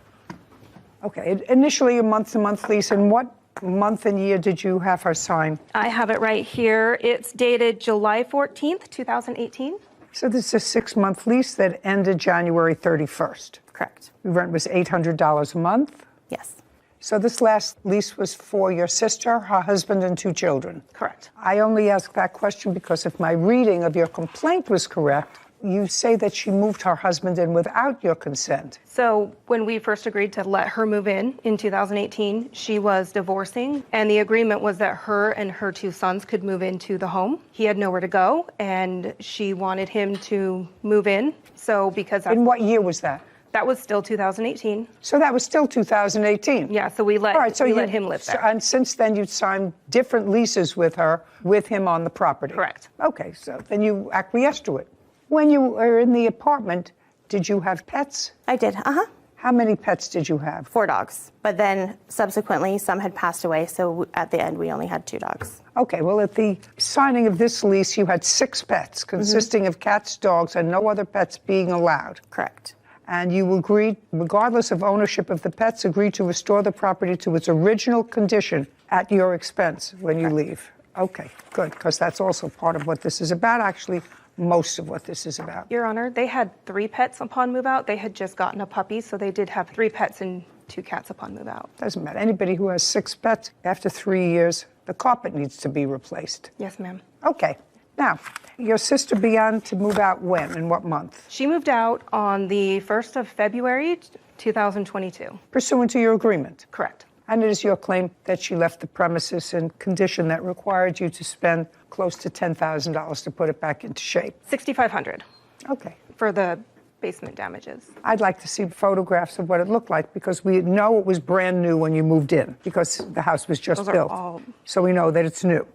Okay, initially a month-to-month lease, and what month and year did you have her sign? I have it right here. It's dated July 14th, 2018. So this is a 6-month lease that ended January 31st. Correct. The rent was $800 a month? Yes. So this last lease was for your sister, her husband, and 2 children? Correct. I only ask that question because if my reading of your complaint was correct, you say that she moved her husband in without your consent. So when we first agreed to let her move in 2018, she was divorcing, and the agreement was that her and her 2 sons could move into the home. He had nowhere to go, and she wanted him to move in. So because In what year was that? That was still 2018. So that was still 2018? Yeah, so we let, All right, so we you let him live there. And since then, you'd signed different leases with her, with him on the property? Correct. Okay, so then you acquiesced to it. When you were in the apartment, did you have pets? I did, How many pets did you have? 4 dogs. But then subsequently, some had passed away, so at the end, we only had 2 dogs. Okay, well, at the signing of this lease, you had 6 pets, consisting of cats, dogs, and no other pets being allowed. Correct. And you agreed, regardless of ownership of the pets, agreed to restore the property to its original condition at your expense when you leave. Okay, good, because that's also part of what this is about, actually, most of what this is about. Your Honor, they had 3 pets upon move out. They had just gotten a puppy, so they did have 3 pets and 2 cats upon move out. Doesn't matter. Anybody who has 6 pets, after 3 years, the carpet needs to be replaced. Yes, ma'am. Okay. Now, your sister began to move out when? In what month? She moved out on the 1st of February, 2022. Pursuant to your agreement? Correct. And it is your claim that she left the premises in condition that required you to spend close to $10,000 to put it back into shape? $6,500. Okay. For the basement damages. I'd like to see photographs of what it looked like because we know it was brand new when you moved in because the house was just Those built. are all... So we know that it's new.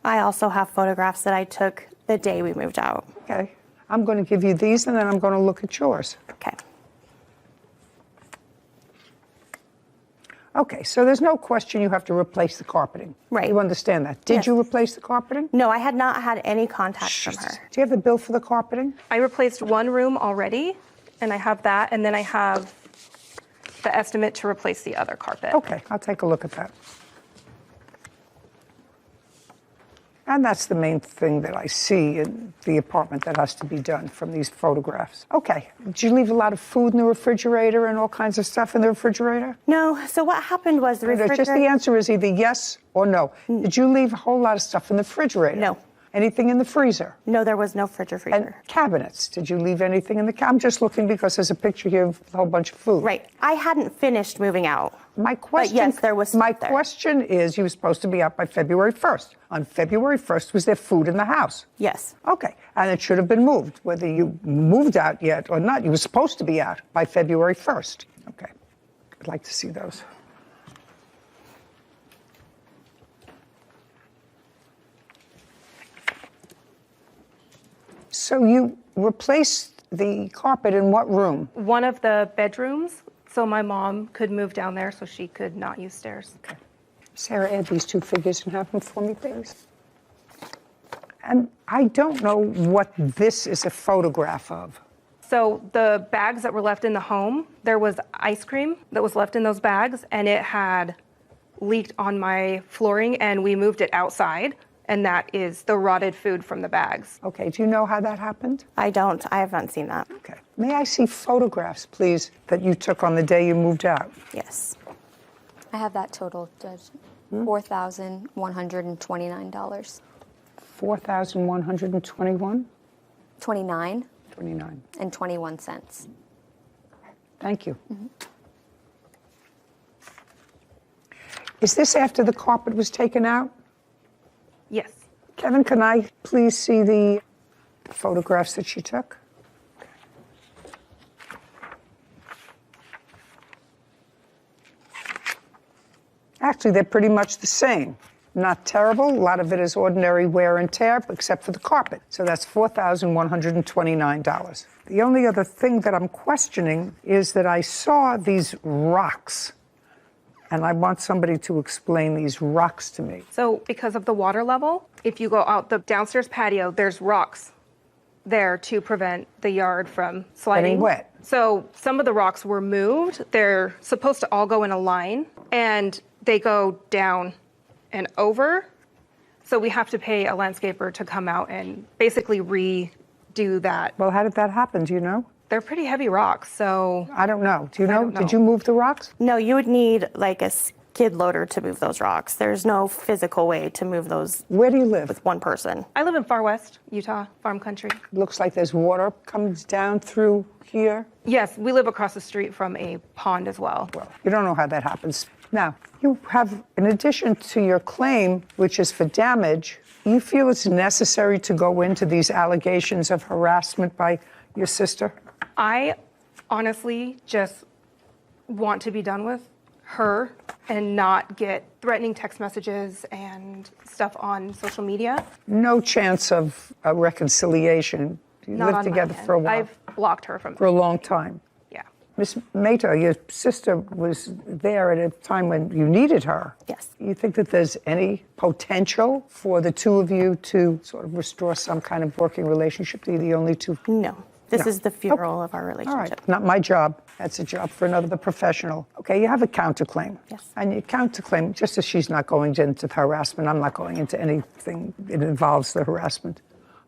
I also have photographs that I took the day we moved out. Okay. I'm going to give you these and then I'm going to look at yours. Okay. Okay, so there's no question you have to replace the carpeting. Right. You understand that. Did you replace the carpeting? No, I had not had any contact from her. Do you have the bill for the carpeting? I replaced 1 room already, and I have that, and then I have the estimate to replace the other carpet. Okay, I'll take a look at that. And that's the main thing that I see in the apartment that has to be done from these photographs. Okay, did you leave a lot of food in the refrigerator and all kinds of stuff in the refrigerator? No, so what happened was the refrigerator... Just the answer is either yes or no. Did you leave a whole lot of stuff in the refrigerator? No. Anything in the freezer? No, there was no fridge or freezer. And cabinets, did you leave anything in the cabinet? I'm just looking because there's a picture here of a whole bunch of food. Right, I hadn't finished moving out. My question, but yes, there was my there. question is, you were supposed to be out by February 1st. On February 1st, was there food in the house? Yes. Okay, and it should have been moved. Whether you moved out yet or not, you were supposed to be out by February 1st. Okay, I'd like to see those. So you replaced the carpet in what room? One of the bedrooms, so my mom could move down there so she could not use stairs. Okay. Sarah, add these 2 figures and have them for me, please. And I don't know what this is a photograph of. So the bags that were left in the home, there was ice cream that was left in those bags, and it had leaked on my flooring, and we moved it outside. And that is the rotted food from the bags. Okay, do you know how that happened? I don't. I haven't seen that. Okay. May I see photographs, please, that you took on the day you moved out? Yes. I have that total, Judge. $4,129. 4,121? 29. 29. And 21 cents. Thank you. Is this after the carpet was taken out? Yes. Kevin, can I please see the photographs that she took? Actually, they're pretty much the same. Not terrible. A lot of it is ordinary wear and tear, except for the carpet. So that's $4,129. The only other thing that I'm questioning is that I saw these rocks. And I want somebody to explain these rocks to me. So because of the water level, if you go out the downstairs patio, there's rocks there to prevent the yard from sliding. Getting wet. So some of the rocks were moved. They're supposed to all go in a line, and they go down and over. So we have to pay a landscaper to come out and basically redo that. Well, how did that happen? Do you know? They're pretty heavy rocks, so. I don't know. Do you know? Did you move the rocks? No, you would need like a skid loader to move those rocks. There's no physical way to move those. Where do you live? With one person. I live in far west Utah, farm country. Looks like there's water comes down through here. Yes, we live across the street from a pond as well. Well, you don't know how that happens. Now, you have, in addition to your claim, which is for damage, you feel it's necessary to go into these allegations of harassment by your sister? I honestly just want to be done with her and not get threatening text messages and stuff on social media. No chance of a reconciliation. You Not lived on my together end. for a while. I've blocked her from For a long time. Yeah. Miss Mehta, your sister was there at a time when you needed her. Yes. You think that there's any potential for the two of you to sort of restore some kind of working relationship? They're the only two? No. This No. is the funeral of our All relationship. right, not my job. That's a job for another professional. Okay, you have a counterclaim. Yes. And your counterclaim, just as she's not going into harassment, I'm not going into anything that involves the harassment.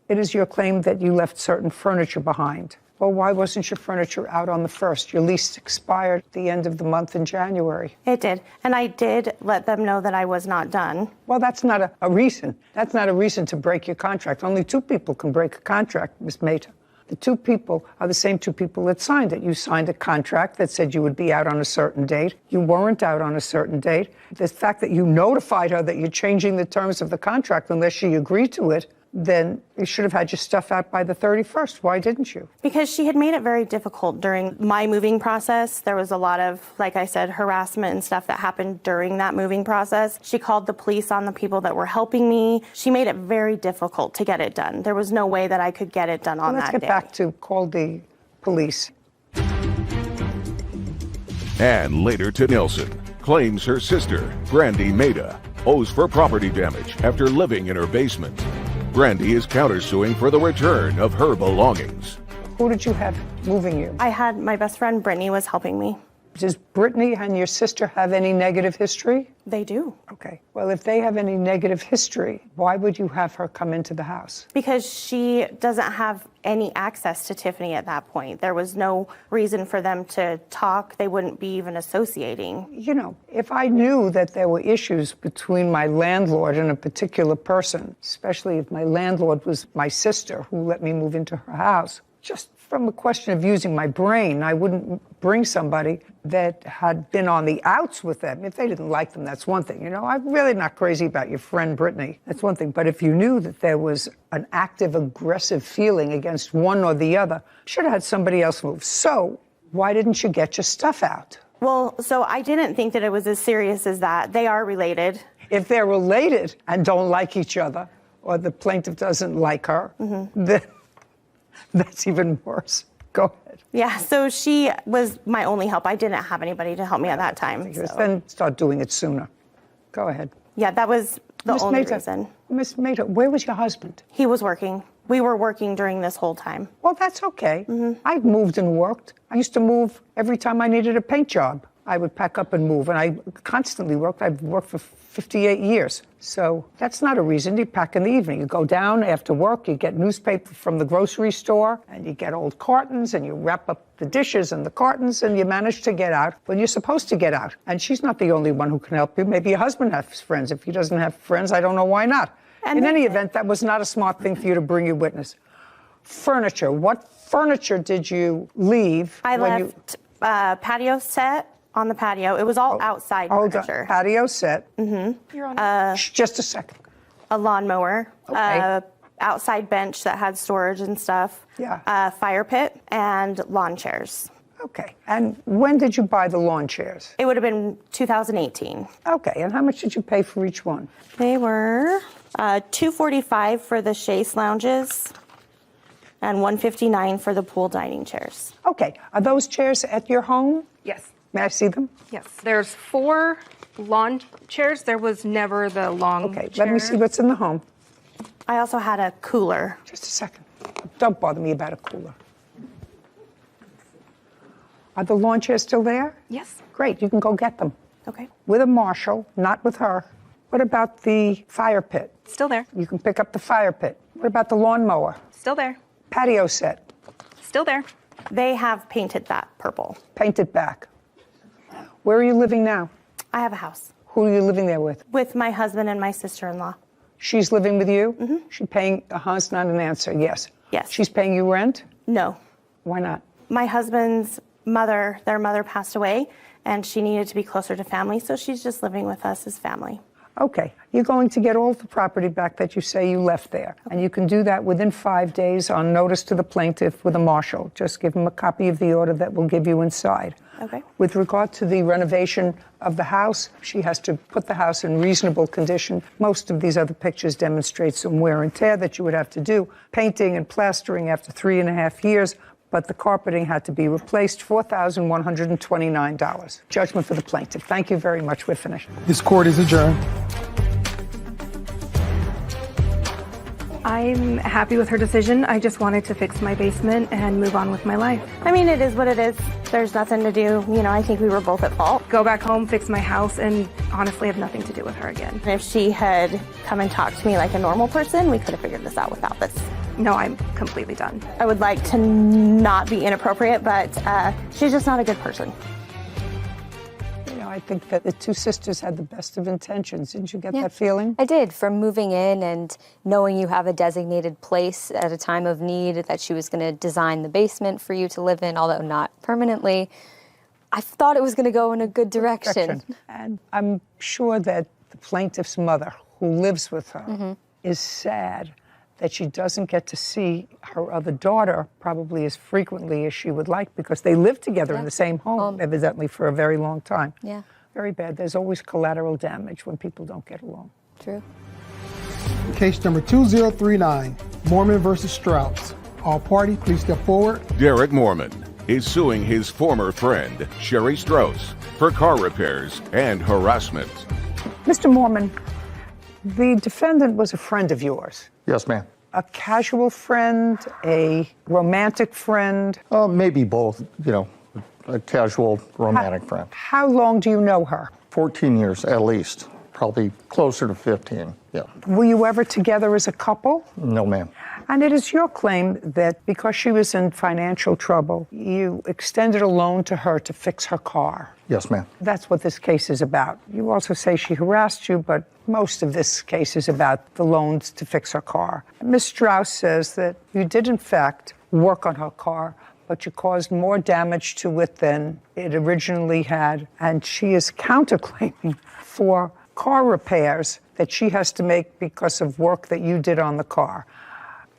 It is your claim that you left certain furniture behind. Well, why wasn't your furniture out on the 1st? Your lease expired at the end of the month in January. It did. And I did let them know that I was not done. Well, that's not a reason. That's not a reason to break your contract. Only two people can break a contract, Ms. Mehta. The two people are the same two people that signed it. You signed a contract that said you would be out on a certain date. You weren't out on a certain date. The fact that you notified her that you're changing the terms of the contract unless she agreed to it, then you should have had your stuff out by the 31st. Why didn't you? Because she had made it very difficult during my moving process. There was a lot of, like I said, harassment and stuff that happened during that moving process. She called the police on the people that were helping me. She made it very difficult to get it done. There was no way that I could get it done on that day. Let's get back to call the police. And later to Nelson, claims her sister, Brandy Mehta, owes for property damage after living in her basement. Brandy is countersuing for the return of her belongings. Who did you have moving you? I had my best friend, Brittany, was helping me. Does Brittany and your sister have any negative history? They do. Okay. Well, if they have any negative history, why would you have her come into the house? Because she doesn't have any access to Tiffany at that point. There was no reason for them to talk. They wouldn't be even associating. You know, if I knew that there were issues between my landlord and a particular person, especially if my landlord was my sister who let me move into her house, just from a question of using my brain, I wouldn't bring somebody that had been on the outs with them. If they didn't like them, that's one thing. You know, I'm really not crazy about your friend Brittany. That's one thing. But if you knew that there was an active, aggressive feeling against one or the other, should have had somebody else move. So why didn't you get your stuff out? Well, so I didn't think that it was as serious as that. They are related. If they're related and don't like each other, or the plaintiff doesn't like her, then that's even worse. Go ahead. Yeah, so she was my only help. I didn't have anybody to help me at that time. So. Then start doing it sooner. Go ahead. Yeah, that was the only reason. Miss Mehta, where was your husband? He was working. We were working during this whole time. Well, that's okay. I moved and worked. I used to move every time I needed a paint job. I would pack up and move, and I constantly worked. I've worked for 58 years. So that's not a reason. You pack in the evening. You go down after work, you get newspaper from the grocery store, and you get old cartons, and you wrap up the dishes and the cartons, and you manage to get out when you're supposed to get out. And she's not the only one who can help you. Maybe your husband has friends. If he doesn't have friends, I don't know why not. In any event, that was not a smart thing for you to bring your witness. Furniture. What furniture did you leave? I left patio set on the patio. It was all outside furniture. Patio set. You're on. Just a second. A lawnmower. Okay. Outside bench that had storage and stuff. Yeah. Fire pit and lawn chairs. Okay. And when did you buy the lawn chairs? It would have been 2018. Okay. And how much did you pay for each one? They were $245 for the chaise lounges and $159 for the pool dining chairs. Okay. Are those chairs at your home? Yes. May I see them? Yes. There's 4 lawn chairs. There was never the long Okay. chair. Let me see what's in the home. I also had a cooler. Just a second. Don't bother me about a cooler. Are the lawn chairs still there? Yes. Great. You can go get them. Okay. With a marshal, not with her. What about the fire pit? Still there. You can pick up the fire pit. What about the lawnmower? Still there. Patio set? Still there. They have painted that purple. Painted back. Where are you living now? I have a house. Who are you living there with? With my husband and my sister-in-law. She's living with you? Mm-hmm. She's paying, it's not an answer, yes. Yes. She's paying you rent? No. Why not? My husband's mother, their mother passed away, and she needed to be closer to family, so she's just living with us as family. Okay. You're going to get all the property back that you say you left there. And you can do that within 5 days on notice to the plaintiff with a marshal. Just give him a copy of the order that we'll give you inside. Okay. With regard to the renovation of the house, she has to put the house in reasonable condition. Most of these other pictures demonstrate some wear and tear that you would have to do. Painting and plastering after 3.5 years, but the carpeting had to be replaced, $4,129. Judgment for the plaintiff. Thank you very much. We're finished. This court is adjourned. I'm happy with her decision. I just wanted to fix my basement and move on with my life. I mean, it is what it is. There's nothing to do. You know, I think we were both at fault. Go back home, fix my house, and honestly have nothing to do with her again. If she had come and talked to me like a normal person, we could have figured this out without this. No, I'm completely done. I would like to not be inappropriate, but she's just not a good person. I think that the two sisters had the best of intentions. Didn't you get that feeling? I did. From moving in and knowing you have a designated place at a time of need, that she was going to design the basement for you to live in, although not permanently, I thought it was going to go in a good direction. And I'm sure that the plaintiff's mother, who lives with her, is sad that she doesn't get to see her other daughter probably as frequently as she would like, because they live together in the same home, evidently, for a very long time. Yeah. Very bad. There's always collateral damage when people don't get along. True. Case number 2039, Mormon versus Strauss. All party, please step forward. Derek Mormon is suing his former friend, Sherry Strauss, for car repairs and harassment. Mr. Mormon, the defendant was a friend of yours. Yes, ma'am. A casual friend, a romantic friend? Maybe both, a casual romantic friend. How long do you know her? 14 years at least, probably closer to 15, yeah. Were you ever together as a couple? No, ma'am. And it is your claim that because she was in financial trouble, you extended a loan to her to fix her car. Yes, ma'am. That's what this case is about. You also say she harassed you, but most of this case is about the loans to fix her car. Ms. Strauss says that you did, in fact, work on her car, but you caused more damage to it than it originally had. And she is counterclaiming for car repairs that she has to make because of work that you did on the car.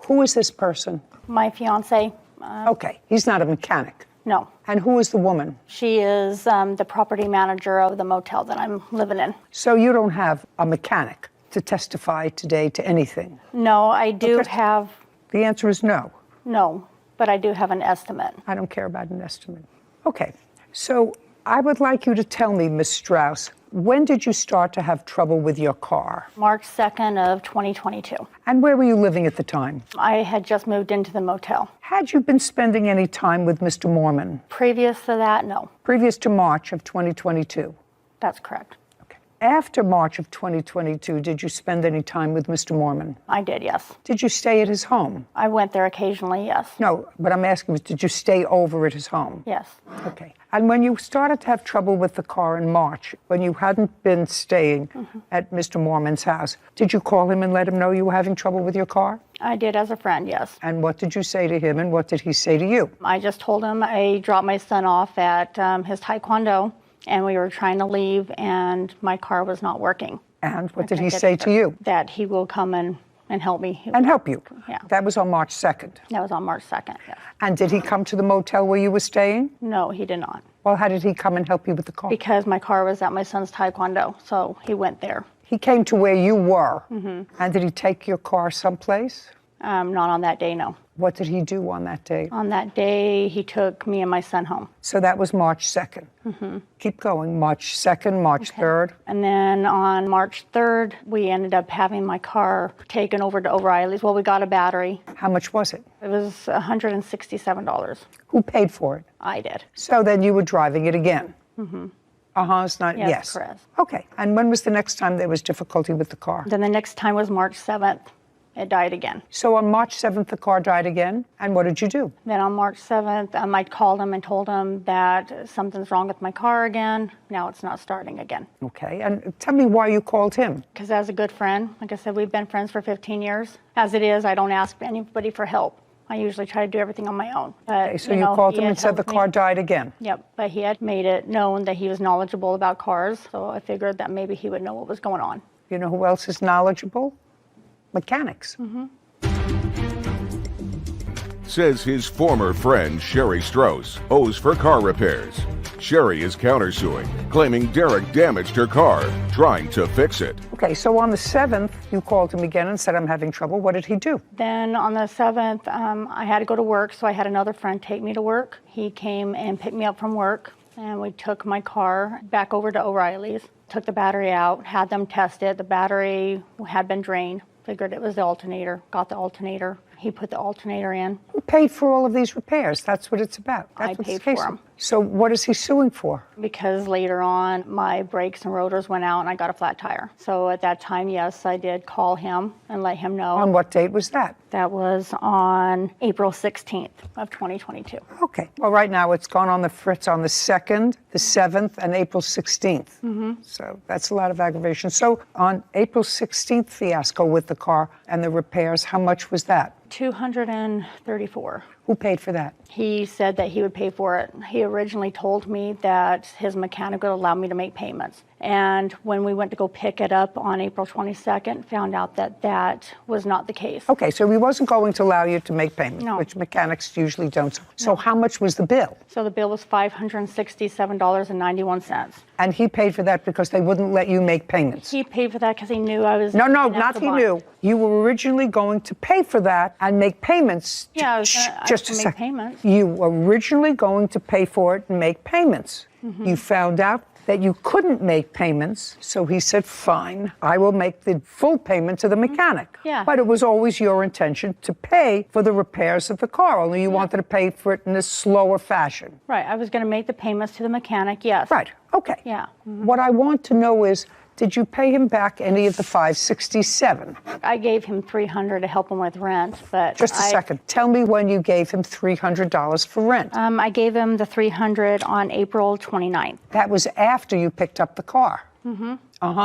Who is this person? My fiance. Okay, he's not a mechanic. No. And who is the woman? She is the property manager of the motel that I'm living in. So you don't have a mechanic to testify today to anything? No, I do have. The answer is no. No, but I do have an estimate. I don't care about an estimate. Okay, so I would like you to tell me, Ms. Strauss, when did you start to have trouble with your car? March 2nd of 2022. And where were you living at the time? I had just moved into the motel. Had you been spending any time with Mr. Mormon? Previous to that, no. Previous to March of 2022? That's correct. After March of 2022, did you spend any time with Mr. Mormon? I did, yes. Did you stay at his home? I went there occasionally, yes. No, but I'm asking, did you stay over at his home? Yes. Okay. And when you started to have trouble with the car in March, when you hadn't been staying at Mr. Mormon's house, did you call him and let him know you were having trouble with your car? I did as a friend, yes. And what did you say to him, and what did he say to you? I just told him I dropped my son off at his taekwondo, and we were trying to leave, and my car was not working. And what did he say to you? That he will come and and help me. And help you? Yeah. That was on March 2nd? That was on March 2nd, yes. And did he come to the motel where you were staying? No, he did not. Well, how did he come and help you with the car? Because my car was at my son's taekwondo, so he went there. He came to where you were? Mm-hmm. And did he take your car someplace? Not on that day, no. What did he do on that day? On that day, he took me and my son home. So that was March 2nd. Mm-hmm. Keep going. March 2nd, March 3rd. And then on March 3rd, we ended up having my car taken over to O'Reilly's. Well, we got a battery. How much was it? It was $167. Who paid for it? I did. So then you were driving it again? Mm-hmm. It's not, yes. Correct. Okay. And when was the next time there was difficulty with the car? Then the next time was March 7th. It died again. So on March 7th, the car died again? And what did you do? Then on March 7th, I called him and told him that something's wrong with my car again. Now it's not starting again. Okay. And tell me why you called him. Because as a good friend, like I said, we've been friends for 15 years. As it is, I don't ask anybody for help. I usually try to do everything on my own. But, Okay, so you called him and said the car died again? Yep, but he had made it known that he was knowledgeable about cars, so I figured that maybe he would know what was going on. You know who else is knowledgeable? Mechanics. Mm-hmm. Says his former friend Sherry Strauss owes for car repairs. Sherry is countersuing, claiming Derek damaged her car, trying to fix it. Okay, so on the 7th, you called him again and said, I'm having trouble. What did he do? Then on the 7th, I had to go to work, so I had another friend take me to work. He came and picked me up from work, and we took my car back over to O'Reilly's, took the battery out, had them test it. The battery had been drained. Figured it was the alternator, got the alternator. He put the alternator in. Who paid for all of these repairs? That's what it's about. I paid for them. So what is he suing for? Because later on, my brakes and rotors went out and I got a flat tire. So at that time, yes, I did call him and let him know. On what date was that? That was on April 16th of 2022. Okay. Well, right now it's gone on the fritz on the 2nd, the 7th, and April 16th. Mm-hmm. So that's a lot of aggravation. So on April 16th fiasco with the car and the repairs, how much was that? $234. Who paid for that? He said that he would pay for it. He originally told me that his mechanic would allow me to make payments. And when we went to go pick it up on April 22nd, found out that that was not the case. Okay, so he wasn't going to allow you to make payments, No. which mechanics usually don't. So how much was the bill? So the bill was $567.91. And he paid for that because they wouldn't let you make payments? He paid for that because he knew I was... No, gonna have not to he buy. knew. You were originally going to pay for that and make payments. Yeah, I was gonna Just a make second. payments. You were originally going to pay for it and make payments. Mm-hmm. You found out that you couldn't make payments, so he said, fine, I will make the full payment to the mechanic. Yeah. But it was always your intention to pay for the repairs of the car, only you wanted to pay for it in a slower fashion. Right, I was going to make the payments to the mechanic, yes. Right, okay. Yeah. What I want to know is, did you pay him back any of the $567? I gave him $300 to help him with rent, but Just a second. Tell me when you gave him $300 for rent. I gave him the $300 on April 29th. That was after you picked up the car. Mm-hmm.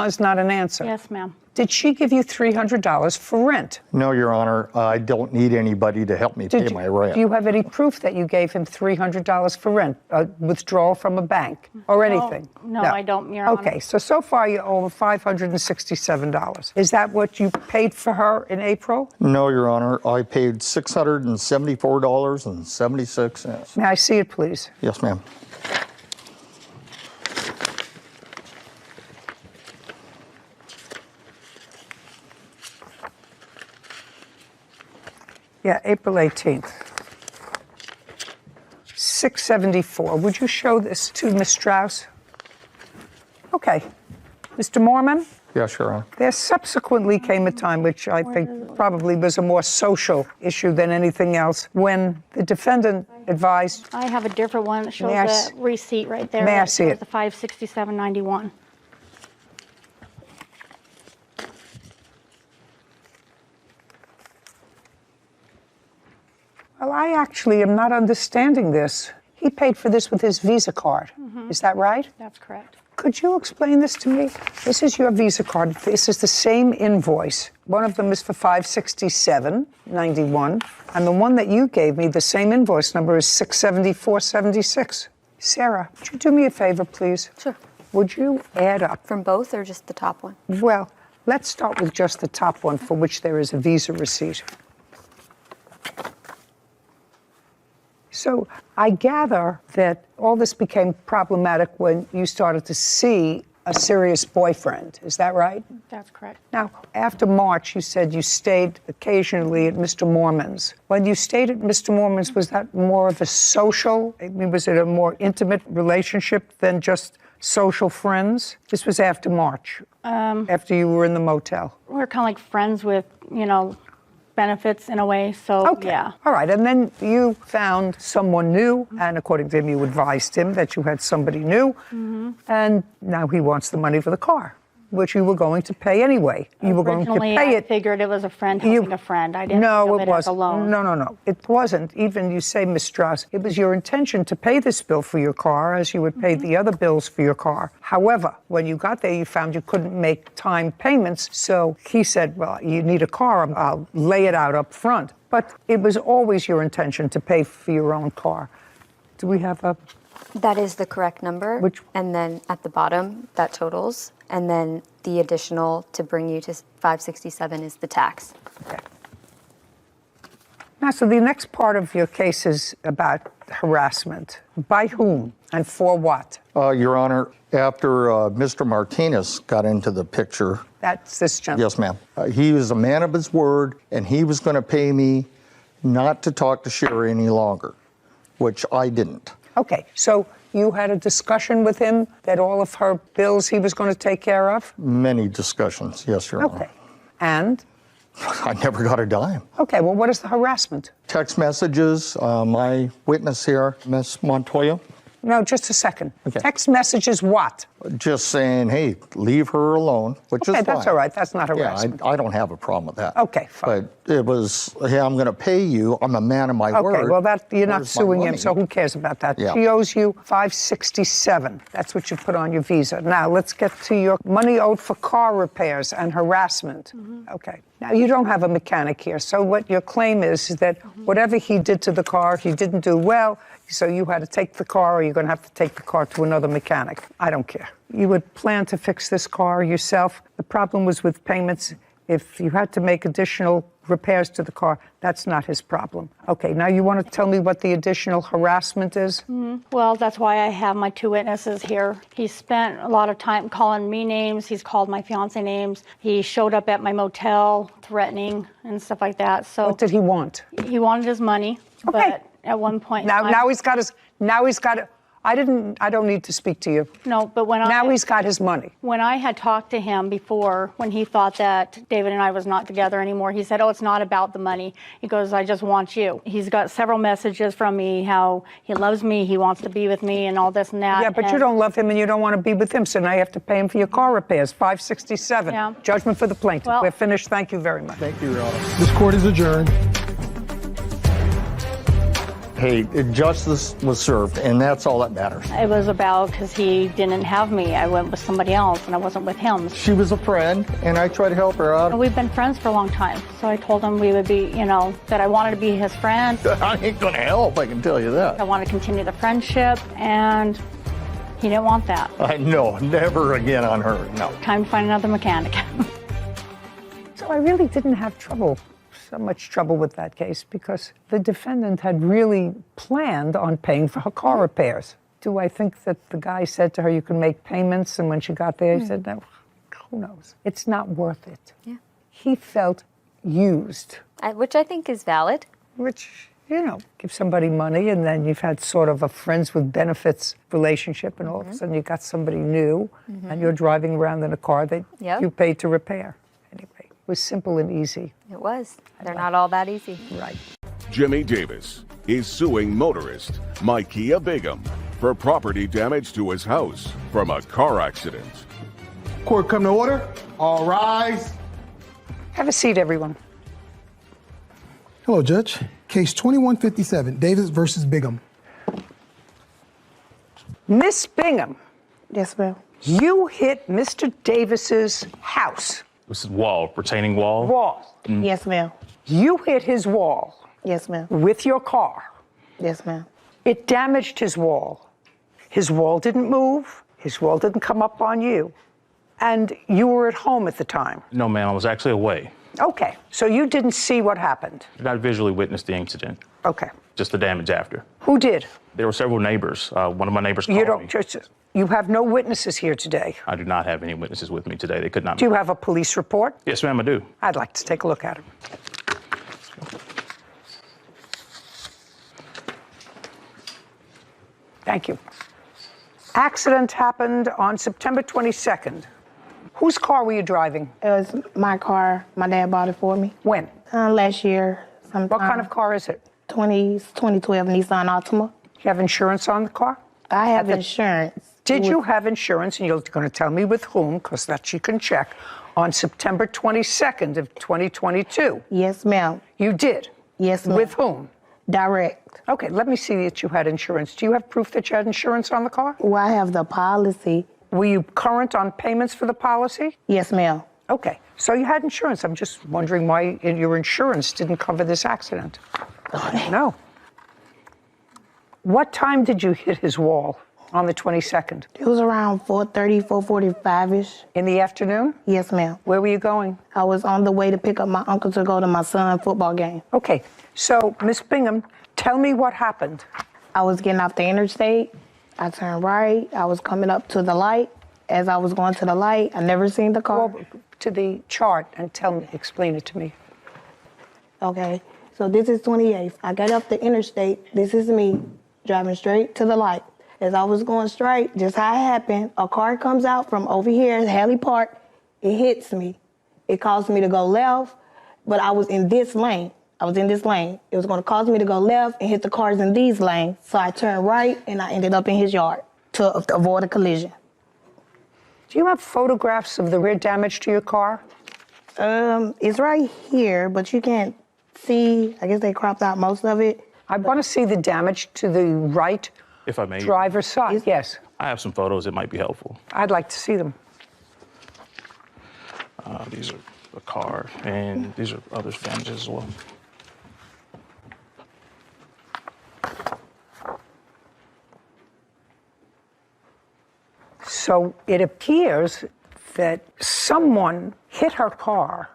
Is not an answer. Yes, ma'am. Did she give you $300 for rent? No, Your Honor, I don't need anybody to help me pay my rent. Do you have any proof that you gave him $300 for rent, a withdrawal from a bank or anything? No, I don't, Your Honor. Okay, so far you owe $567. Is that what you paid for her in April? No, Your Honor, I paid $674.76. May I see it, please? Yes, ma'am. Yeah, April 18th. $674. Would you show this to Ms. Strauss? Okay. Mr. Mormon? Yes, Your Honor. There subsequently came a time, which I think probably was a more social issue than anything else, when the defendant advised... I have a different one that shows May I the receipt right there. May I see it? The $567.91. Well, I actually am not understanding this. He paid for this with his Visa card. Mm-hmm. Is that right? That's correct. Could you explain this to me? This is your Visa card. This is the same invoice. One of them is for $567.91, and the one that you gave me, the same invoice number, is $674.76. Sarah, would you do me a favor, please? Sure. Would you add up? From both or just the top one? Well, Let's start with just the top one, for which there is a Visa receipt. So I gather that all this became problematic when you started to see a serious boyfriend. Is that right? That's correct. Now, after March, you said you stayed occasionally at Mr. Mormon's. When you stayed at Mr. Mormon's, was that more of a social? I mean, was it a more intimate relationship than just social friends? This was after March, after you were in the motel. We're kind of like friends with, benefits in a way, so Okay. yeah. All right, and then you found someone new, and according to him, you advised him that you had somebody new, and now he wants the money for the car, which you were going to pay anyway. You were going to Originally, pay I it. figured it was a friend helping a friend. I didn't No, think of it it as a wasn't. loan. No. It wasn't. Even you say, Ms. Strauss, it was your intention to pay this bill for your car as you would pay the other bills for your car. However, when you got there, you found you couldn't make time payments. So he said, well, you need a car. I'll lay it out up front. But it was always your intention to pay for your own car. Do we have a... That is the correct number. And then at the bottom, that totals. And then the additional to bring you to 567 is the tax. Okay. Now, so the next part of your case is about harassment. By whom and for what? Your Honor, after Mr. Martinez got into the picture. That's this gentleman. Yes, ma'am. He was a man of his word, and he was going to pay me not to talk to Sherry any longer, which I didn't. Okay, so you had a discussion with him that all of her bills he was going to take care of? Many discussions, yes, Your Honor. Okay. And? I never got a dime. Okay, well, what is the harassment? Text messages, my witness here, Miss Montoya. No, just a second. Okay. Text messages what? Just saying, hey, leave her alone, which is fine. Okay, that's all right. That's not harassment. Yeah, I don't have a problem with that. Okay, fine. But it was, hey, I'm going to pay you. I'm a man of my word. Okay, well, that you're not Where's my suing him, money? so who cares about that? Yeah. She owes you $567. That's what you put on your visa. Now, let's get to your money owed for car repairs and harassment. Okay. Now, you don't have a mechanic here, so what your claim is that whatever he did to the car, he didn't do well, so you had to take the car, or you're going to have to take the car to another mechanic. I don't care. You would plan to fix this car yourself. The problem was with payments. If you had to make additional repairs to the car, that's not his problem. Okay, now you want to tell me what the additional harassment is? Well, that's why I have my two witnesses here. He spent a lot of time calling me names. He's called my fiance names. He showed up at my motel threatening and stuff like that. So What did he want? he wanted his money, but at one point in time- Now he's got it. I don't need to speak to you. No, but Now he's got his money. When I had talked to him before, when he thought that David and I was not together anymore, he said, oh, it's not about the money. He goes, I just want you. He's got several messages from me, how he loves me, he wants to be with me, and all this and that. Yeah, but you don't love him and you don't want to be with him, so now you have to pay him for your car repairs, $567. Yeah. Judgment for the plaintiff. Well- We're finished. Thank you very much. Thank you, Your Honor. This court is adjourned. Hey, justice was served, and that's all that matters. It was about because he didn't have me. I went with somebody else, and I wasn't with him. She was a friend, and I tried to help her out. We've been friends for a long time, so I told him we would be, that I wanted to be his friend. I ain't going to help, I can tell you that. I wanted to continue the friendship, and he didn't want that. No, never again on her, no. Time to find another mechanic. So I really didn't have so much trouble with that case because the defendant had really planned on paying for her car repairs. Do I think that the guy said to her, you can make payments, and when she got there, he said, no, who knows? It's not worth it. Yeah. He felt used. Which I think is valid. Which, give somebody money, and then you've had sort of a friends with benefits relationship, and all of a sudden you got somebody new, and you're driving around in a car that you paid to repair. Anyway, it was simple and easy. It was. They're not all that easy. Right. Jimmy Davis is suing motorist Micaiah Begum for property damage to his house from a car accident. Court come to order. All rise. Have a seat, everyone. Hello, Judge. Case 2157, Davis versus Bigham. Miss Bingham. Yes, ma'am. You hit Mr. Davis's house. This is wall, retaining wall. Wall. Yes, ma'am. You hit his wall. Yes, ma'am. With your car. Yes, ma'am. It damaged his wall. His wall didn't move. His wall didn't come up on you. And you were at home at the time? No, ma'am, I was actually away. Okay, so you didn't see what happened? Did not visually witness the incident. Okay. Just the damage after. Who did? There were several neighbors. One of my neighbors called me. You have no witnesses here today? I do not have any witnesses with me today. They could not. Do you have a police report? Yes, ma'am, I do. I'd like to take a look at it. Thank you. Accident happened on September 22nd. Whose car were you driving? It was my car. My dad bought it for me. When? Last year. Sometime. What kind of car is it? 2012 Nissan Altima. You have insurance on the car? I have insurance. Did you have insurance, and you're going to tell me with whom, because that you can check, on September 22nd of 2022? Yes, ma'am. You did? Yes, ma'am. With whom? Direct. Okay, let me see that you had insurance. Do you have proof that you had insurance on the car? Well, I have the policy. Were you current on payments for the policy? Yes, ma'am. Okay, so you had insurance. I'm just wondering why your insurance didn't cover this accident. No. What time did you hit his wall on the 22nd? It was around 4:30, 4:45-ish. In the afternoon? Yes, ma'am. Where were you going? I was on the way to pick up my uncle to go to my son's football game. Okay, so Miss Bingham, tell me what happened. I was getting off the interstate. I turned right. I was coming up to the light. As I was going to the light, I never seen the car. Go to the chart and explain it to me. Okay, so this is 28th. I got up the interstate. This is me driving straight to the light. As I was going straight, just how it happened, a car comes out from over here, Haley Park. It hits me. It caused me to go left, but I was in this lane. It was going to cause me to go left and hit the cars in these lanes. So I turned right, and I ended up in his yard to avoid a collision. Do you have photographs of the rear damage to your car? It's right here, but you can't see. I guess they cropped out most of it. I want to see the damage to the right If I may. driver's side. Yes. I have some photos that might be helpful. I'd like to see them. These are the car, and these are other damages as well. So it appears that someone hit her car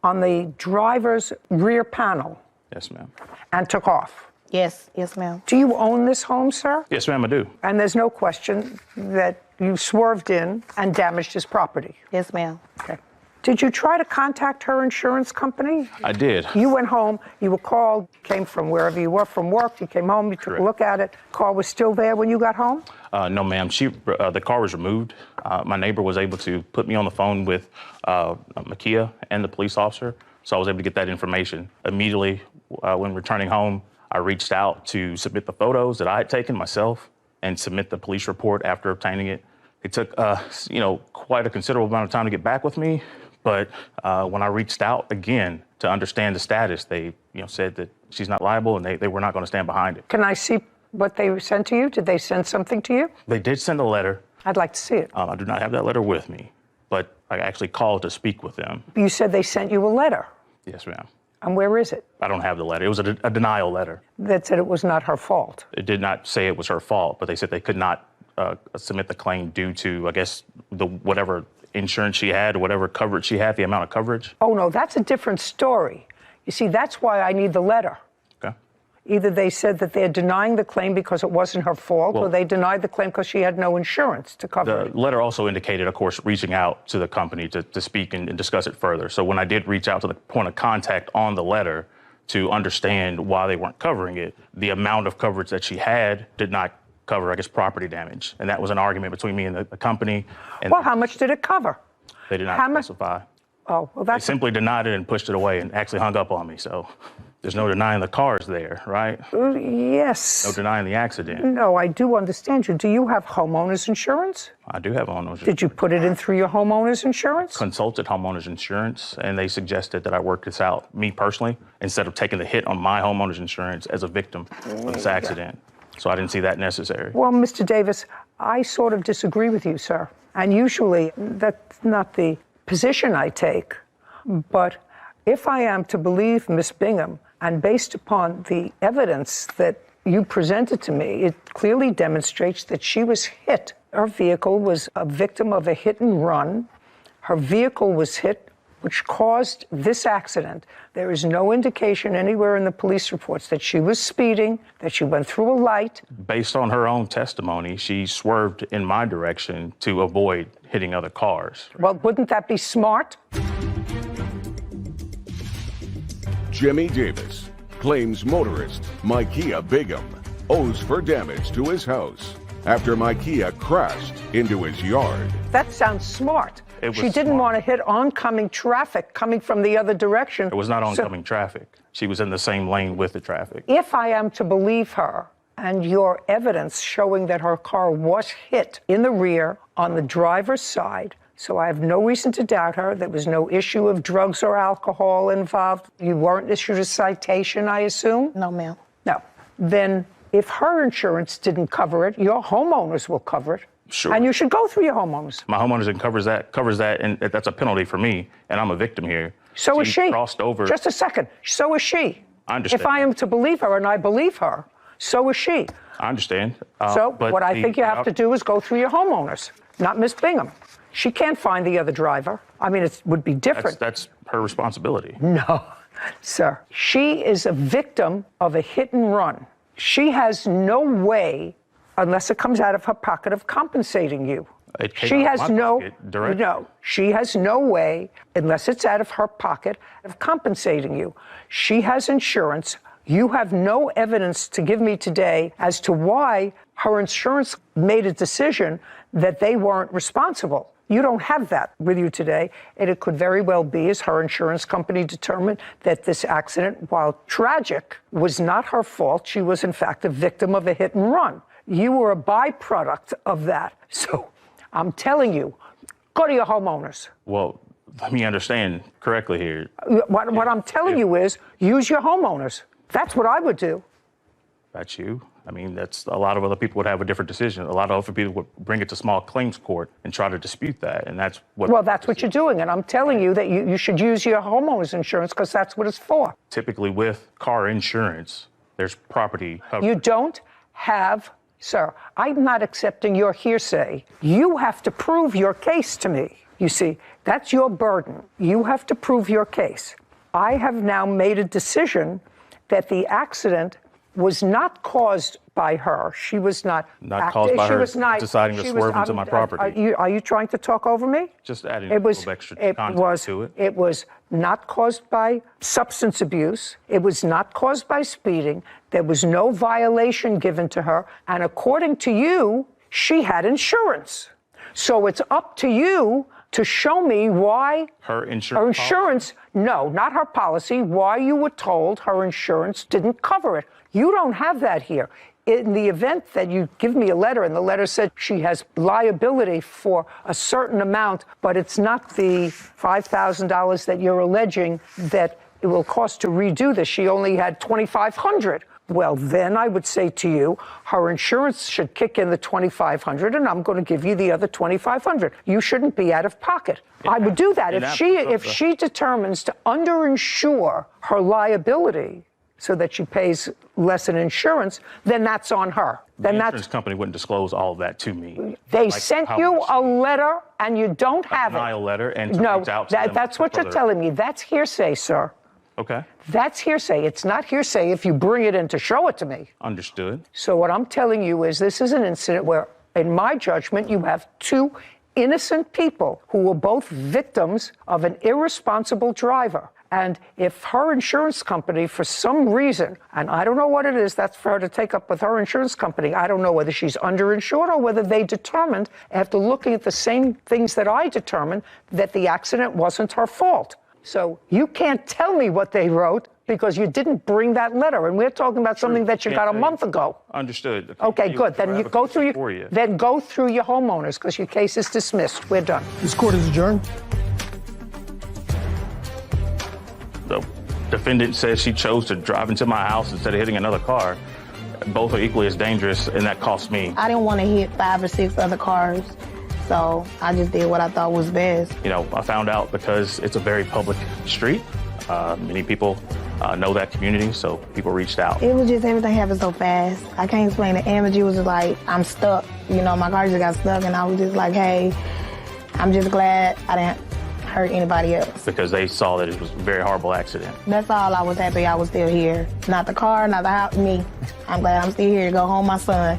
on the driver's rear panel. Yes, ma'am. And took off. Yes, ma'am. Do you own this home, sir? Yes, ma'am, I do. And there's no question that you swerved in and damaged his property? Yes, ma'am. Okay. Did you try to contact her insurance company? I did. You went home, you were called, came from wherever you were from work, you came home, you took a look at it. Car was still there when you got home? No, ma'am. The car was removed. My neighbor was able to put me on the phone with Makia and the police officer, so I was able to get that information. Immediately, when returning home, I reached out to submit the photos that I had taken myself and submit the police report after obtaining it. It took, quite a considerable amount of time to get back with me, but when I reached out again to understand the status, they, said that she's not liable and they were not going to stand behind it. Can I see what they sent to you? Did they send something to you? They did send a letter. I'd like to see it. I do not have that letter with me, but I actually called to speak with them. You said they sent you a letter. Yes, ma'am. And where is it? I don't have the letter. It was a denial letter. That said it was not her fault. It did not say it was her fault, but they said they could not submit the claim due to, I guess, whatever insurance she had, whatever coverage she had, the amount of coverage. Oh, no, that's a different story. You see, that's why I need the letter. Okay. Either they said that they're denying the claim because it wasn't her fault, or they denied the claim because she had no insurance to cover it. The letter also indicated, of course, reaching out to the company to speak and discuss it further. So when I did reach out to the point of contact on the letter to understand why they weren't covering it, the amount of coverage that she had did not cover, I guess, property damage. And that was an argument between me and the company. And well, how much did it cover? They did not specify. Oh, well, They simply denied it and pushed it away and actually hung up on me. So there's no denying the car's there, right? Yes. No denying the accident. No, I do understand you. Do you have homeowner's insurance? I do have homeowner's insurance. Did you put it in through your homeowner's insurance? Consulted homeowner's insurance, and they suggested that I work this out, me personally, instead of taking the hit on my homeowner's insurance as a victim of this accident. So I didn't see that necessary. Well, Mr. Davis, I sort of disagree with you, sir. And usually that's not the position I take. But if I am to believe Miss Bingham, and based upon the evidence that you presented to me, it clearly demonstrates that she was hit. Her vehicle was a victim of a hit and run, her vehicle was hit, which caused this accident. There is no indication anywhere in the police reports that she was speeding, that she went through a light. Based on her own testimony, she swerved in my direction to avoid hitting other cars. Well, wouldn't that be smart? Jimmy Davis claims motorist Micaiah Bigham owes for damage to his house after Micaiah crashed into his yard. That sounds smart. It was She didn't want to hit oncoming traffic coming from the other direction. It was not So oncoming traffic. She was in the same lane with the traffic. if I am to believe her, and your evidence showing that her car was hit in the rear on the driver's side, so I have no reason to doubt her. There was no issue of drugs or alcohol involved. You weren't issued a citation, I assume? No, ma'am. No. Then if her insurance didn't cover it, your homeowners will cover it. Sure. And you should go through your homeowners. My homeowners covers that, and that's a penalty for me, and I'm a victim here. So is she. Crossed over. Just a second. So is she. I understand. If I am to believe her, and I believe her, so is she. I understand. So but what I think you have to do is go through your homeowners, not Miss Bingham. She can't find the other driver. I mean, it would be different. That's her responsibility. No, sir. She is a victim of a hit and run. She has no way, unless it comes out of her pocket, of compensating you. It came She out of has my no, pocket, direct. no, she has no way, unless it's out of her pocket, of compensating you. She has insurance. You have no evidence to give me today as to why her insurance made a decision that they weren't responsible. You don't have that with you today, and it could very well be, as her insurance company determined, that this accident, while tragic, was not her fault. She was, in fact, a victim of a hit and run. You were a byproduct of that. So I'm telling you, go to your homeowners. Well, let me understand correctly here. What I'm telling you is use your homeowners. That's what I would do. That's you. I mean, that's a lot of other people would have a different decision. A lot of other people would bring it to small claims court and try to dispute that, and that's what. Well, that's what you're doing, and I'm telling you that you should use your homeowners insurance because that's what it's for. Typically, with car insurance, there's property coverage. You don't have, sir, I'm not accepting your hearsay. You have to prove your case to me. You see, that's your burden. You have to prove your case. I have now made a decision that the accident was not caused by her. She was not caused by her deciding to she swerve into my property. Are you trying to talk over me? Just adding a little extra context to it. It was not caused by substance abuse. It was not caused by speeding. There was no violation given to her. And according to you, she had insurance. So it's up to you to show me why her insurance no, not her policy, why you were told her insurance didn't cover it. You don't have that here. In the event that you give me a letter and the letter said she has liability for a certain amount, but it's not the $5,000 that you're alleging that it will cost to redo this. She only had $2,500. Well, then I would say to you, her insurance should kick in the $2,500, and I'm going to give you the other $2,500. You shouldn't be out of pocket. I would do that if she determines to underinsure her liability so that she pays less in insurance. Then that's on her. The insurance company wouldn't disclose all of that to me. They sent you a letter, and you don't have it. A denial letter, and to no, reach out to them that's what you're telling me. That's hearsay, sir. Okay. That's hearsay. It's not hearsay if you bring it in to show it to me. Understood. So what I'm telling you is this is an incident where, in my judgment, you have two innocent people who were both victims of an irresponsible driver. And if her insurance company, for some reason, and I don't know what it is, that's for her to take up with her insurance company. I don't know whether she's underinsured or whether they determined, after looking at the same things that I determined, that the accident wasn't her fault. So you can't tell me what they wrote because you didn't bring that letter. And we're talking about something that you got a month ago. Understood. Okay, good. Then you go through then go through your homeowners because your case is dismissed. We're done. This court is adjourned. The defendant says she chose to drive into my house instead of hitting another car. Both are equally as dangerous, and that cost me. I didn't want to hit 5 or 6 other cars, so I just did what I thought was best. You know, I found out because it's a very public street. Many people know that community, so people reached out. It was just everything happened so fast. I can't explain the energy. Was just like, I'm stuck. You know, my car just got stuck, and I was just like, hey, I'm just glad I didn't hurt anybody else. because they saw that it was a very horrible accident. That's all. I was happy I was still here. Not the car, not the house, me. I'm glad I'm still here to go home my son.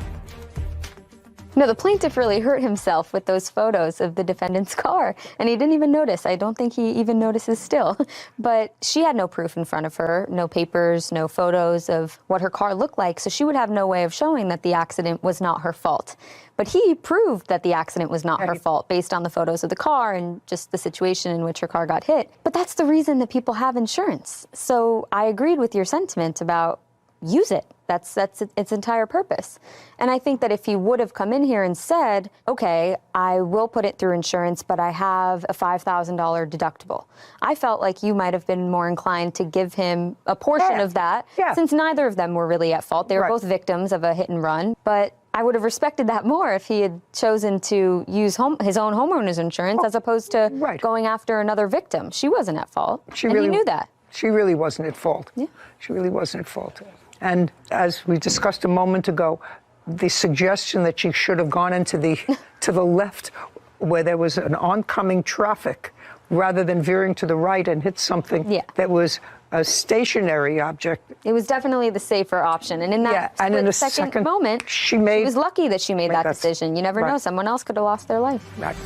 No, the plaintiff really hurt himself with those photos of the defendant's car, and he didn't even notice. I don't think he even notices still. But she had no proof in front of her, no papers, no photos of what her car looked like, so she would have no way of showing that the accident was not her fault. But he proved that the accident was not her fault based on the photos of the car and just the situation in which her car got hit. But that's the reason that people have insurance. So I agreed with your sentiment about use it. That's its entire purpose. And I think that if he would have come in here and said, okay, I will put it through insurance, but I have a $5,000 deductible, I felt like you might have been more inclined to give him a portion of that, since neither of them were really at fault. They were both victims of a hit and run. But I would have respected that more if he had chosen to use his own homeowner's insurance as opposed to going after another victim. She wasn't at fault, and he knew that. She really wasn't at fault. Yeah. She really wasn't at fault. And as we discussed a moment ago, the suggestion that she should have gone into the to the left where there was an oncoming traffic rather than veering to the right and hit something that was a stationary object. It was definitely the safer option. And in that second moment, she was lucky that she made that decision. You never know. Someone else could have lost their life. Right.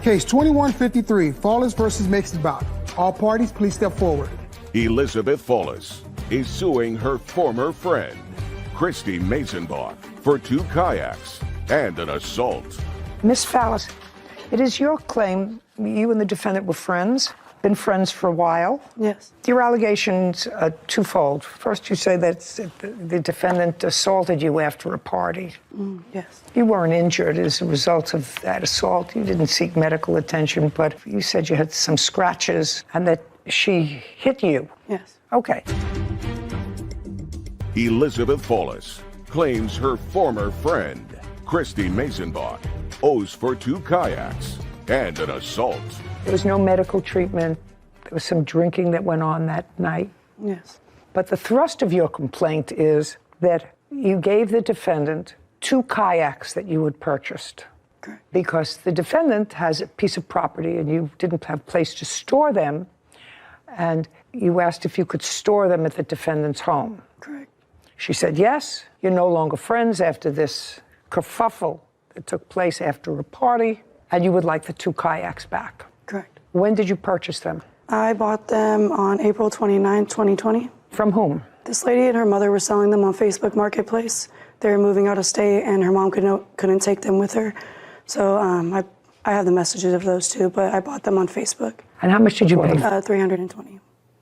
Case 2153, Fawless versus Mixedbach. All parties, please step forward. Elizabeth Fawless is suing her former friend, Christy Mazenbach, for 2 kayaks and an assault. Miss Fawless, it is your claim you and the defendant were friends, been friends for a while. Yes. Your allegations are twofold. First, you say that the defendant assaulted you after a party. Yes. You weren't injured as a result of that assault. You didn't seek medical attention, but you said you had some scratches and that she hit you. Yes. Okay. Elizabeth Fawless claims her former friend, Christy Mazenbach, owes for 2 kayaks and an assault. There was no medical treatment. There was some drinking that went on that night. Yes. But the thrust of your complaint is that you gave the defendant 2 kayaks that you had purchased. Correct. Because the defendant has a piece of property and you didn't have a place to store them, and you asked if you could store them at the defendant's home. Correct. She said yes. You're no longer friends after this kerfuffle that took place after a party, and you would like the 2 kayaks back. Correct. When did you purchase them? I bought them on April 29, 2020. From whom? This lady and her mother were selling them on Facebook Marketplace. They were moving out of state, and her mom couldn't take them with her. So I have the messages of those 2, but I bought them on Facebook. And how much did you pay? $320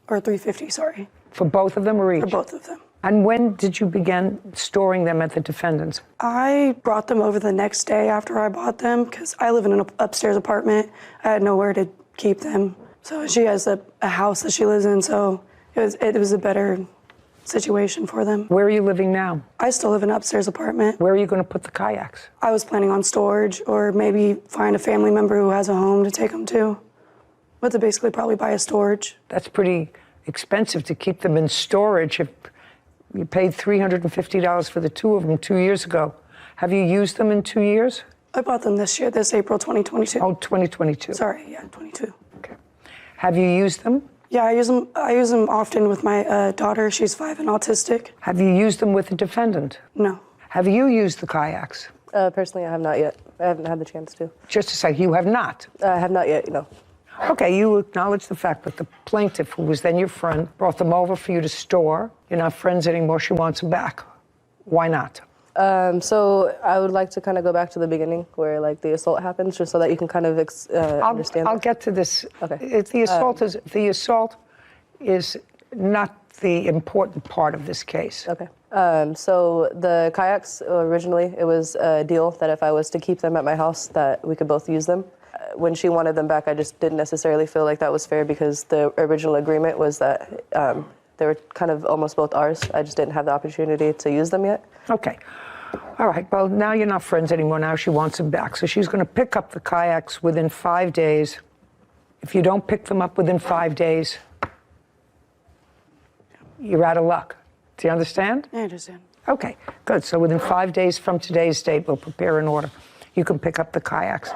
or $350, sorry. For both of them or each? For both of them. And when did you begin storing them at the defendant's? I brought them over the next day after I bought them because I live in an upstairs apartment. I had nowhere to keep them. So she has a house that she lives in, so it was a better situation for them. Where are you living now? I still live in an upstairs apartment. Where are you going to put the kayaks? I was planning on storage or maybe find a family member who has a home to take them to. But to basically probably buy a storage. That's pretty expensive to keep them in storage. If you paid $350 for the 2 of them 2 years ago. Have you used them in 2 years? I bought them this year, this April 2022. Oh, 2022. Sorry, yeah, 22. Okay. Have you used them? Yeah, I use them often with my daughter. She's 5 and autistic. Have you used them with the defendant? No. Have you used the kayaks? Personally, I have not yet. I haven't had the chance to. Just a sec, you have not? I have not yet, no. Okay, you acknowledge the fact that the plaintiff, who was then your friend, brought them over for you to store. You're not friends anymore. She wants them back. Why not? So I would like to kind of go back to the beginning where like the assault happens, just so that you can kind of understand. I'll get to this. Okay. The assault is not the important part of this case. Okay. So the kayaks, originally, it was a deal that if I was to keep them at my house, that we could both use them. When she wanted them back, I just didn't necessarily feel like that was fair because the original agreement was that they were kind of almost both ours. I just didn't have the opportunity to use them yet. Okay. All right. Well, now you're not friends anymore. Now she wants them back. So she's going to pick up the kayaks within 5 days. If you don't pick them up within 5 days, you're out of luck. Do you understand? I understand. Okay, good. So within 5 days from today's date, we'll prepare an order. you can pick up the kayaks.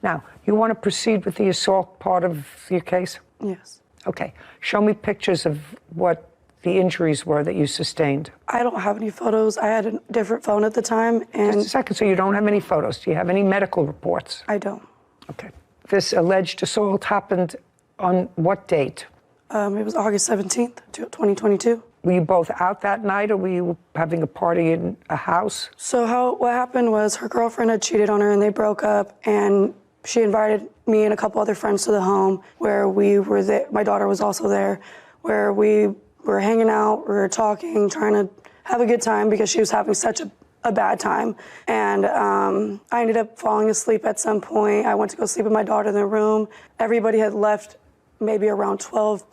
Now, you want to proceed with the assault part of your case? Yes. Okay. Show me pictures of what the injuries were that you sustained. I don't have any photos. I had a different phone at the time. And Just a second, so you don't have any photos. Do you have any medical reports? I don't. Okay. This alleged assault happened on what date? It was August 17th, 2022. Were you both out that night, or were you having a party in a house? So what happened was her girlfriend had cheated on her and they broke up, and she invited me and a couple other friends to the home where we were there. My daughter was also there, where we were hanging out, we were talking, trying to have a good time because she was having such a bad time. And I ended up falling asleep at some point. I went to go sleep with my daughter in the room. Everybody had left maybe around 12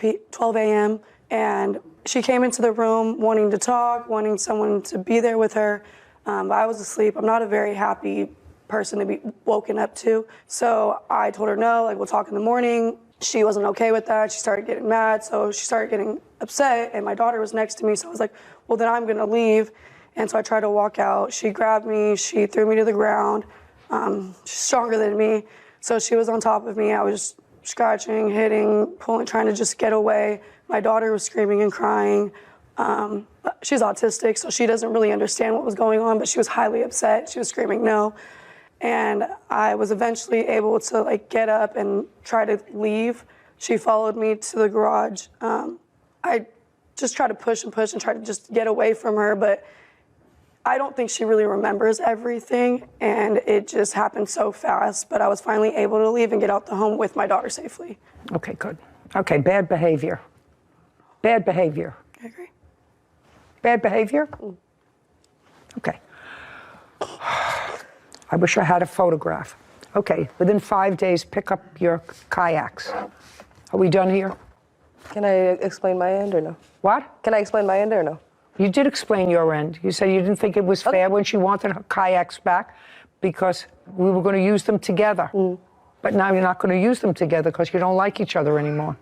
a.m. And she came into the room wanting to talk, wanting someone to be there with her. But I was asleep. I'm not a very happy person to be woken up to. So I told her no, like we'll talk in the morning. She wasn't okay with that. She started getting mad, so she started getting upset, and my daughter was next to me, so I was like, well, then I'm gonna leave. And so I tried to walk out. She grabbed me, she threw me to the ground. She's stronger than me, so she was on top of me. I was scratching, hitting, pulling, trying to just get away. My daughter was screaming and crying. She's autistic, so she doesn't really understand what was going on, but she was highly upset. She was screaming no. And I was eventually able to like get up and try to leave. She followed me to the garage. I just tried to push and try to just get away from her, but I don't think she really remembers everything, and it just happened so fast. But I was finally able to leave and get out the home with my daughter safely. Okay, good. Okay, bad behavior. Bad behavior. I agree. Bad behavior? Okay. I wish I had a photograph. Okay, within 5 days, pick up your kayaks. Are we done here? Can I explain my end or no? What? Can I explain my end or no? You did explain your end. You said you didn't think it was fair when she wanted her kayaks back because we were going to use them together. But now you're not going to use them together because you don't like each other anymore.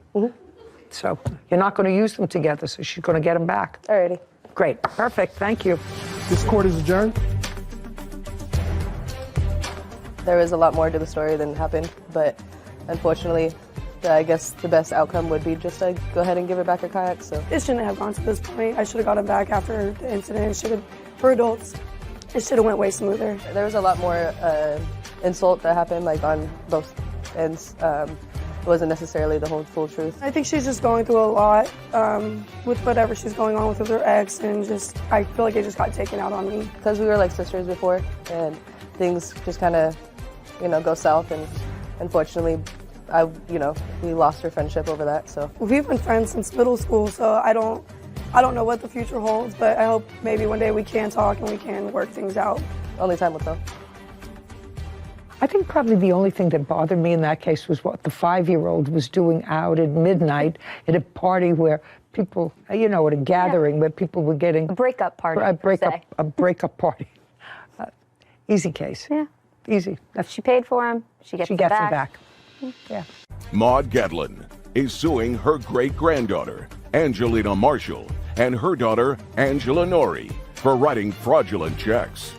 So you're not going to use them together, so she's going to get them back. Alrighty. Great. Perfect. Thank you. This court is adjourned. There was a lot more to the story than happened, but unfortunately, I guess the best outcome would be just to go ahead and give her back her kayak. So it shouldn't have gone to this point. I should have got him back after the incident. It should have, for adults, it should have went way smoother. There was a lot more insult that happened, like on both ends. It wasn't necessarily the whole full truth. I think she's just going through a lot with whatever she's going on with her ex, and just I feel like it just got taken out on me. Because we were like sisters before, and things just kind of, go south, and unfortunately, we lost our friendship over that. So we've been friends since middle school, so I don't know what the future holds, but I hope maybe one day we can talk and we can work things out. Only time will tell. I think probably the only thing that bothered me in that case was what the 5-year-old was doing out at midnight at a party where people, at a gathering where people were getting a breakup party. A breakup party. Easy case. Yeah. Easy. She paid for him. She gets them back. Yeah. Maud Gedlin is suing her great-granddaughter, Angelina Marshall, and her daughter, Angela Norrie, for writing fraudulent checks.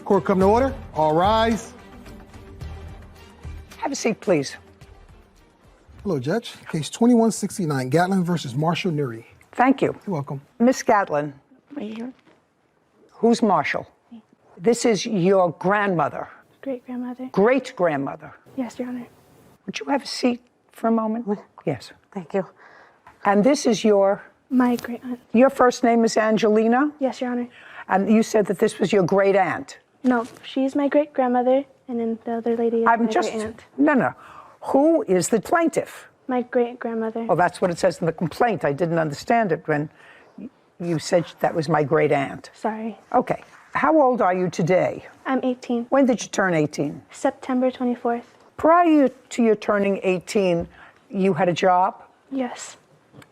Court come to order. All rise. Have a seat, please. Hello, Judge. Case 2169, Gatlin versus Marshall Neary. Thank you. You're welcome. Miss Gatlin. Right here. Who's Marshall? This is your grandmother. Great-grandmother. Great-grandmother. Yes, Your Honor. Would you have a seat for a moment? Yes. Thank you. And this is my great-aunt. Your first name is Angelina? Yes, Your Honor. And you said that this was your great-aunt? No, she's my great-grandmother, and then the other lady is my great-aunt. No. Who is the plaintiff? My great-grandmother. Oh, that's what it says in the complaint. I didn't understand it when you said that was my great-aunt. Sorry. Okay. How old are you today? I'm 18. When did you turn 18? September 24th. Prior to your turning 18, you had a job? Yes.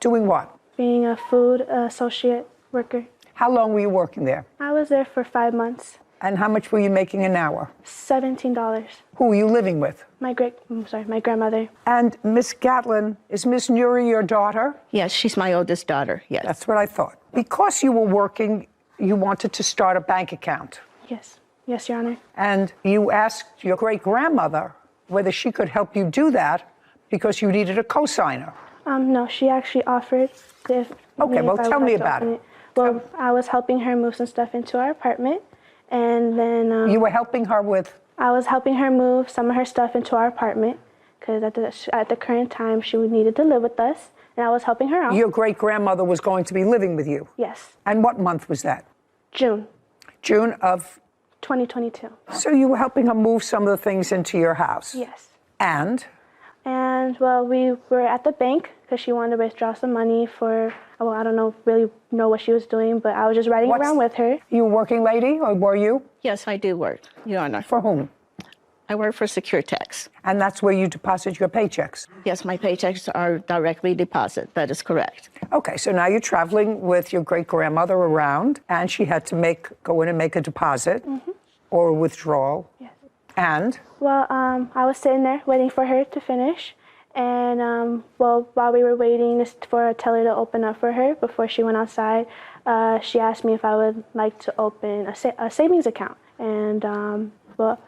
Doing what? Being a food associate worker. How long were you working there? I was there for 5 months. And how much were you making an hour? $17. Who were you living with? My grandmother. And Miss Gatlin, is Miss Neary your daughter? Yes, she's my oldest daughter, yes. That's what I thought. Because you were working, you wanted to start a bank account. Yes. Yes, Your Honor. And you asked your great-grandmother whether she could help you do that because you needed a cosigner. No, she actually offered if. Okay, well, if I tell would me like to about open it. Well, I was helping her move some stuff into our apartment, and then. You were helping her with? I was helping her move some of her stuff into our apartment because at the current time she needed to live with us, and I was helping her out. Your great-grandmother was going to be living with you? Yes. And what month was that? June. June of? 2022. So you were helping her move some of the things into your house? Yes. And? And, well, we were at the bank because she wanted to withdraw some money for, well, I don't really know what she was doing, but I was just riding around with her. You a working lady, or were you? Yes, I do work, Your Honor. For whom? I work for Securitex. And that's where you deposit your paychecks? Yes, my paychecks are directly deposited. That is correct. Okay, so now you're traveling with your great-grandmother around, and she had to go in and make a deposit or a withdrawal. Yes. And? Well, I was sitting there waiting for her to finish. And, well, while we were waiting for a teller to open up for her before she went outside, she asked me if I would like to open a savings account. And, well,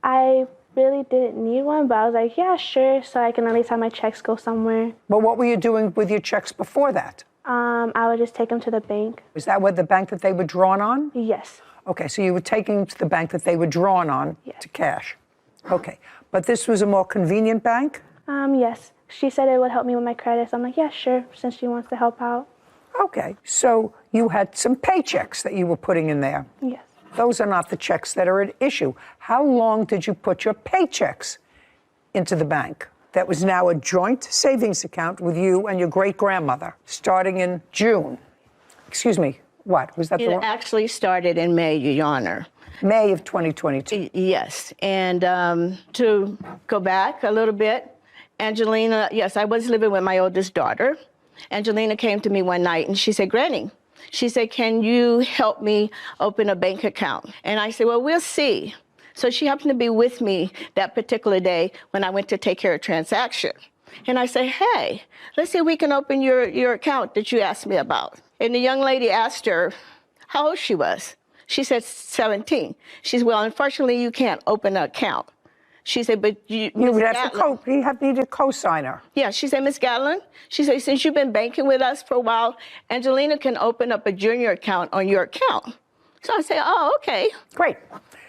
I really didn't need one, but I was like, yeah, sure, so I can at least have my checks go somewhere. But what were you doing with your checks before that? I would just take them to the bank. Is that what the bank that they were drawn on? Yes. Okay, so you were taking them to the bank that they were drawn on to cash. Okay, but this was a more convenient bank? Yes. She said it would help me with my credit, so I'm like, yeah, sure, since she wants to help out. Okay, so you had some paychecks that you were putting in there? Yes. Those are not the checks that are at issue. How long did you put your paychecks into the bank? That was now a joint savings account with you and your great-grandmother, starting in June. Excuse me, what? Was that the It wrong? actually started in May, Your Honor. May of 2022. Yes, and to go back a little bit, Angelina, yes, I was living with my oldest daughter. Angelina came to me one night and she said, Granny, she said, can you help me open a bank account? And I said, well, we'll see. So she happened to be with me that particular day when I went to take care of a transaction. And I said, hey, let's see if we can open your account that you asked me about. And the young lady asked her how old she was. She said 17. She said, well, unfortunately, you can't open an account. She said, but you would have to need a cosigner. Yeah, she said, Miss Gatlin, she said, since you've been banking with us for a while, Angelina can open up a junior account on your account. So I said, oh, okay. Great.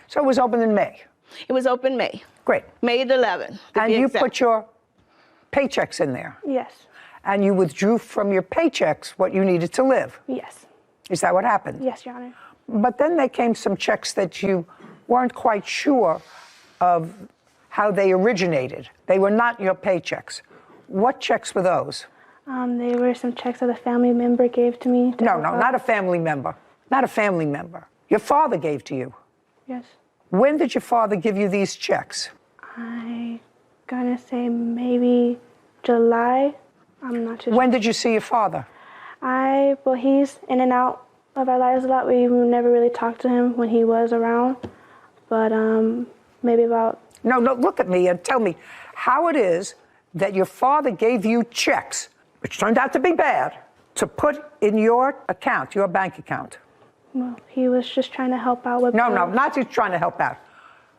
So it was open in May? It was open May. Great. May the 11th. And you put your paychecks in there? Yes. And you withdrew from your paychecks what you needed to live? Yes. Is that what happened? Yes, Your Honor. But then there came some checks that you weren't quite sure of how they originated. They were not your paychecks. What checks were those? They were some checks that a family member gave to me. No, not a family member. Not a family member. Your father gave to you. Yes. When did your father give you these checks? I'm gonna say maybe July. I'm not too sure. When did you see your father? Well, he's in and out of our lives a lot. We never really talked to him when he was around, but maybe about. No, look at me and tell me how it is that your father gave you checks, which turned out to be bad, to put in your account, your bank account. Well, he was just trying to help out with. No, not just trying to help out.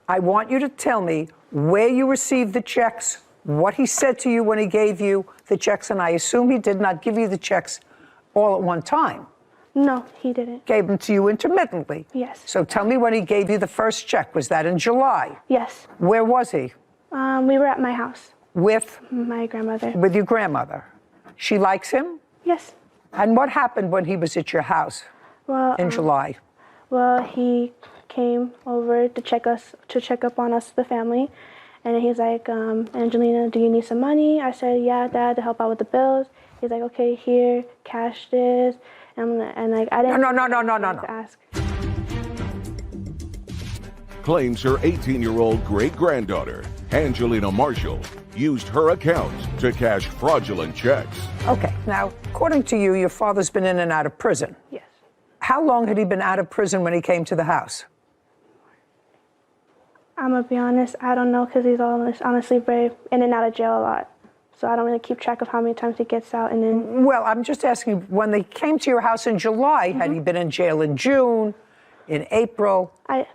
I want you to tell me where you received the checks, what he said to you when he gave you the checks, and I assume he did not give you the checks all at one time. No, he didn't. Gave them to you intermittently? Yes. So tell me when he gave you the first check. Was that in July? Yes. Where was he? We were at my house. With? My grandmother. With your grandmother. She likes him? Yes. And what happened when he was at your house in July? Well, he came over to check up on us, the family, and he's like, Angelina, do you need some money? I said, yeah, Dad, to help out with the bills. He's like, okay, here, cash this. And like, I didn't. No. Ask. Claims her 18-year-old great-granddaughter, Angelina Marshall, used her account to cash fraudulent checks. Okay, now, according to you, your father's been in and out of prison. Yes. How long had he been out of prison when he came to the house? I'm gonna be honest, I don't know, because he's honestly very in and out of jail a lot. So I don't really keep track of how many times he gets out and then. Well, I'm just asking, when they came to your house in July, had he been in jail in June? In April?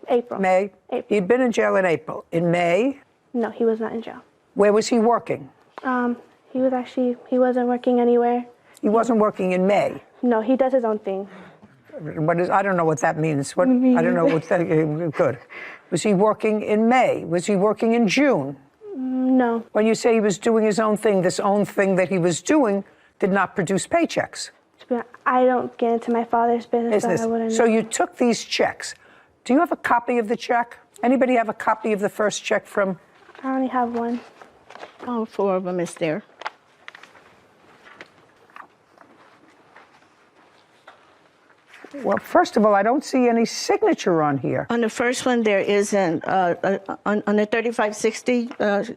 April. May? April. He'd been in jail in April. In May? No, he was not in jail. Where was he working? He wasn't working anywhere. He wasn't working in May? No, he does his own thing. I don't know what that means. I don't know what that, good. Was he working in May? Was he working in June? No. When you say he was doing his own thing, this own thing that he was doing did not produce paychecks. I don't get into my father's business, so I wouldn't know. So you took these checks. Do you have a copy of the check? Anybody have a copy of the first check from? I only have one. All four of them is there. Well, first of all, I don't see any signature on here. On the first one, there isn't. On the 3560,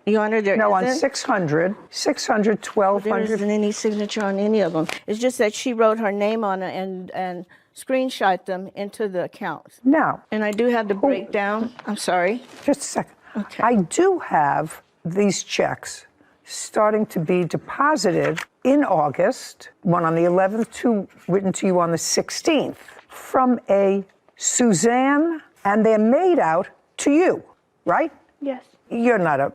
Your Honor, there isn't. No, on 600, 1200. There isn't any signature on any of them. It's just that she wrote her name on it and screenshot them into the accounts. Now. And I do have the breakdown. I'm sorry. Just a second. Okay. I do have these checks starting to be deposited in August, one on the 11th, two written to you on the 16th, from a Suzanne, and they're made out to you, right? Yes. You're not a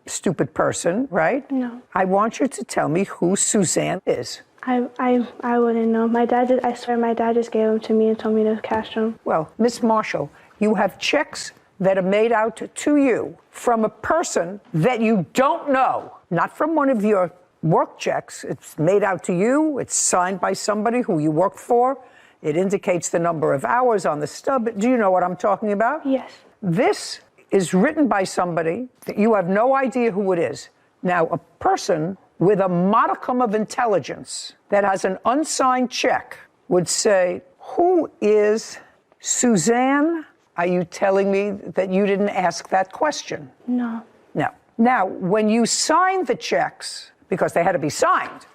stupid person, right? No. I want you to tell me who Suzanne is. I wouldn't know. I swear my dad just gave them to me and told me to cash them. Well, Miss Marshall, you have checks that are made out to you from a person that you don't know, not from one of your work checks. It's made out to you. It's signed by somebody who you work for. It indicates the number of hours on the stub. Do you know what I'm talking about? Yes. This is written by somebody that you have no idea who it is. Now, a person with a modicum of intelligence that has an unsigned check would say, who is Suzanne? Are you telling me that you didn't ask that question? No. No. Now, when you signed the checks, because they had to be signed,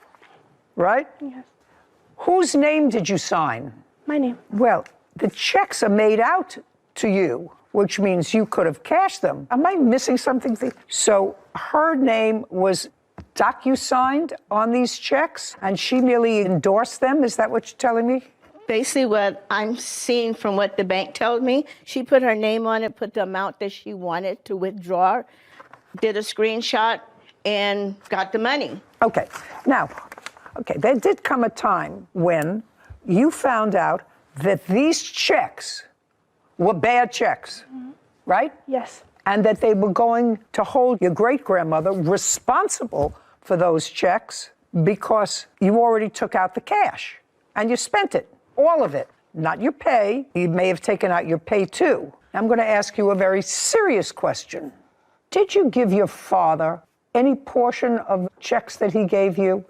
right? Yes. Whose name did you sign? My name. Well, the checks are made out to you, which means you could have cashed them. Am I missing something? So her name was docu-signed on these checks, and she merely endorsed them? Is that what you're telling me? Basically, what I'm seeing from what the bank told me, she put her name on it, put the amount that she wanted to withdraw, did a screenshot, and got the money. Okay. Now, there did come a time when you found out that these checks were bad checks, right? Yes. And that they were going to hold your great-grandmother responsible for those checks because you already took out the cash and you spent it. All of it, not your pay. You may have taken out your pay too. I'm going to ask you a very serious question. Did you give your father any portion of checks that he gave you?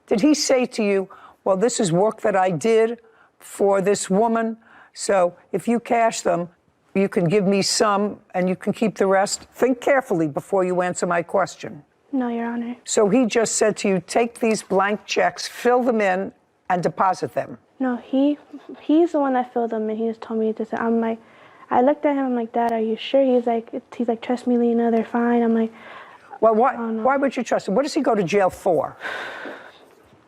Did he say to you, well, this is work that I did for this woman, so if you cash them, you can give me some and you can keep the rest? Think carefully before you answer my question. No, Your Honor. So he just said to you, take these blank checks, fill them in, and deposit them. No, he's the one that filled them, and he just told me to say. I'm like, I looked at him. I'm like, Dad, are you sure? He's like, trust me, Lena, they're fine. I'm like, well, why would you trust him? What does he go to jail for?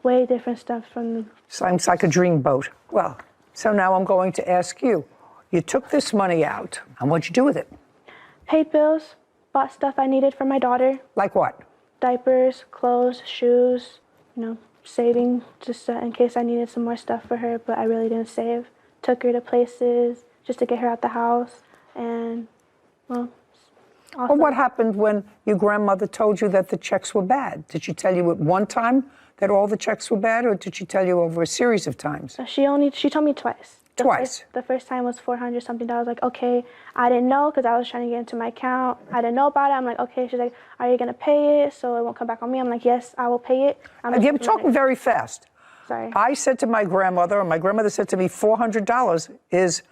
Way different stuff from the. Sounds like a dreamboat. Well, so now I'm going to ask you. You took this money out, and what'd you do with it? Paid bills, bought stuff I needed for my daughter. Like what? Diapers, clothes, shoes, saving just in case I needed some more stuff for her, but I really didn't save. Took her to places just to get her out the house, and, well, also. Well, what happened when your grandmother told you that the checks were bad? Did she tell you at one time that all the checks were bad, or did she tell you over a series of times? She told me twice. The first time was $400 something. I was like, okay, I didn't know because I was trying to get into my account. I didn't know about it. I'm like, okay. She's like, are you going to pay it so it won't come back on me? I'm like, yes, I will pay it. You're talking very fast. Sorry. I said to my grandmother, and my grandmother said to me, $400 is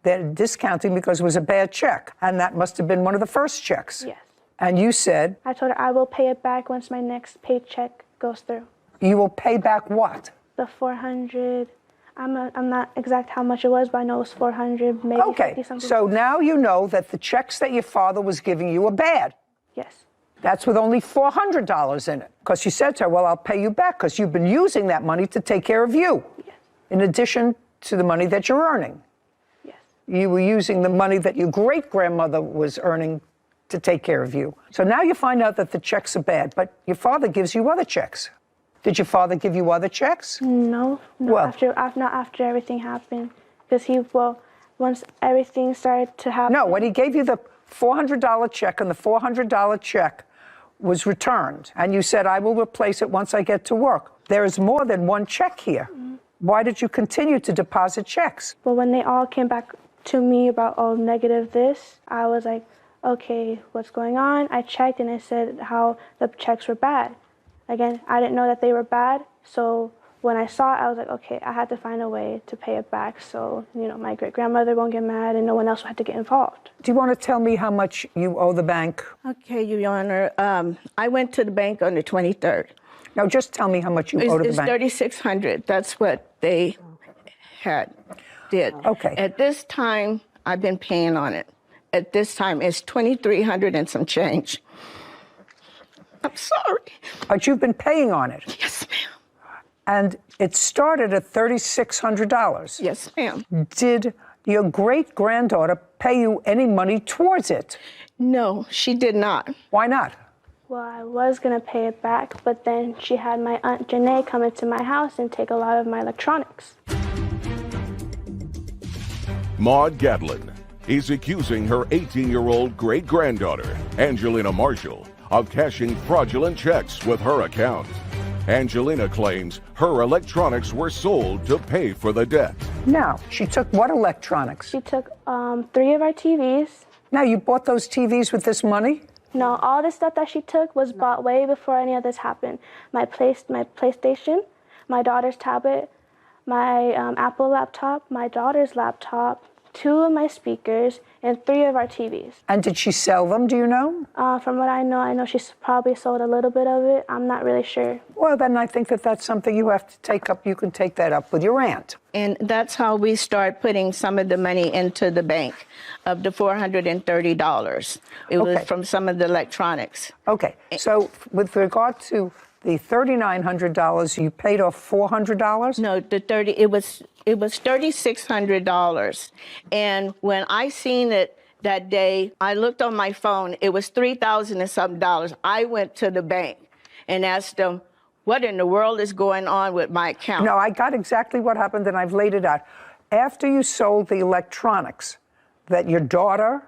they're discounting because it was a bad check. And that must have been one of the first checks. Yes. And you said? I told her I will pay it back once my next paycheck goes through. You will pay back what? The $400. I'm not exact how much it was, but I know it was $400, maybe okay. 50 something. So now you know that the checks that your father was giving you are bad. Yes. That's with only $400 in it. Because you said to her, well, I'll pay you back because you've been using that money to take care of you. Yes. In addition to the money that you're earning. Yes. you were using the money that your great-grandmother was earning to take care of you. So now you find out that the checks are bad, but your father gives you other checks. Did your father give you other checks? No, not after everything happened. Because once everything started to happen. No, when he gave you the $400 check and the $400 check was returned, and you said, I will replace it once I get to work. There is more than one check here. Why did you continue to deposit checks? Well, when they all came back to me about, oh, negative this, I was like, okay, what's going on? I checked and it said how the checks were bad. Again, I didn't know that they were bad, so when I saw it, I was like, okay, I had to find a way to pay it back so, my great-grandmother won't get mad and no one else will have to get involved. Do you want to tell me how much you owe the bank? Okay, Your Honor. I went to the bank on the 23rd. Now, just tell me how much you owe to the bank. It's $3,600. That's what they did. Okay. At this time, I've been paying on it. At this time, it's $2,300 and some change. I'm sorry. But you've been paying on it. Yes, ma'am. And it started at $3,600. Yes, ma'am. Did your great-granddaughter pay you any money towards it? No, she did not. Why not? Well, I was going to pay it back, but then she had my Aunt Janae come into my house and take a lot of my electronics. Maud Gatlin is accusing her 18-year-old great-granddaughter, Angelina Marshall, of cashing fraudulent checks with her account. Angelina claims her electronics were sold to pay for the debt. Now, she took what electronics? She took 3 of our TVs. Now, you bought those TVs with this money? No, all the stuff that she took was bought way before any of this happened. My PlayStation, my daughter's tablet, my Apple laptop, my daughter's laptop, 2 of my speakers, and 3 of our TVs. And did she sell them, do you know? From what I know she's probably sold a little bit of it. I'm not really sure. Well, then I think that that's something you have to take up. You can take that up with your aunt. And that's how we start putting some of the money into the bank of the $430. It was from some of the electronics. Okay, so with regard to the $3,900, you paid off $400? No, it was $3,600. And when I seen it that day, I looked on my phone, it was $3,000 and something. I went to the bank and asked them, what in the world is going on with my account? No, I got exactly what happened and I've laid it out. After you sold the electronics that your daughter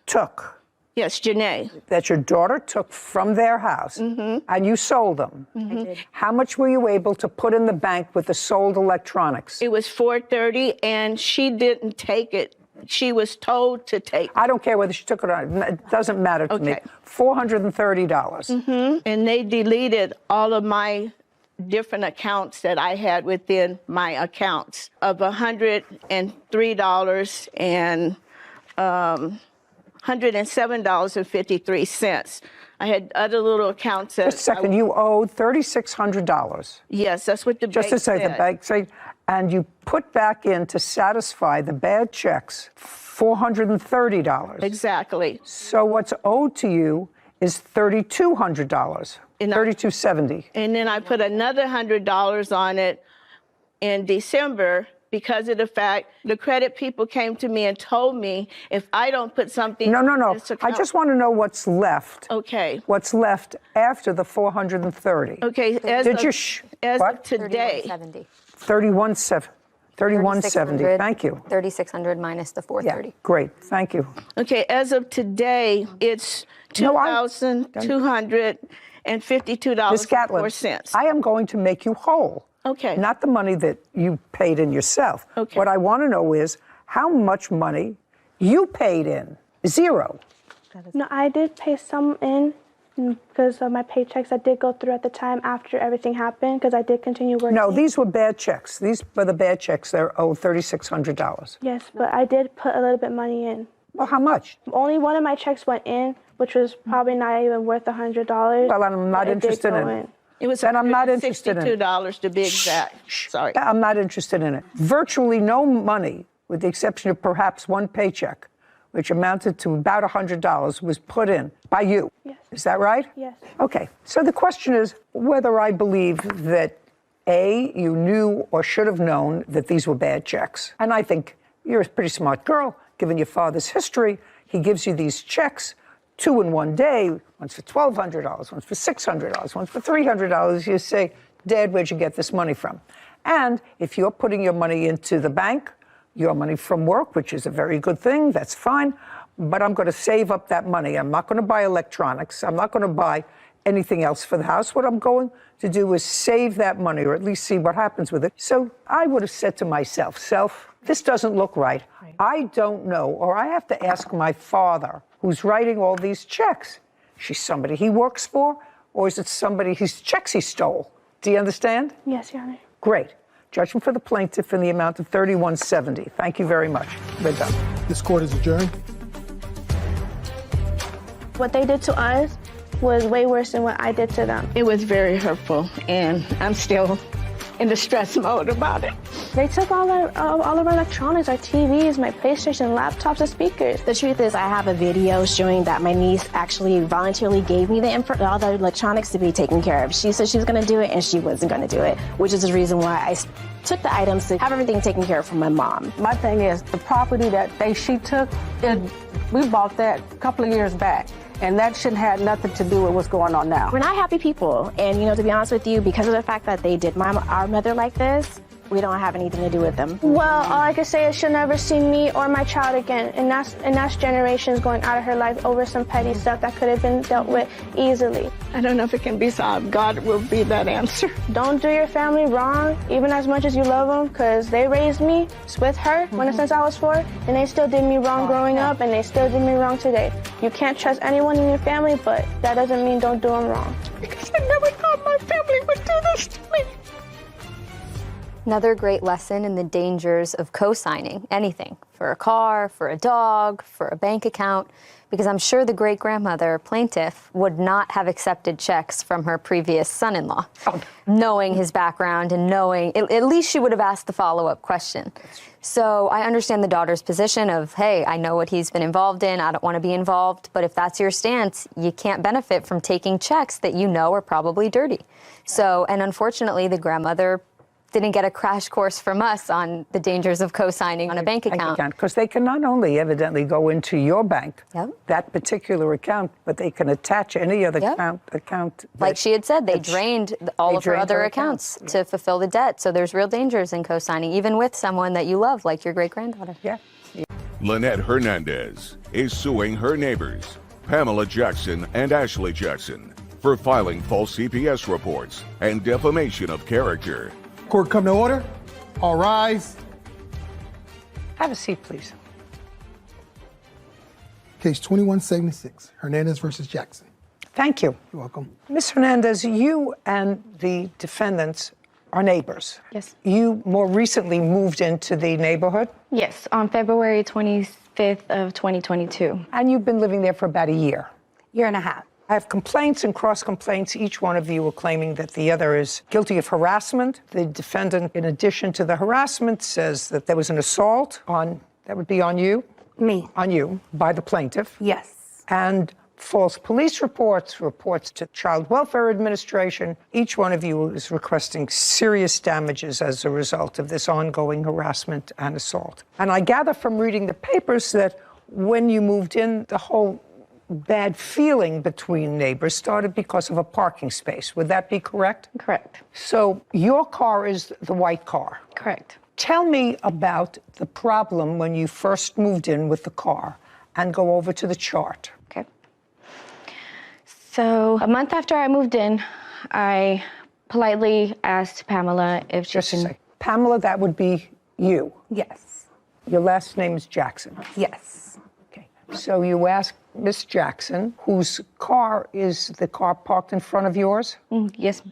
took. Yes, Janae. That your daughter took from their house and you sold them. How much were you able to put in the bank with the sold electronics? It was $430 and she didn't take it. She was told to take it. I don't care whether she took it or not. It doesn't matter to me. $430. And they deleted all of my different accounts that I had within my accounts of $103 and $107.53. I had other little accounts that... Just a second, you owed $3,600. Yes, that's what the bank Just to say, said. the bank said, and you put back in to satisfy the bad checks $430. Exactly. So what's owed to you is $3,200, $3,270. And then I put another $100 on it in December because of the fact the credit people came to me and told me if I don't put something No. in this account. I just want to know what's left. Okay. What's left after the $430. Okay. As of today. 3170. Thank you. 3,600 minus the 430. Yeah, great. Thank you. Okay. As of today, it's $2,252.04. I am going to make you whole. Okay. Not the money that you paid in yourself. Okay. What I want to know is how much money you paid in. 0. No, I did pay some in because of my paychecks that did go through at the time after everything happened because I did continue working. No, these were bad checks. These were the bad checks. They're owed $3,600. Yes, but I did put a little bit money in. Well, how much? Only one of my checks went in, which was probably not even worth $100. Well, I'm not interested in it. It was I'm not interested in it. $62 to be exact. Sorry. I'm not interested in it. Virtually no money, with the exception of perhaps one paycheck, which amounted to about $100, was put in by you. Yes. Is that right? Yes. Okay. So the question is whether I believe that, A, you knew or should have known that these were bad checks. And I think you're a pretty smart girl, given your father's history. He gives you these checks, 2 in one day, one's for $1,200, one's for $600, one's for $300. You say, Dad, where'd you get this money from? And if you're putting your money into the bank, your money from work, which is a very good thing, that's fine, but I'm going to save up that money. I'm not going to buy electronics. I'm not going to buy anything else for the house. What I'm going to do is save that money, or at least see what happens with it. So I would have said to myself, this doesn't look right. I don't know, or I have to ask my father, who's writing all these checks. She's somebody he works for, or is it somebody whose checks he stole? Do you understand? Yes, Your Honor. Great. Judgment for the plaintiff in the amount of $3170. Thank you very much. We're done. This court is adjourned. What they did to us was way worse than what I did to them. It was very hurtful, and I'm still in the stress mode about it. They took all of our electronics, our TVs, my PlayStation, laptops, and speakers. The truth is, I have a video showing that my niece actually voluntarily gave me all the electronics to be taken care of. She said she was going to do it, and she wasn't going to do it, which is the reason why I took the items to have everything taken care of from my mom. My thing is, the property that she took, we bought that a couple of years back. And that shouldn't have nothing to do with what's going on now. We're not happy people. And, to be honest with you, because of the fact that they did our mother like this, we don't have anything to do with them. Well, all I can say is she'll never see me or my child again. And that's generations going out of her life over some petty stuff that could have been dealt with easily. I don't know if it can be solved. God will be that answer. Don't do your family wrong, even as much as you love them, because they raised me with her since I was 4, and they still did me wrong growing up, and they still did me wrong today. You can't trust anyone in your family, but that doesn't mean don't do them wrong. Because I never thought my family would do this to me. Another great lesson in the dangers of co-signing anything for a car, for a dog, for a bank account, because I'm sure the great-grandmother plaintiff would not have accepted checks from her previous son-in-law, knowing his background and knowing, at least she would have asked the follow-up question. So I understand the daughter's position of, hey, I know what he's been involved in, I don't want to be involved, but if that's your stance, you can't benefit from taking checks that you know are probably dirty. So, and unfortunately, the grandmother didn't get a crash course from us on the dangers of co-signing on a bank account. Because they can not only evidently go into your bank, that particular account, but they can attach any other account. Like she had said, they drained all of her other accounts to fulfill the debt. So there's real dangers in co-signing, even with someone that you love, like your great-granddaughter. Yeah. Lynette Hernandez is suing her neighbors, Pamela Jackson and Ashley Jackson, for filing false CPS reports and defamation of character. Court come to order. All rise. Have a seat, please. Case 2176, Hernandez versus Jackson. Thank you. You're welcome. Ms. Hernandez, you and the defendants are neighbors. Yes. You more recently moved into the neighborhood? Yes, on February 25th of 2022. And you've been living there for about a year? Year and a half. I have complaints and cross-complaints. Each one of you are claiming that the other is guilty of harassment. The defendant, in addition to the harassment, says that there was an assault that would be on you? Me. On you, by the plaintiff. Yes. And false police reports to Child Welfare Administration. Each one of you is requesting serious damages as a result of this ongoing harassment and assault. And I gather from reading the papers that when you moved in, the whole bad feeling between neighbors started because of a parking space. Would that be correct? Correct. So your car is the white car? Correct. Tell me about the problem when you first moved in with the car, and go over to the chart. Okay. So a month after I moved in, I politely asked Pamela if she can... Pamela, that would be you? Yes. Your last name is Jackson? Yes. Okay. So you asked Miss Jackson, whose car is the car parked in front of yours? Yes,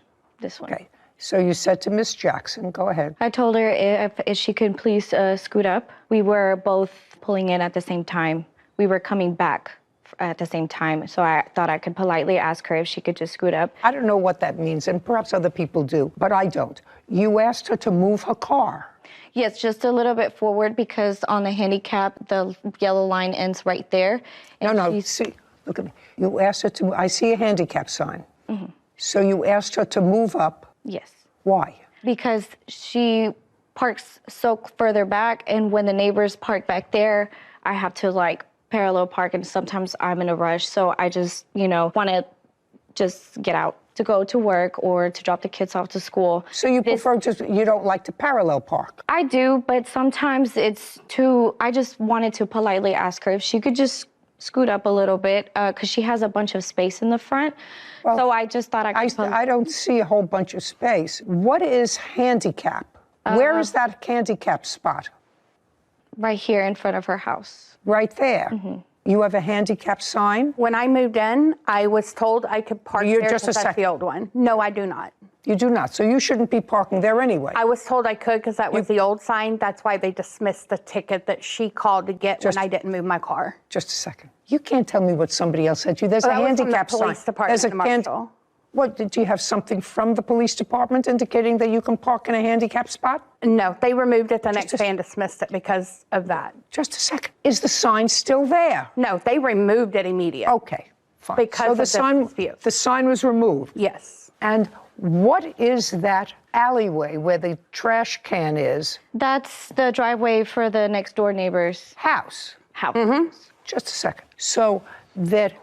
this one. Okay. So you said to Miss Jackson, go ahead. I told her if she could please scoot up. We were both pulling in at the same time. We were coming back at the same time, so I thought I could politely ask her if she could just scoot up. I don't know what that means, and perhaps other people do, but I don't. You asked her to move her car. Yes, just a little bit forward, because on the handicap, the yellow line ends right there. No, see, look at me. You asked her to, I see a handicap sign. So you asked her to move up. Yes. Why? Because she parks so further back, and when the neighbors park back there, I have to like parallel park, and sometimes I'm in a rush, so I just, want to just get out to go to work or to drop the kids off to school. So you you don't like to parallel park? I do, but sometimes I just wanted to politely ask her if she could just scoot up a little bit, because she has a bunch of space in the front. Well, so I just thought I don't see a whole bunch of space. What is handicap? Where is that handicap spot? Right here in front of her house. Right there? You have a handicap sign? When I moved in, I was told I could park there because that's the old one. No, I do not. You do not. So you shouldn't be parking there anyway. I was told I could because that was the old sign. That's why they dismissed the ticket that she called to get when I didn't move my car. Just a second. You can't tell me what somebody else said to you. There's a handicap sign. Police department, There's a Marshall. What, did you have something from the police department indicating that you can park in a handicap spot? No, they removed it the next day and dismissed it because of that. Just a second. Is the sign still there? No, they removed it immediately. Okay, fine. Because the sign was removed? Yes. And what is that alleyway where the trash can is? That's the driveway for the next door neighbor's house. Just a second. So that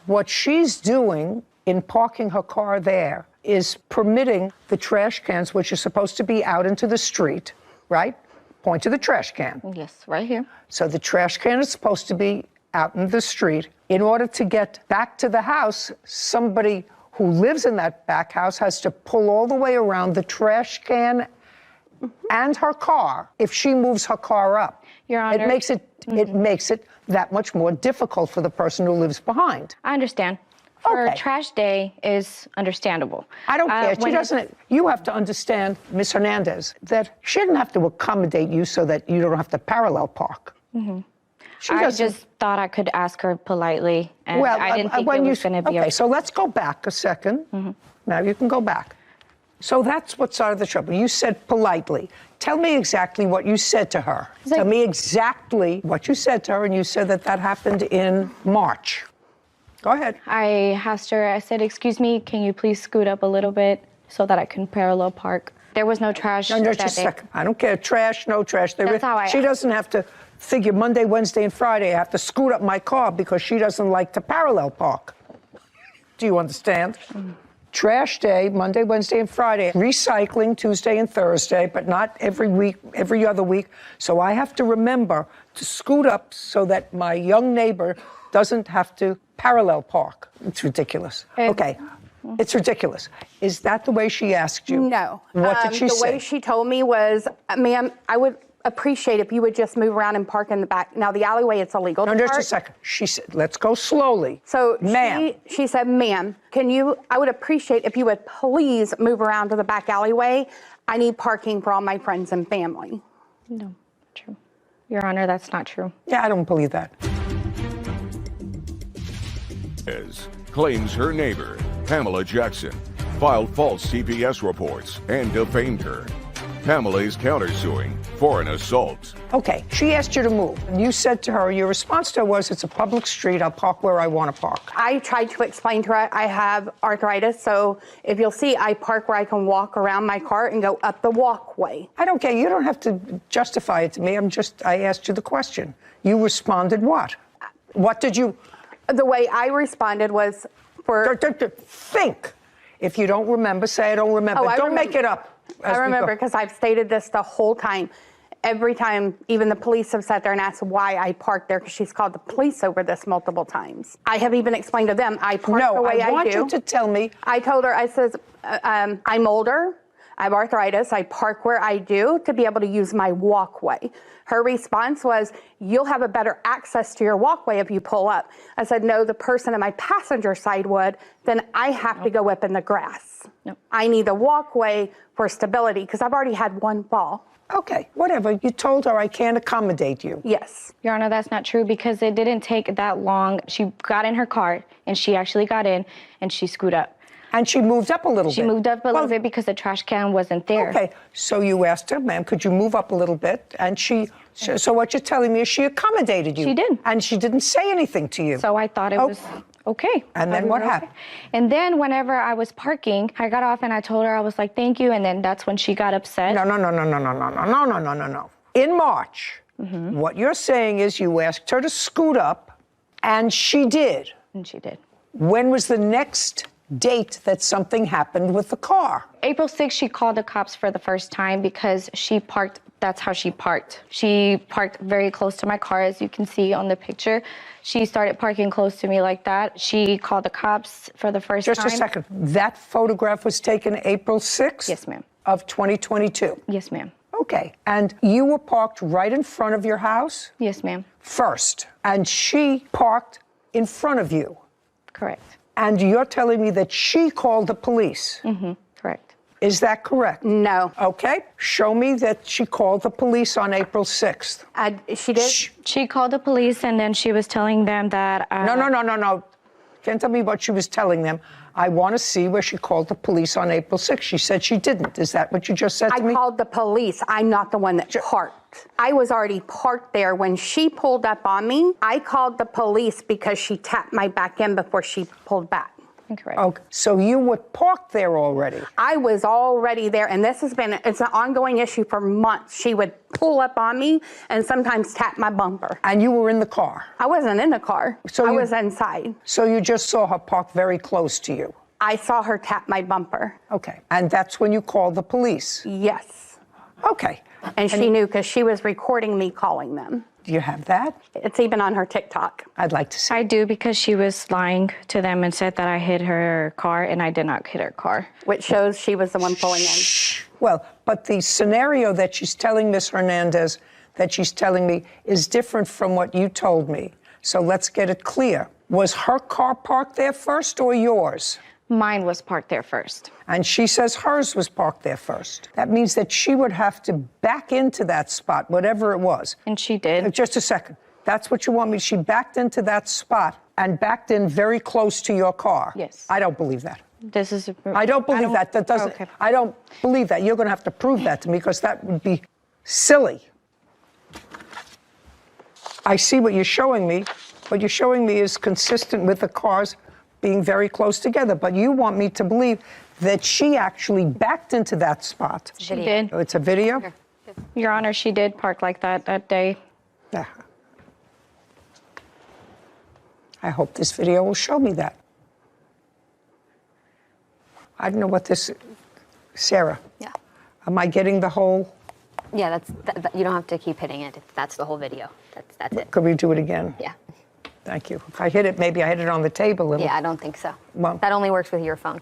what she's doing in parking her car there is permitting the trash cans, which are supposed to be out into the street, right? Point to the trash can. Yes, right here. So the trash can is supposed to be out in the street. In order to get back to the house, somebody who lives in that back house has to pull all the way around the trash can and her car if she moves her car up. Your Honor. It makes it that much more difficult for the person who lives behind. I understand. For trash day is understandable. I don't care. She doesn't. You have to understand, Ms. Hernandez, that she didn't have to accommodate you so that you don't have to parallel park. I just thought I could ask her politely, and I didn't think it was going to be okay. So let's go back a second. Now you can go back. So that's what started the trouble. You said politely. Tell me exactly what you said to her. Tell me exactly what you said to her, and you said that happened in March. Go ahead. I asked her, I said, excuse me, can you please scoot up a little bit so that I can parallel park? There was no trash that just day. a second. I don't care. Trash, no trash. That's how she doesn't have to figure Monday, Wednesday, and Friday I have to scoot up my car because she doesn't like to parallel park. Do you understand? Trash day, Monday, Wednesday, and Friday. Recycling Tuesday and Thursday, but not every week, every other week. So I have to remember to scoot up so that my young neighbor doesn't have to parallel park. It's ridiculous. Okay. It's ridiculous. Is that the way she asked you? No. What did she say? The way she told me was, ma'am, I would appreciate if you would just move around and park in the back. Now, the alleyway, it's illegal to park. Just a second. She said, let's go slowly. So ma'am. She said, ma'am, I would appreciate if you would please move around to the back alleyway. I need parking for all my friends and family. No, not true. Your Honor, that's not true. Yeah, I don't believe that. Claims her neighbor, Pamela Jackson, filed false CPS reports and defamed her. Pamela is countersuing for an assault. Okay, she asked you to move. And you said to her, your response to her was, it's a public street, I'll park where I want to park. I tried to explain to her I have arthritis, so if you'll see, I park where I can walk around my car and go up the walkway. I don't care. You don't have to justify it to me. I asked you the question. You responded what? What did you... The way I responded was for... Think. If you don't remember, say I don't remember. Don't make it up. I remember because I've stated this the whole time. Every time, even the police have sat there and asked why I parked there because she's called the police over this multiple times. I have even explained to them I park the way I do. I want you to tell me. I told her, I says, I'm older. I have arthritis. I park where I do to be able to use my walkway. Her response was, you'll have a better access to your walkway if you pull up. I said, no, the person on my passenger side would. Then I have to go up in the grass. I need a walkway for stability because I've already had one fall. Okay, whatever. You told her I can't accommodate you. Yes. Your Honor, that's not true because it didn't take that long. She got in her car and she actually got in and she scooted up. And she moved up a little bit. She moved up a little bit because the trash can wasn't there. Okay, so you asked her, ma'am, could you move up a little bit? And so what you're telling me is she accommodated you. She did. And she didn't say anything to you. So I thought it was okay. And then what happened? And then whenever I was parking, I got off and I told her, I was like, thank you. And then that's when she got upset. No. In March, what you're saying is you asked her to scoot up, and she did. And she did. When was the next date that something happened with the car? April 6th, she called the cops for the first time because she parked, that's how she parked. She parked very close to my car, as you can see on the picture. She started parking close to me like that. She called the cops for the first time. Just a second. That photograph was taken April 6th? Yes, ma'am. Of 2022? Yes, ma'am. Okay. And you were parked right in front of your house? Yes, ma'am. First. And she parked in front of you? Correct. And you're telling me that she called the police? Correct. Is that correct? No. Okay. Show me that she called the police on April 6th. She did? She called the police and then she was telling them that... No. Can't tell me what she was telling them. I want to see where she called the police on April 6th. She said she didn't. Is that what you just said to me? I called the police. I'm not the one that parked. I was already parked there when she pulled up on me. I called the police because she tapped my back end before she pulled back. Incorrect. Okay, so you were parked there already? I was already there, and it's an ongoing issue for months. She would pull up on me and sometimes tap my bumper. And you were in the car? I wasn't in the car. I was inside. So you just saw her parked very close to you? I saw her tap my bumper. Okay, and that's when you called the police? Yes. Okay. And she knew because she was recording me calling them. Do you have that? It's even on her TikTok. I'd like to see. I do, because she was lying to them and said that I hit her car, and I did not hit her car. Which shows she was the one pulling in. Well, but the scenario that she's telling Ms. Hernandez, that she's telling me, is different from what you told me. So let's get it clear. Was her car parked there first or yours? Mine was parked there first. And she says hers was parked there first. That means that she would have to back into that spot, whatever it was. And she did. Just a second. That's what you want me. She backed into that spot and backed in very close to your car. Yes. I don't believe that. This is. I don't believe that. That doesn't. Okay. I don't believe that. You're going to have to prove that to me, because that would be silly. I see what you're showing me. What you're showing me is consistent with the cars being very close together, but you want me to believe that she actually backed into that spot. She did. Oh, it's a video? Your Honor, she did park like that day. Yeah. I hope this video will show me that. I don't know what this, Sarah. Yeah. Am I getting the whole? Yeah, you don't have to keep hitting it. That's the whole video. That's it. Could we do it again? Yeah. Thank you. If I hit it, maybe I hit it on the table. Yeah, I don't think so. Well, that only works with your phone.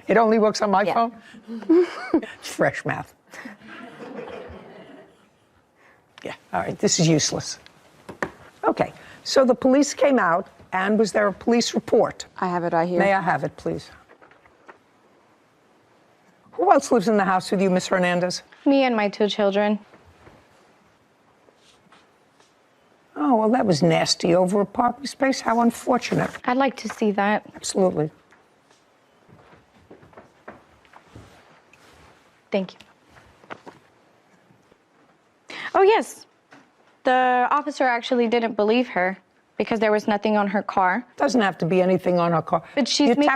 It only works on my Yeah. phone? It's fresh math. Yeah, all right, this is useless. Okay, so the police came out, and was there a police report? I have it right here. May I have it, please? Who else lives in the house with you, Miss Hernandez? Me and my 2 children. Oh, well, that was nasty. Over a parking space? How unfortunate. I'd like to see that. Absolutely. Thank you. Oh, yes. The officer actually didn't believe her because there was nothing on her car. Doesn't have to be anything on her car. But she's you making...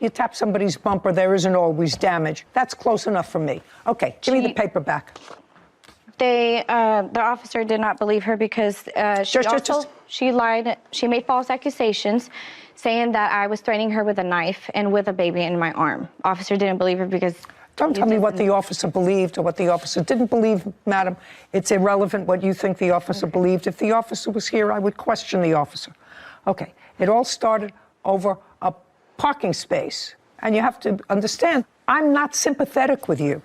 you tap somebody's bumper, there isn't always damage. That's close enough for me. Okay, give me the paper back. The officer did not believe her because she lied. She made false accusations, saying that I was threatening her with a knife and with a baby in my arm. Officer didn't believe her because... Don't tell me what the officer believed or what the officer didn't believe, madam. It's irrelevant what you think the officer believed. If the officer was here, I would question the officer. Okay, it all started over a parking space. And you have to understand, I'm not sympathetic with you.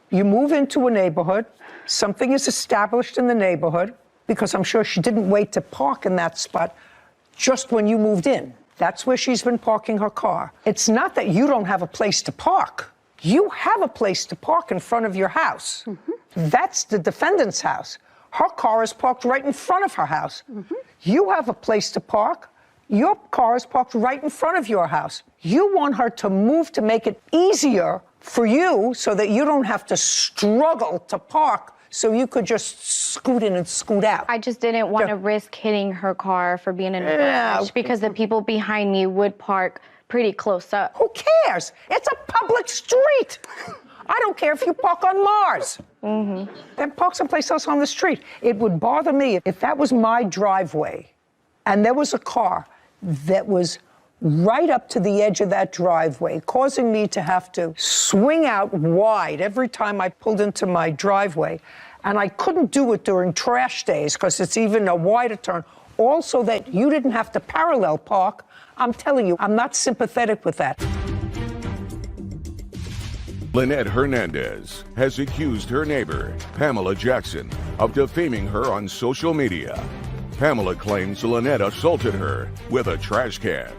You move into a neighborhood, something is established in the neighborhood, because I'm sure she didn't wait to park in that spot just when you moved in. That's where she's been parking her car. It's not that you don't have a place to park. You have a place to park in front of your house. That's the defendant's house. Her car is parked right in front of her house. You have a place to park. Your car is parked right in front of your house. You want her to move to make it easier for you so that you don't have to struggle to park so you could just scoot in and scoot out. I just didn't want to risk hitting her car for being in a rush because the people behind me would park pretty close up. Who cares? It's a public street. I don't care if you park on Mars. Then park someplace else on the street. It would bother me if that was my driveway and there was a car that was right up to the edge of that driveway, causing me to have to swing out wide every time I pulled into my driveway. And I couldn't do it during trash days because it's even a wider turn. Also that you didn't have to parallel park. I'm telling you, I'm not sympathetic with that. Lynette Hernandez has accused her neighbor, Pamela Jackson, of defaming her on social media. Pamela claims Lynette assaulted her with a trash can.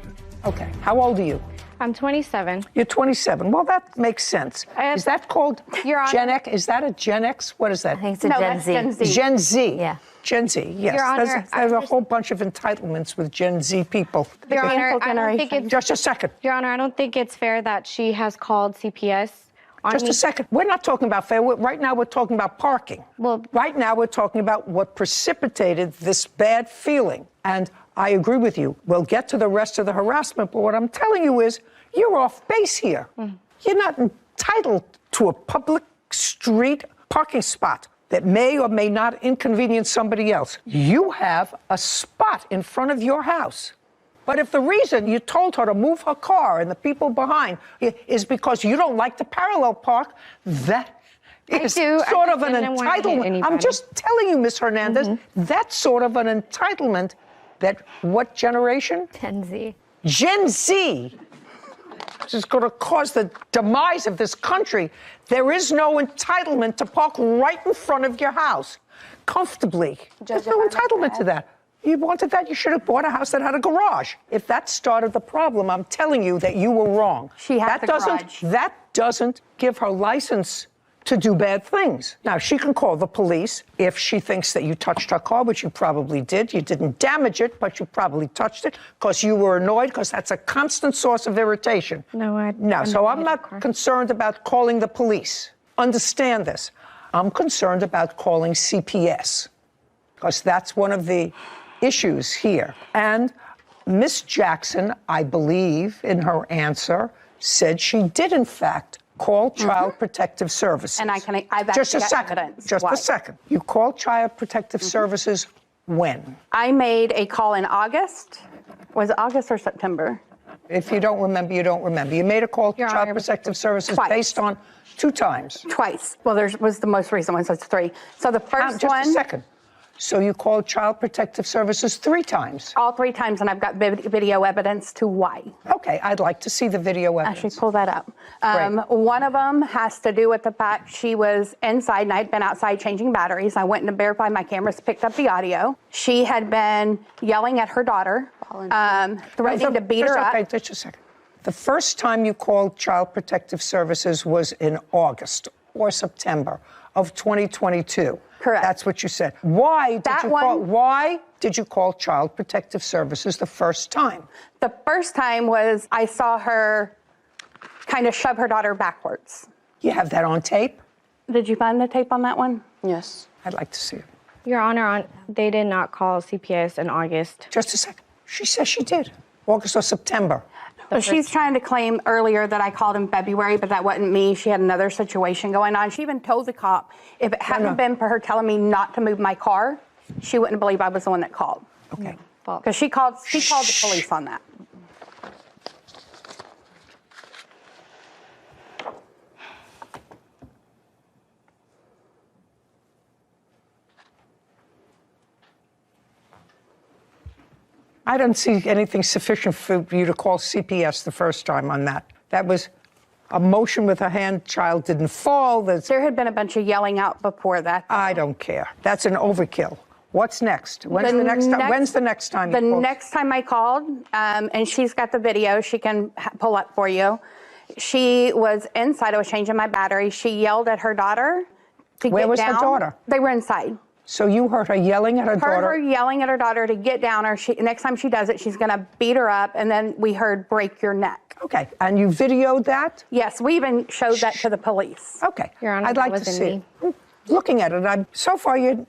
Okay, how old are you? I'm 27. You're 27. Well, that makes sense. Is that called Your Honor, Gen X? Is that a Gen X? What is that? I think it's a Gen Z. Gen Z. Gen Z. Yeah. Gen Z, yes. Your Honor, There's a whole bunch of entitlements with Gen Z people. Your Honor, I don't think it's, Just a second. Your Honor, I don't think it's fair that she has called CPS on Just me. a second. We're not talking about fair. Right now, we're talking about parking. Well, right now, we're talking about what precipitated this bad feeling. And I agree with you. We'll get to the rest of the harassment, but what I'm telling you is you're off base here. You're not entitled to a public street parking spot that may or may not inconvenience somebody else. You have a spot in front of your house. But if the reason you told her to move her car and the people behind is because you don't like to parallel park, that is sort of an entitlement. I'm just telling you, Ms. Hernandez, that's sort of an entitlement that what generation? Gen Z. Gen Z. This is going to cause the demise of this country. There is no entitlement to park right in front of your house, comfortably. There's no entitlement to that. You wanted that, you should have bought a house that had a garage. If that started the problem, I'm telling you that you were wrong. She had the garage. That doesn't give her license to do bad things. Now, she can call the police if she thinks that you touched her car, which you probably did. You didn't damage it, but you probably touched it because you were annoyed, because that's a constant source of irritation. No, so I'm not concerned about calling the police. Understand this. I'm concerned about calling CPS because that's one of the issues here. And Miss Jackson, I believe, in her answer, said she did, in fact, call Child Protective Services. And I've actually Just a got second. evidence. Just Why? a second. You called Child Protective Services when? I made a call in August. Was it August or September? If you don't remember, you don't remember. You made a call to Child Protective Services based on 2 times. Twice. Well, there was the most recent one, so it's 3. So the first one. Just a second. So you called Child Protective Services 3 times? All 3 times, and I've got video evidence to why. Okay, I'd like to see the video evidence. Actually, pull that up. One of them has to do with the fact she was inside, and I'd been outside changing batteries. I went and verified my cameras, picked up the audio. She had been yelling at her daughter, threatening to beat her up. Okay, just a second. The first time you called Child Protective Services was in August or September of 2022. Correct. That's what you said. Why did you call Child Protective Services the first time? The first time was I saw her kind of shove her daughter backwards. You have that on tape? Did you find the tape on that one? Yes. I'd like to see it. Your Honor, they did not call CPS in August. Just a second. She says she did. August or September. So she's trying to claim earlier that I called in February, but that wasn't me. She had another situation going on. She even told the cop if it hadn't been for her telling me not to move my car, she wouldn't believe I was the one that called. Okay. Because she called the police on that. I don't see anything sufficient for you to call CPS the first time on that. That was a motion with a hand. Child didn't fall. There had been a bunch of yelling out before that. I don't care. That's an overkill. What's next? When's the next time? The next time I called, and she's got the video. She can pull up for you. She was inside. I was changing my battery. She yelled at her daughter to get down. Where was her daughter? They were inside. So you heard her yelling at her daughter? Heard her yelling at her daughter to get down, or next time she does it, she's going to beat her up, and then we heard break your neck. Okay, and you videoed that? Yes, we even showed that to the police. Okay, Your Honor, I'd like to see it. looking at it. So far, you.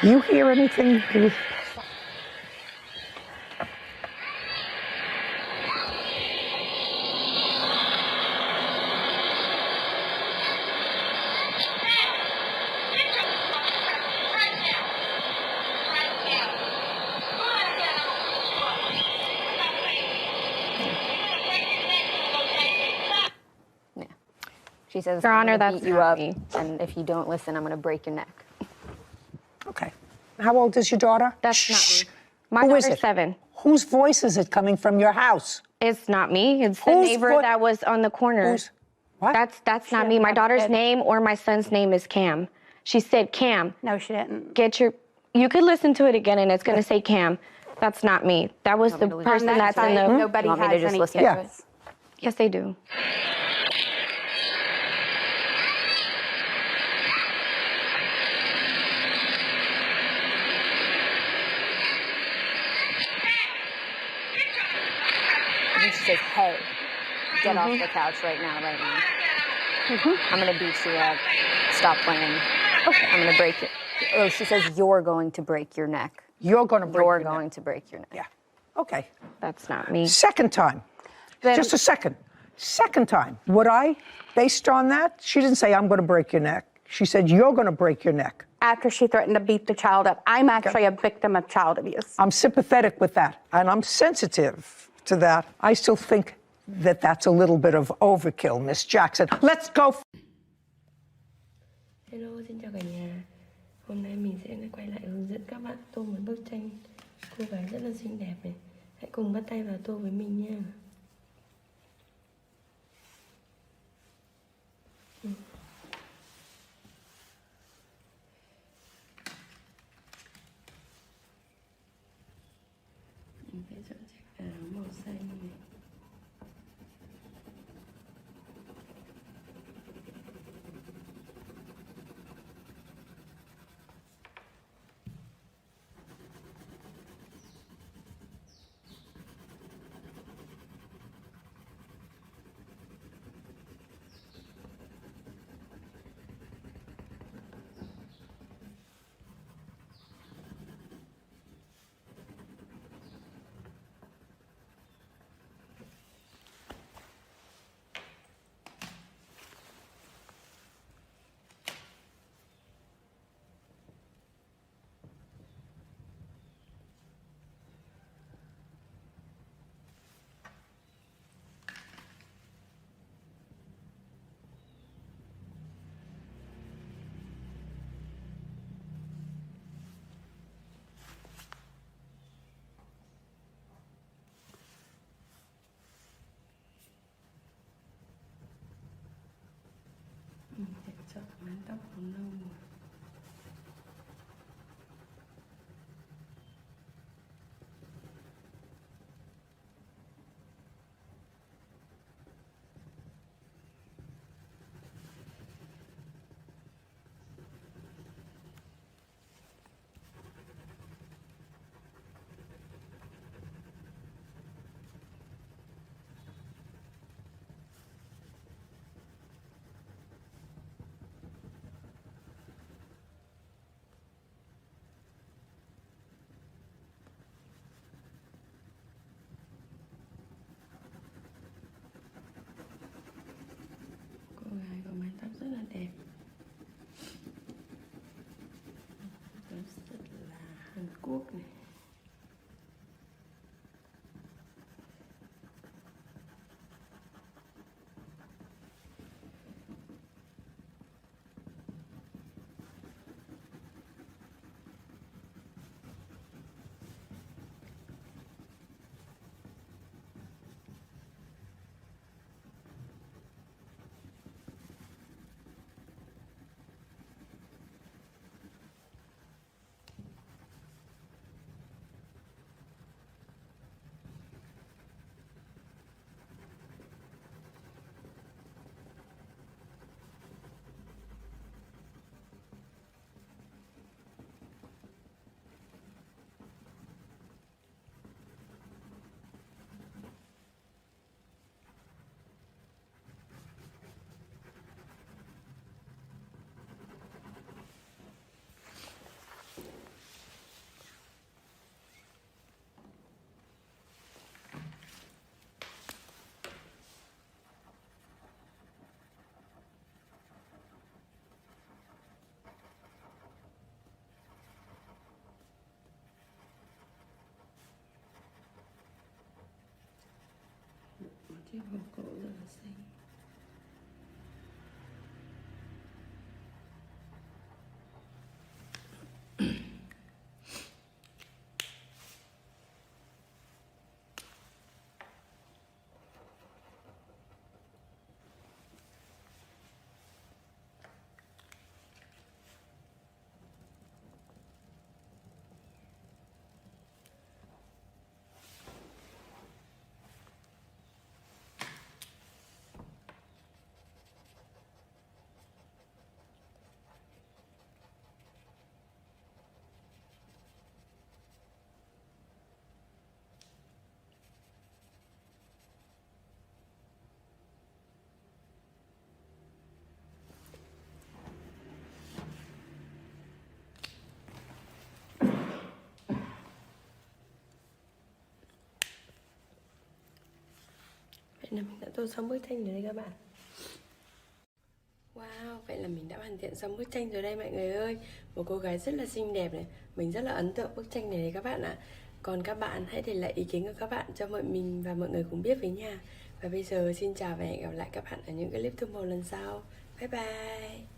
You hear anything? She says, Your Honor, I'm gonna that's beat you not up, me. and if you don't listen, I'm going to break your neck. Okay. How old is your daughter? That's not me. My Who is daughter's it? 7. Whose voice is it coming from your house? It's not me. It's the Whose neighbor that was on the corner. What? That's not me. My daughter's name or my son's name is Cam. She said, Cam. No, she didn't. You could listen to it again and it's going to say Cam. That's not me. That was the person that's in the. Nobody You want me to has just any listen kids. to it? Yes, they do. And then she says, hey, get off the couch right now. I'm going to beat you up. Stop playing. Okay. I'm going to break it. Oh, she says, you're going to break your neck. You're going to break your going neck. to break your neck. Yeah. Okay. That's not me. Second time. Just a second. Second time. Would I, based on that, she didn't say, I'm going to break your neck. She said, you're going to break your neck. After she threatened to beat the child up, I'm actually a victim of child abuse. I'm sympathetic with that, and I'm sensitive to that. I still think that that's a little bit of overkill, Miss Jackson. Let's go. Hello, xin chào cả nhà. Hôm nay mình sẽ quay lại hướng dẫn các bạn tô một bức tranh cô gái rất là xinh đẹp này. Hãy cùng bắt tay vào tô với mình nha. Mình sẽ chọn chiếc áo màu xanh này. Mình sẽ chọn mái tóc màu nâu. Cái vòng cổ rất là xinh. Vậy là mình đã tô xong bức tranh rồi đây các bạn. Wow, vậy là mình đã hoàn thiện xong bức tranh rồi đây mọi người ơi. Một cô gái rất là xinh đẹp này. Mình rất là ấn tượng bức tranh này đấy các bạn ạ. Còn các bạn hãy để lại ý kiến của các bạn cho mình và mọi người cùng biết với nha. Và bây giờ xin chào và hẹn gặp lại các bạn ở những clip thu màu lần sau. Bye bye.